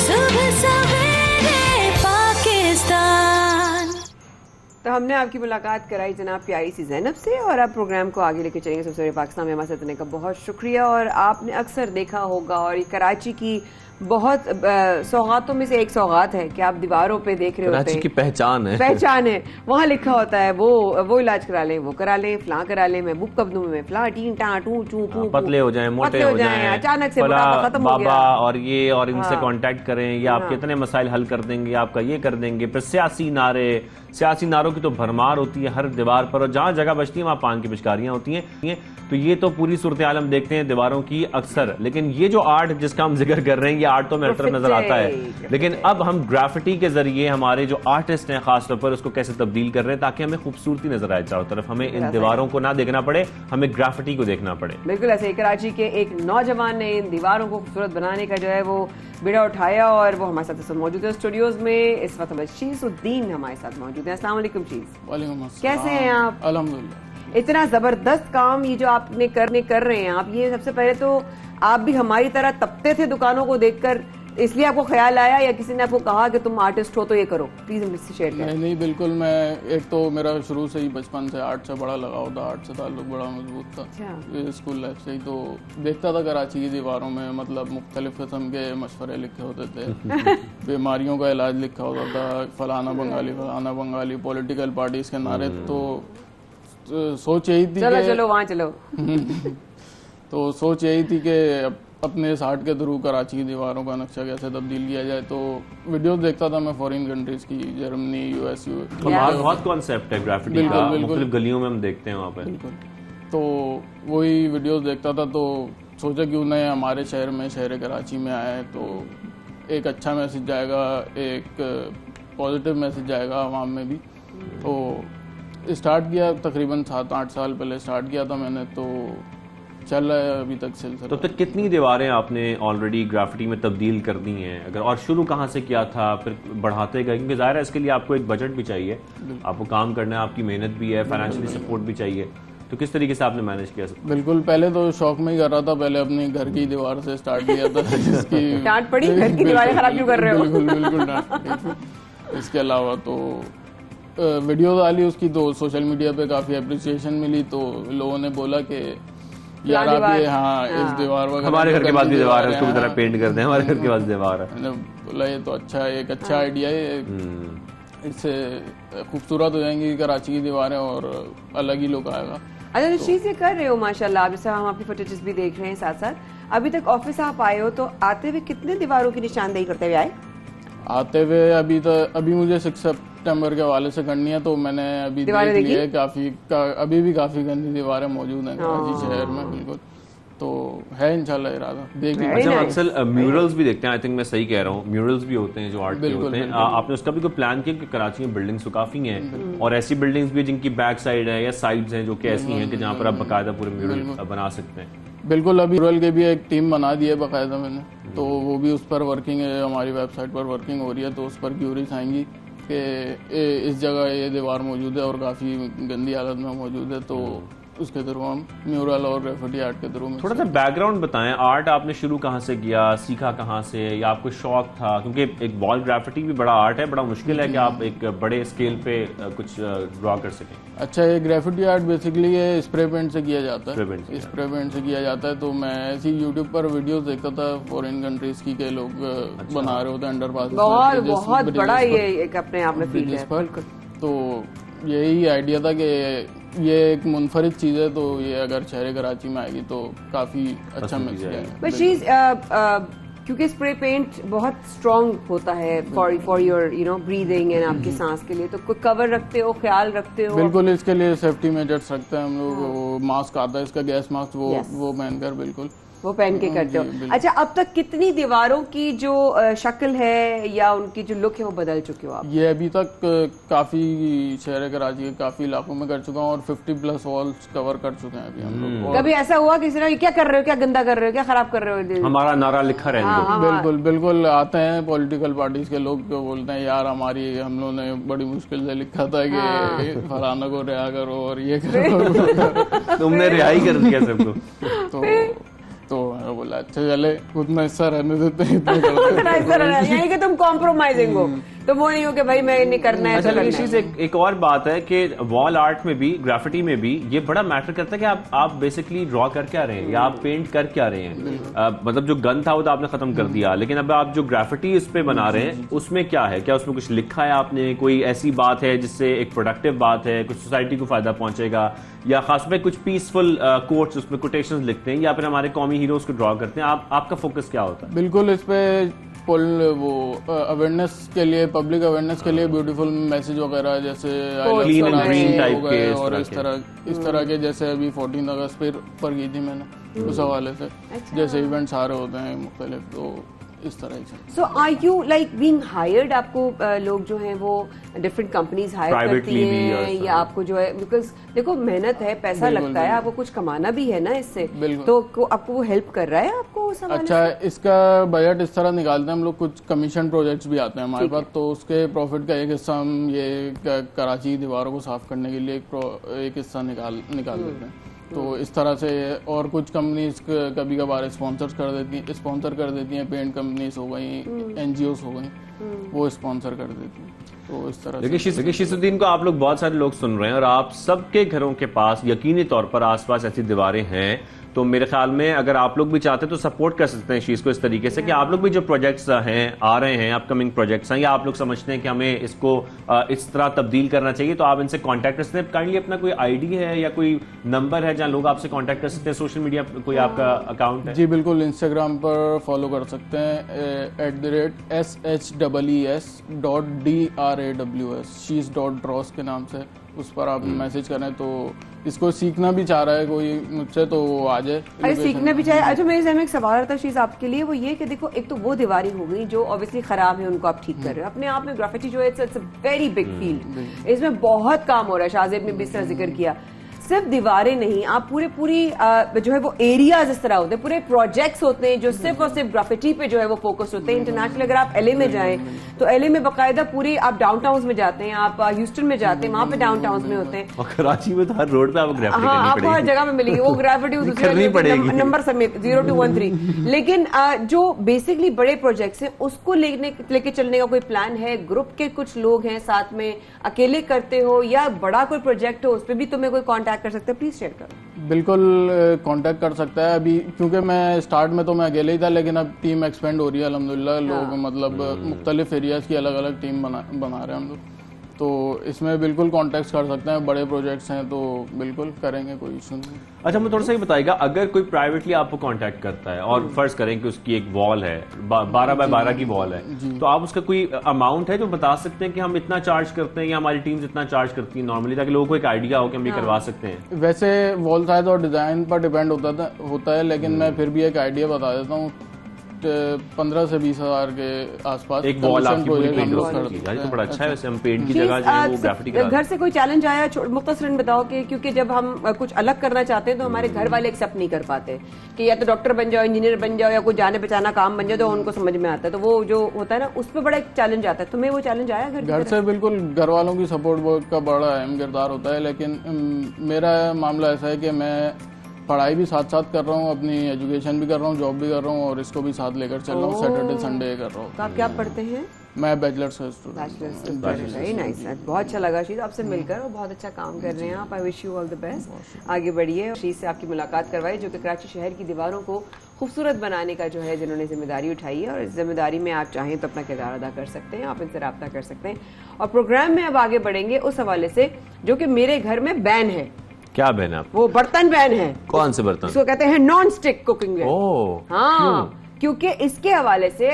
सुबह सवेरे पाकिस्तान। तो हमने आपकी मुलाकात कराई जनाब प्यारी सी ज़ैनब से, और अब प्रोग्राम को आगे लेके चलेंगे। सबसे पहले पाकिस्तान में हमारे साथ रहने का बहुत शुक्रिया। और आपने अक्सर देखा होगा, और ये कराची की बहुत सौगातों में से एक सौगात है कि आप दीवारों पे देख रहे होते हैं, कराची की पहचान है, वहाँ लिखा होता है वो इलाज करा लें, वो करा लें, फलां करा लें, मैं बुक कब दूं, मैं फलां टीं टां टू चू पू, पतले हो जाएं, मोटे हो जाएं, अचानक से बुढ़ापा खत्म हो गया, और ये और इनसे कांटेक्ट करें, ये आपके इतने मसाइल हल कर देंगे, आपका ये कर देंगे। फिर सियासी नारों की तो भरमार होती है हर दीवार पर, और जहां जगह बचती है वहां पान की पिचकारियां होती हैं। तो ये तो पूरी सूरत हाल हम देखते हैं दीवारों की अक्सर, लेकिन ये जो आर्ट जिसका हम जिक्र कर रहे हैं, ये आर्ट तो मेरी तरफ नजर आता है, लेकिन अब हम ग्राफिटी के जरिए हमारे जो आर्टिस्ट हैं खासतौर पर उसको कैसे तब्दील कर रहे हैं ताकि हमें खूबसूरती नजर आए चारों तरफ, हमें इन दीवारों को ना देखना पड़े, हमें ग्राफिटी को देखना पड़े। बिल्कुल ऐसे ही कराची के एक नौजवान ने इन दीवारों को खूबसूरत बनाने का जो है वो बीड़ा उठाया, और वो हमारे साथ मौजूद है स्टूडियोज में। इस वक्त शीसुद्दीन हमारे साथ मौजूद है। अस्सलाम वालेकुम चीज, कैसे हैं आप? अल्हम्दुलिल्लाह। इतना जबरदस्त काम ये जो आपने कर रहे हैं आप, ये सबसे पहले तो आप भी हमारी तरह तपते थे दुकानों को देखकर, इसलिए आपको ख्याल आया, या किसी ने आपको कहा कि तुम आर्टिस्ट हो तो ये करो? प्लीज मुझसे शेयर करें। नहीं, बिल्कुल। मैं एक तो मेरा शुरू से ही बचपन से आर्ट से बड़ा लगाव था, आर्ट से ताल्लुक बड़ा मजबूत था, स्कूल लाइफ से ही। तो देखता था कराची की दीवारों में, मतलब मुख्तलिफ किस्म के मशवरे लिखे होते थे, बीमारियों का इलाज लिखा होता था, फलाना बंगाली, पॉलिटिकल पार्टीज के नारे। तो सोच यही थी, चलो वहाँ चलो। तो सोच यही थी कि अपने इस आर्ट के थ्रू कराची की दीवारों का नक्शा कैसे तब्दील किया जाए। तो वीडियोस देखता था मैं फॉरेन कंट्रीज की, जर्मनी, यूएस, बहुत कॉन्सेप्ट है ग्राफिटी का, मुख्तलिफ गलियों में हम देखते हैं वहाँ पे। बिल्कुल। तो वही वीडियोस देखता था, तो सोचा क्यों नहीं हमारे शहर में, शहर कराची में आए तो एक अच्छा मैसेज जाएगा, एक पॉजिटिव मैसेज जाएगा आवाम में भी। तो स्टार्ट किया तकरीबन 7-8 साल पहले स्टार्ट किया था मैंने, तो चल रहा है अभी तक सिलसिला। तो तक कितनी दीवारें आपने ऑलरेडी ग्राफिटी में तब्दील कर दी हैं अगर, और शुरू कहाँ से किया था, फिर बढ़ाते गए? क्योंकि जाहिर है इसके लिए आपको एक बजट भी चाहिए, आपको काम करना है, आपकी मेहनत भी है, फाइनेंशियली सपोर्ट भी चाहिए। तो किस तरीके से आपने मैनेज किया? बिल्कुल, पहले तो शौक में ही कर रहा था, पहले अपने घर की दीवार से स्टार्ट किया था, जिसकी डांट पड़ी, घर की दीवारें खराब क्यों कर रहे हो? बिल्कुल डांट पड़ी। इसके अलावा तो वीडियो डाली उसकी, तो सोशल मीडिया पे काफी अप्रिसिएशन मिली, तो लोगों ने बोला कि यार आप ये इस दीवार वगैरह, हमारे घर के पास भी दीवार है, उसको भी तरह पेंट कर दें, हमारे घर के पास दीवार है। बोला ये तो अच्छा है, एक अच्छा आइडिया है, इससे खूबसूरत हो जाएंगी कराची की दीवारें और अलग ही लुक आएगा। अच्छा, तो चीज़ ये कर रहे हो माशाल्लाह, जैसे हम आपकी फुटेजेस भी देख रहे हैं साथ साथ। अभी तक ऑफिस आप आए हो, तो आते हुए कितने दीवारों की निशानदेही करते हुए आए? आते हुए अभी मुझे 6 सितंबर के हवाले से करनी है, तो मैंने अभी देख लिया है, अभी भी काफी गंदी दीवारें मौजूद हैं कराची शहर में। बिल्कुल, तो है इंशाल्लाह इरादा देख लेंगे। अच्छा, अक्सर म्यूरल्स भी देखते हैं, आई थिंक मैं सही कह रहा हूँ, म्यूरल्स भी होते हैं जो आर्ट के होते हैं। आपने उसका भी कोई प्लान किया कि कराची में बिल्डिंग्स तो काफी हैं, और ऐसी बिल्डिंग्स भी जिनकी बैक साइड है या साइड्स हैं जो कि ऐसी हैं कि जहाँ पर आप बाकायदा पूरे म्यूरल बना सकते हैं? बिल्कुल, अभी म्यूरल के भी एक टीम बना दी है बाकायदा मैंने, तो वो भी उस पर वर्किंग है, हमारी वेबसाइट पर वर्किंग हो रही है। तो उस पर क्यूरीज आएंगी कि इस जगह ये दीवार मौजूद है और काफ़ी गंदी हालत में मौजूद है, तो उसके थ्रू हम म्यूरल और ग्राफिटी आर्ट के थ्रू थोड़ा सा बैकग्राउंड बताएं, आर्ट आपने शुरू कहाँ से किया, सीखा कहाँ से, या आपको शौक था? क्योंकि एक वॉल ग्राफिटी भी बड़ा आर्ट है, बड़ा मुश्किल है कि आप एक बड़े स्केल पे कुछ ड्रॉ कर सकें। अच्छा, ये ग्राफिटी आर्ट बेसिकली ये स्प्रे पेंट से किया जाता है, स्प्रे पेंट से किया जाता है। तो मैं ऐसी यूट्यूब पर वीडियोस देखता था फॉरेन कंट्रीज की के लोग बना रहे होते हैं अंडरपास, बहुत बड़ा ये एक अपने आप में फील्ड है। तो यही आइडिया था कि ये एक मुनफरिद चीज है, तो ये अगर शहर कराची में आएगी तो काफी अच्छा मैसेज है। क्योंकि स्प्रे पेंट बहुत स्ट्रॉन्ग होता है फॉर योर ब्रीदिंग एंड आपकी सांस के लिए, तो कोई कवर रखते हो, ख्याल रखते हो? बिल्कुल, इसके लिए सेफ्टी मेजर्स रखते हैं हम लोग। मास्क आता है इसका, गैस मास्क, वो पहनकर बिल्कुल वो पहन के करते हो। अच्छा, अब तक कितनी दीवारों की जो शक्ल है या उनकी जो लुक है वो बदल चुके हो आप? ये अभी तक काफी शहर कराची के काफी इलाकों में कर चुका हूँ और 50+ वॉल्स कवर कर चुके हैं अभी हम लोग। कभी ऐसा हुआ किसी ने क्या कर रहे हो, क्या गंदा कर रहे हो, क्या खराब कर रहे हो, हमारा नारा लिखा रहने? बिल्कुल आते हैं पॉलिटिकल पार्टीज के लोग, बोलते हैं यार हमारी हम लोगों ने बड़ी मुश्किल से लिखा था कि फलाना को रिहा करो और ये करो, तुमने रिहाई कर दिया सबको। तो मैंने बोला अच्छा चले उतना हिस्सा रहने देते हैं, यही कि तुम कॉम्प्रोमाइजिंग हो, तो वो नहीं हो कि भाई मैं नहीं करना है। अच्छा, चीज एक और बात है कि वॉल आर्ट में भी, ग्राफिटी में भी ये बड़ा मैटर करता है कि आप बेसिकली ड्रॉ कर क्या रहे हैं या आप पेंट कर क्या रहे हैं। मतलब जो गन था वो तो आपने खत्म कर दिया, लेकिन अब आप जो ग्राफिटी इस पे बना रहे हैं उसमें क्या है? क्या उसमें कुछ लिखा है आपने? कोई ऐसी बात है जिससे एक प्रोडक्टिव बात है, कुछ सोसाइटी को फायदा पहुंचेगा, या खास में कुछ पीसफुल कोट्स उसमें कोटेशंस लिखते हैं, या फिर हमारे कौमी हीरोज को ड्रॉ करते हैं? आपका फोकस क्या होता है? बिल्कुल, इस पे वो अवेयरनेस के लिए, पब्लिक अवेयरनेस के लिए ब्यूटीफुल मैसेज वगैरह जैसे क्लीन एंड ग्रीन टाइप के और इस तरह के, जैसे अभी 14 अगस्त पर की थी मैंने उस हवाले से। जैसे इवेंट्स आ रहे होते हैं मुख्तलिफ, तो इस तरह से। So are you like being hired? आपको लोग जो हैं वो डिफरेंट कंपनीज हायर करती हैं या आपको जो है, बिकॉज देखो मेहनत है, पैसा लगता है, आपको कुछ कमाना भी है ना इससे, तो आपको वो हेल्प कर रहा है आपको? अच्छा, इसका बजट इस तरह निकालते हैं हम लोग, कुछ कमीशन प्रोजेक्ट्स भी आते हैं हमारे पास, तो उसके प्रॉफिट का एक हिस्सा हम ये कराची दीवारों को साफ करने के लिए एक हिस्सा निकाल देते हैं। तो इस तरह से, और कुछ कंपनीज कभी कभार स्पॉन्सर कर देती हैं, पेंट कंपनीज हो गई, NGOs हो गई, वो स्पॉन्सर कर देती हैं। तो इस तरह देखिए शिसुद्दीन को आप लोग, बहुत सारे लोग सुन रहे हैं और आप सबके घरों के पास यकीनी तौर पर आसपास ऐसी दीवारें हैं, तो मेरे ख्याल में अगर आप लोग भी चाहते हैं तो सपोर्ट कर सकते हैं इस चीज़ को इस तरीके से कि आप लोग भी जो प्रोजेक्ट्स हैं आ रहे हैं, अपकमिंग प्रोजेक्ट्स हैं, या आप लोग समझते हैं कि हमें इसको इस तरह तब्दील करना चाहिए, तो आप इनसे कांटेक्ट कर सकते हैं। काइंडली अपना कोई आईडी है या कोई नंबर है जहां लोग आपसे कांटेक्ट कर सकते हैं? सोशल मीडिया कोई आपका अकाउंट है? जी बिल्कुल, इंस्टाग्राम पर फॉलो कर सकते हैं @SHEES.DRAWS shees.draws के नाम से, उस पर आप मैसेज करें। तो इसको सीखना भी चाह रहा है कोई मुझसे, तो वो आ जाए। अरे सीखना भी चाहे। अच्छा, मेरे ज़हन में एक सवाल था शीज़ आपके लिए, वो ये कि देखो, एक तो वो दीवारें हो गई जो ऑब्वियसली खराब है, उनको आप ठीक कर रहे हो। अपने आप में ग्राफिटी जो है it's a very big field, इसमें बहुत काम हो रहा है। शाहजेब ने भी इस तरह जिक्र किया, सिर्फ दीवारें नहीं, आप पूरी जो है वो एरियाज इस तरह होते हैं, पूरे प्रोजेक्ट्स होते हैं जो सिर्फ और सिर्फ ग्राफिटी पे जो है वो फोकस होते हैं। इंटरनेशनल अगर आप LA में जाएं तो LA में बाकायदा पूरी, आप डाउनटाउन में जाते हैं, आप ह्यूस्टन में जाते हैं, वहां पे डाउनटाउन में होते हैं, और कराची में तो हर रोड पे आपको ग्राफिटी करनी पड़ेगी। आपको हर जगह में मिलेगी वो ग्राफिटी, नंबर समेत 0 to 1 3। लेकिन जो बेसिकली बड़े प्रोजेक्ट्स हैं उसको लेके चलने का कोई प्लान है? ग्रुप के कुछ लोग हैं साथ में, अकेले करते हो, या बड़ा कोई प्रोजेक्ट हो उस पर भी तुम्हें कोई कॉन्टैक्ट कर सकते हैं? प्लीज शेयर करो। बिल्कुल कांटेक्ट कर सकता है। अभी क्योंकि मैं स्टार्ट में तो मैं अकेले ही था, लेकिन अब टीम एक्सपेंड हो रही है अल्हम्दुलिल्लाह। लोग मतलब मुख्तलिफ एरियाज की अलग अलग टीम बना रहे हैं हम लोग, तो इसमें बिल्कुल कांटेक्ट कर सकते हैं। बड़े प्रोजेक्ट्स हैं तो बिल्कुल करेंगे, कोई इशू नहीं। अच्छा, मुझे थोड़ा सा ये बताइएगा, अगर कोई प्राइवेटली आपको कांटेक्ट करता है और फर्ज करें कि उसकी एक वॉल है, 12 बाय 12 की वॉल है, तो आप उसका कोई अमाउंट है जो बता सकते हैं कि हम इतना चार्ज करते हैं या हमारी टीम्स इतना चार्ज करती है नॉर्मली, ताकि लोगों को एक आइडिया हो कि हम ये करवा सकते हैं? वैसे वॉल साइज और डिजाइन पर डिपेंड होता है, लेकिन मैं फिर भी एक आइडिया बता देता हूँ। ऑलमोस्ट 15 से 20 हज़ार के आसपास एक वॉल आपकी पूरी हम पेंट हो लोग सकती है। करते तो हैं। बड़ा अच्छा है वैसे, हम पेंट की प्लीज, जगह जो है वो ग्राफिटी करा घर से कोई चैलेंज आया, मुख्तसरन बताओ कि क्योंकि जब हम कुछ अलग करना चाहते हैं तो हमारे घर वाले एक्सेप्ट नहीं कर पाते कि या तो डॉक्टर बन जाओ, इंजीनियर बन जाओ, या कोई जाने पहचाना काम बन जाए तो उनको समझ में आता है। तो वो जो होता है ना, उस पर बड़ा एक चैलेंज आता है। तुम्हें वो चैलेंज आया घर से? बिल्कुल, घर वालों की सपोर्ट का बड़ा अहम किरदार होता है, लेकिन मेरा मामला ऐसा है कि मैं पढ़ाई भी साथ साथ कर रहा हूँ, अपनी एजुकेशन भी कर रहा हूँ, जॉब भी कर रहा हूँ और इसको भी साथ लेकर चल रहा हूँ। सैटरडे संडे कर रहा हूँ। तो आप क्या पढ़ते हैं? मैं बैचलर्स का स्टूडेंट। वेरी नाइस, बहुत अच्छा लगा शीज आपसे मिलकर और बहुत अच्छा काम कर रहे हैं आप। I wish you all the best, आगे बढ़िए। शीज से आपकी मुलाकात करवाई जो कि कराची शहर की दीवारों को खूबसूरत बनाने का जो है जिन्होंने जिम्मेदारी उठाई है, और इस जिम्मेदारी में आप चाहें तो अपना किरदार अदा कर सकते हैं, आप इनसे रब्ता कर सकते हैं। और प्रोग्राम में अब आगे बढ़ेंगे उस हवाले से जो कि मेरे घर में बैन है। क्या बैन है आप? वो बर्तन बैन है। कौन से बर्तन? इसको कहते हैं नॉन स्टिक कुकिंग वेयर। हाँ, क्योंकि इसके हवाले से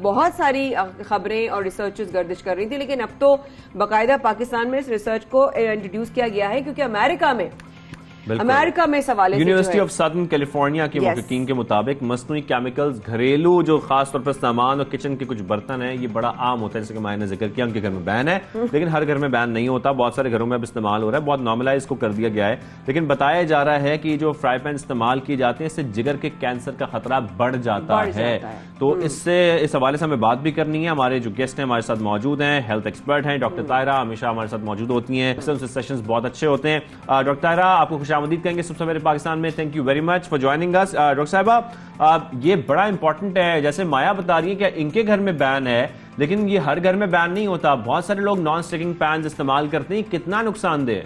बहुत सारी खबरें और रिसर्चेस गर्दिश कर रही थी, लेकिन अब तो बाकायदा पाकिस्तान में इस रिसर्च को इंट्रोड्यूस किया गया है, क्योंकि अमेरिका में इस हवाले से यूनिवर्सिटी ऑफ सदर्न कैलिफोर्निया के मुहक्कीकीन के मुताबिक मस्नूई केमिकल्स घरेलू जो खास तौर पर सामान और किचन के कुछ बर्तन हैं, ये बड़ा आम होता है, जैसे कि मैंने जिक्र किया उनके घर में बैन है, लेकिन हर घर में बैन नहीं होता। बहुत सारे घरों में अब इस्तेमाल हो रहा है, बहुत नॉर्मलाइज को कर दिया गया है, लेकिन बताया जा रहा है कि जो फ्राई पैन इस्तेमाल किए जाते हैं इससे जिगर के कैंसर का खतरा बढ़ जाता है। तो इससे इस हवाले से हमें बात भी करनी है। हमारे जो गेस्ट हैं हमारे साथ मौजूद हैं, हेल्थ एक्सपर्ट हैं डॉक्टर ताहिरा, हमेशा हमारे साथ मौजूद होती हैं, सेशंस बहुत अच्छे होते हैं। डॉक्टर ताहिरा, आपको खुशामदीद कहेंगे सबसे पहले पाकिस्तान में। Thank you very much for joining us. Doctor साहिबा, ये बड़ा इंपॉर्टेंट है, जैसे माया बता रही है कि इनके घर में बैन है, लेकिन ये हर घर में बैन नहीं होता। बहुत सारे लोग नॉन स्टिकिंग पैन इस्तेमाल करते हैं, कितना नुकसानदेह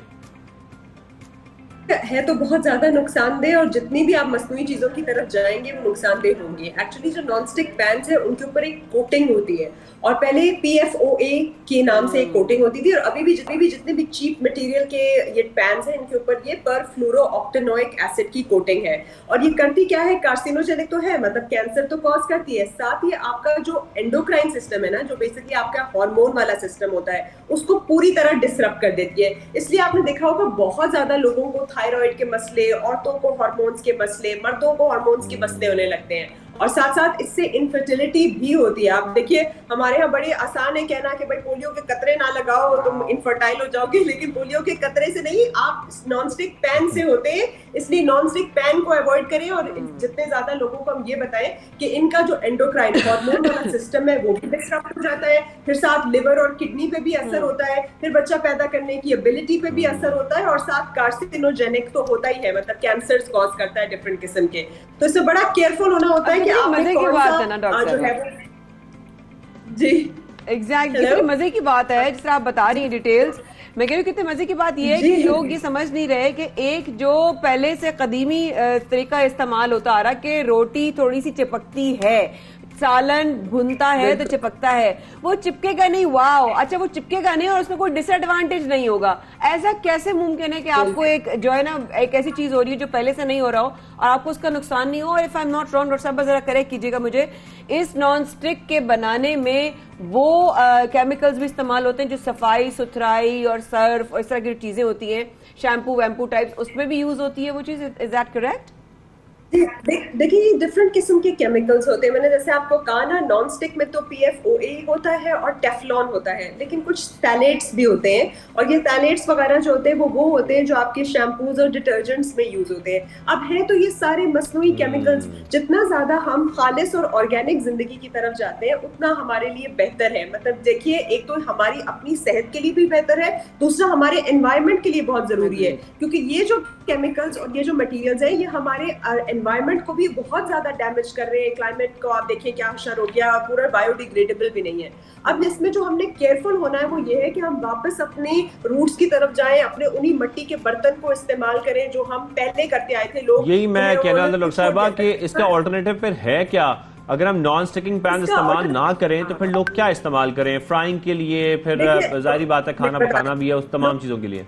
है? तो बहुत ज्यादा नुकसानदेह, और जितनी भी आप मसनूई चीजों की तरफ जाएंगे वो नुकसानदेह होंगी। एक्चुअली जो नॉन स्टिक पैन्स है उनके ऊपर एक कोटिंग होती है, और पहले PFOA के नाम से एक कोटिंग होती थी, और अभी भी जितने भी चीप मटेरियल के ये पैन्स हैं इनके ऊपर ये परफ्लोरोऑक्टेनोइक एसिड की कोटिंग है। और ये करती क्या है? कार्सिनोजेनिक तो है, मतलब कैंसर तो कॉज करती है, साथ ही आपका जो एंडोक्राइन सिस्टम है ना, जो बेसिकली आपका हार्मोन वाला सिस्टम होता है, उसको पूरी तरह डिसरप्ट कर देती है। इसलिए आपने देखा होगा बहुत ज्यादा लोगों को थायराइड के मसले, औरतों को हार्मोन्स के मसले, मर्दों को हार्मोन्स के मसले होने लगते हैं, और साथ साथ इससे इनफर्टिलिटी भी होती है। आप देखिए हमारे यहाँ बड़े आसान है कहना कि भाई पोलियो के कतरे ना लगाओ तुम इनफर्टाइल हो जाओगे, लेकिन पोलियो के कतरे से नहीं, आप नॉन स्टिक पैन से होते हैं। इसलिए नॉन स्टिक पैन को अवॉइड करें, और जितने ज्यादा लोगों को हम ये बताएं कि इनका जो एंडोक्राइन हार्मोन वाला सिस्टम है वो भी डिस्टर्ब हो जाता है, फिर साथ लिवर और किडनी पे भी असर होता है, फिर बच्चा पैदा करने की एबिलिटी पे भी असर होता है, और साथ कार्सिनोजेनिक तो होता ही है, मतलब कैंसर कॉज करता है डिफरेंट किस्म के। तो इससे बड़ा केयरफुल होना होता है कि मजे की बात है ना डॉक्टर जी, एग्जैक्टली मजे की बात है जिस तरह आप बता रही हैं डिटेल्स। मैं कह रही हूँ कितने मजे की बात यह है कि लोग ये समझ नहीं रहे कि एक जो पहले से कदीमी तरीका इस्तेमाल होता आ रहा कि रोटी थोड़ी सी चिपकती है, सालन भुनता है तो चिपकता है, वो चिपकेगा नहीं। वाओ, अच्छा वो चिपकेगा नहीं और उसमें कोई डिसएडवांटेज नहीं होगा। ऐसा कैसे मुमकिन है कि आपको एक जो है ना एक ऐसी चीज हो रही है जो पहले से नहीं हो रहा हो और आपको उसका नुकसान नहीं हो? और if I am not wrong, doctor साहब जरा करेक्ट कीजिएगा मुझे, इस नॉन स्टिक के बनाने में वो केमिकल्स भी इस्तेमाल होते हैं जो सफाई सुथराई और सर्फ और इस तरह की चीजें होती हैं, शैम्पू वैम्पू टाइप्स, उसमें भी यूज होती है वो चीज। Is that correct? देखिए डिफरेंट किस्म के केमिकल्स होते हैं। मैंने जैसे आपको कहा ना, नॉन स्टिक में तो PFOA होता है और टेफ्लॉन होता है, लेकिन कुछ थैलेट्स भी होते हैं, और ये थैलेट्स वगैरह जो होते हैं वो होते हैं जो आपके शैम्पूज और डिटर्जेंट्स में यूज होते हैं। अब है तो ये सारे मसनूई केमिकल्स, जितना ज्यादा हम खालिस और ऑर्गेनिक जिंदगी की तरफ जाते हैं उतना हमारे लिए बेहतर है। मतलब देखिए, एक तो हमारी अपनी सेहत के लिए भी बेहतर है, दूसरा हमारे एनवायरमेंट के लिए बहुत जरूरी है, क्योंकि ये जो केमिकल्स और ये जो मटीरियल्स है ये हमारे एनवायरनमेंट को भी बहुत ज्यादा डैमेज कर रहे हैं। क्लाइमेट को आप देखिए क्या असर हो गया, पूरा बायोडिग्रेडेबल भी नहीं है। अब इसमें जो हमने केयरफुल होना है वो ये है कि हम वापस अपने रूट्स की तरफ जाएं, अपने उन्हीं मिट्टी के बर्तन को इस्तेमाल करें जो हम पहले करते आए थे। लोग यही मैं कहना था डॉक्टर साहिबा कि इसका ऑल्टरनेटिव फिर है क्या? अगर हम नॉन स्टिकिंग पैन इस्तेमाल ना करें तो फिर लोग क्या इस्तेमाल करें? फ्राइंग के लिए, फिर जाहिर बात है खाना पकाना भी है, उस तमाम चीजों के लिए।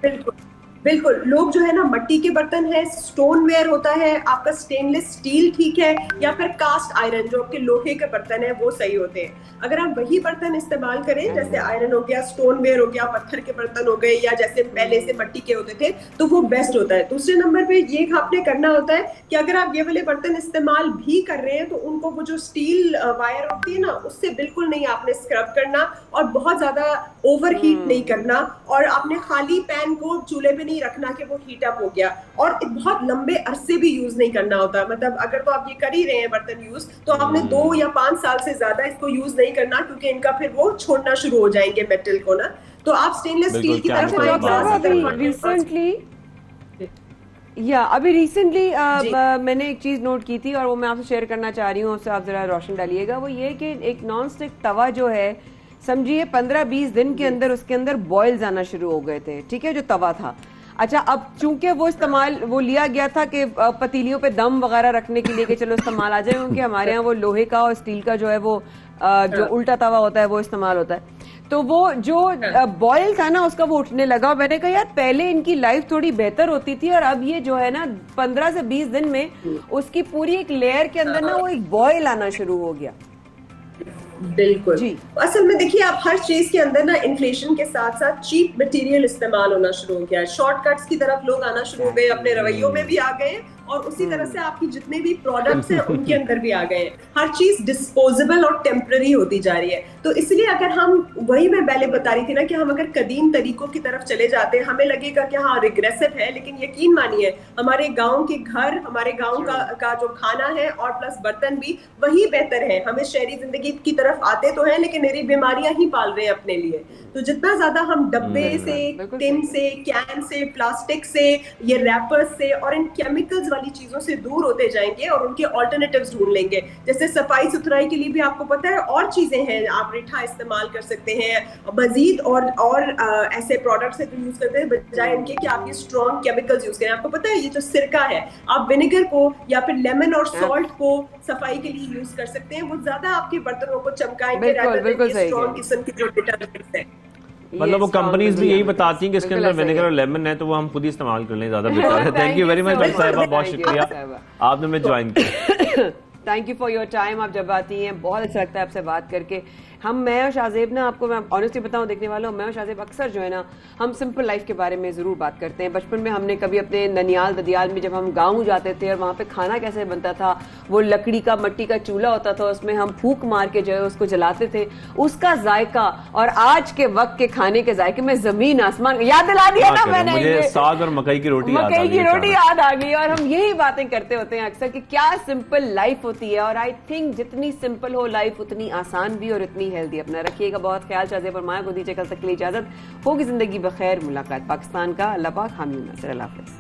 बिल्कुल बिल्कुल, लोग जो है ना मट्टी के बर्तन है, स्टोन वेयर होता है, आपका स्टेनलेस स्टील ठीक है, या फिर कास्ट आयरन जो आपके लोहे के बर्तन है वो सही होते हैं। अगर आप वही बर्तन इस्तेमाल करें जैसे आयरन हो गया, स्टोन वेयर हो गया, पत्थर के बर्तन हो गए, या जैसे पहले से मट्टी के होते थे, तो वो बेस्ट होता है। दूसरे नंबर पे ये आपने करना होता है कि अगर आप ये वाले बर्तन इस्तेमाल भी कर रहे हैं तो उनको वो जो स्टील वायर होती है ना उससे बिल्कुल नहीं आपने स्क्रब करना, और बहुत ज्यादा ओवर हीट नहीं करना, और आपने खाली पैन को चूल्हे पे नहीं रखना कि वो हीट अप हो गया, और बहुत लंबे अरसे भी यूज नहीं करना होता। मतलब अगर तो आप ये कर ही रहे हैं बर्तन यूज, तो आपने 2 या 5 साल से ज्यादा इसको यूज नहीं करना, क्योंकि इनका फिर वो छोड़ना शुरू हो जाएंगे मेटल को ना। तो आप स्टेनलेस स्टील की तरफ अभी रिसेंटली मैंने एक चीज नोट की थी और वो मैं आपसे शेयर करना चाह रही हूँ, उससे आप जरा रोशन डालिएगा। वो ये कि एक नॉन स्टिक तवा जो है, समझिए 15-20 दिन के अंदर उसके अंदर बॉयल्स आना शुरू हो गए थे, ठीक है, जो तवा था। अच्छा, अब चूंकि वो लिया गया था कि पतीलियों पे दम वगैरह रखने के लिए कि चलो इस्तेमाल आ जाए, क्योंकि हमारे यहाँ वो लोहे का और स्टील का जो है वो जो उल्टा तवा होता है वो इस्तेमाल होता है। तो वो जो बॉयल था ना उसका वो उठने लगा, और मैंने कहा यार पहले इनकी लाइफ थोड़ी बेहतर होती थी, और अब ये जो है ना 15 से 20 दिन में उसकी पूरी एक लेयर के अंदर ना वो एक बॉयल आना शुरू हो गया। बिल्कुल जी। असल में देखिए, आप हर चीज के अंदर ना इन्फ्लेशन के साथ साथ चीप मटेरियल इस्तेमाल होना शुरू हो गया है। शॉर्टकट्स की तरफ लोग आना शुरू हो गए, अपने रवैयों में भी आ गए, और उसी तरह से आपकी जितने भी प्रोडक्ट्स हैं उनके अंदर भी आ गए हैं। हर चीज डिस्पोजेबल और टेम्पररी होती जा रही है। तो इसलिए अगर हम, वही मैं पहले बता रही थी ना, कि हम अगर कदीम तरीकों की तरफ चले जाते हैं, हमें लगेगा कि हाँ रिग्रेसिव है, लेकिन यकीन मानिए हमारे गांव के घर, हमारे गांव का जो खाना है और प्लस बर्तन भी वही बेहतर है। हमें शहरी जिंदगी की तरफ आते तो हैं, लेकिन मेरी बीमारियां ही पाल रहे हैं अपने लिए। तो जितना ज्यादा हम डब्बे से, टिन से, कैन से, प्लास्टिक से, ये रैपर्स से और इन केमिकल्स वाली चीजों से दूर होते जाएंगे और उनके ऑल्टरनेटिव्स ढूंढ लेंगे। जैसे सफाई सुथराई के लिए भी आपको पता है और चीजें हैं, आप रिठा इस्तेमाल कर सकते हैं मजीद, और ऐसे प्रोडक्ट्स यूज करते हैं बजाय इनके कि आप ये स्ट्रॉन्ग केमिकल्स यूज करें। आपको पता है ये जो सिरका है, आप विनेगर को या फिर लेमन और सॉल्ट को सफाई के लिए यूज कर सकते हैं, वो ज्यादा आपके बर्तनों को चमकाएंगे स्ट्रॉन्ग किस्म की जो डिटर्जेंट्स है। मतलब वो कंपनीज भी यही बताती हैं कि इसके अंदर विनेगर और लेमन है, तो वो हम खुद ही इस्तेमाल कर लें, ज्यादा बेहतर है। Thank you very much doctor साहिबा, बहुत शुक्रिया आपने हमें ज्वाइन किया। Thank you for your time. आप जब आती हैं बहुत अच्छा लगता है आपसे बात करके। मैं और शाहजेब ना, आपको मैं ऑनेस्टली बताऊं, देखने वालों, मैं और शाहजेब अक्सर जो है ना हम सिंपल लाइफ के बारे में जरूर बात करते हैं। बचपन में हमने कभी अपने ननियाल ददियाल में जब हम गाँव जाते थे और वहाँ पे खाना कैसे बनता था, वो लकड़ी का मट्टी का चूल्हा होता था, उसमें हम फूंक मार के जो है उसको जलाते थे, उसका जायका और आज के वक्त के खाने के जायके में जमीन आसमान। याद दिला दिया ना मैंने, मुझे साग और मकई की रोटी याद आ गई। और हम यही बातें करते होते हैं अक्सर कि क्या सिंपल लाइफ होती है, और आई थिंक जितनी सिंपल हो लाइफ उतनी आसान भी और इतनी हेल्दी। अपना रखिएगा बहुत ख्याल। शाहजेब और माया को दीजिए कल तक के लिए इजाजत। होगी जिंदगी बखैर, मुलाकात पाकिस्तान का। अल्लाह पाक हामी नासिर। अल्लाह हाफ़िज़।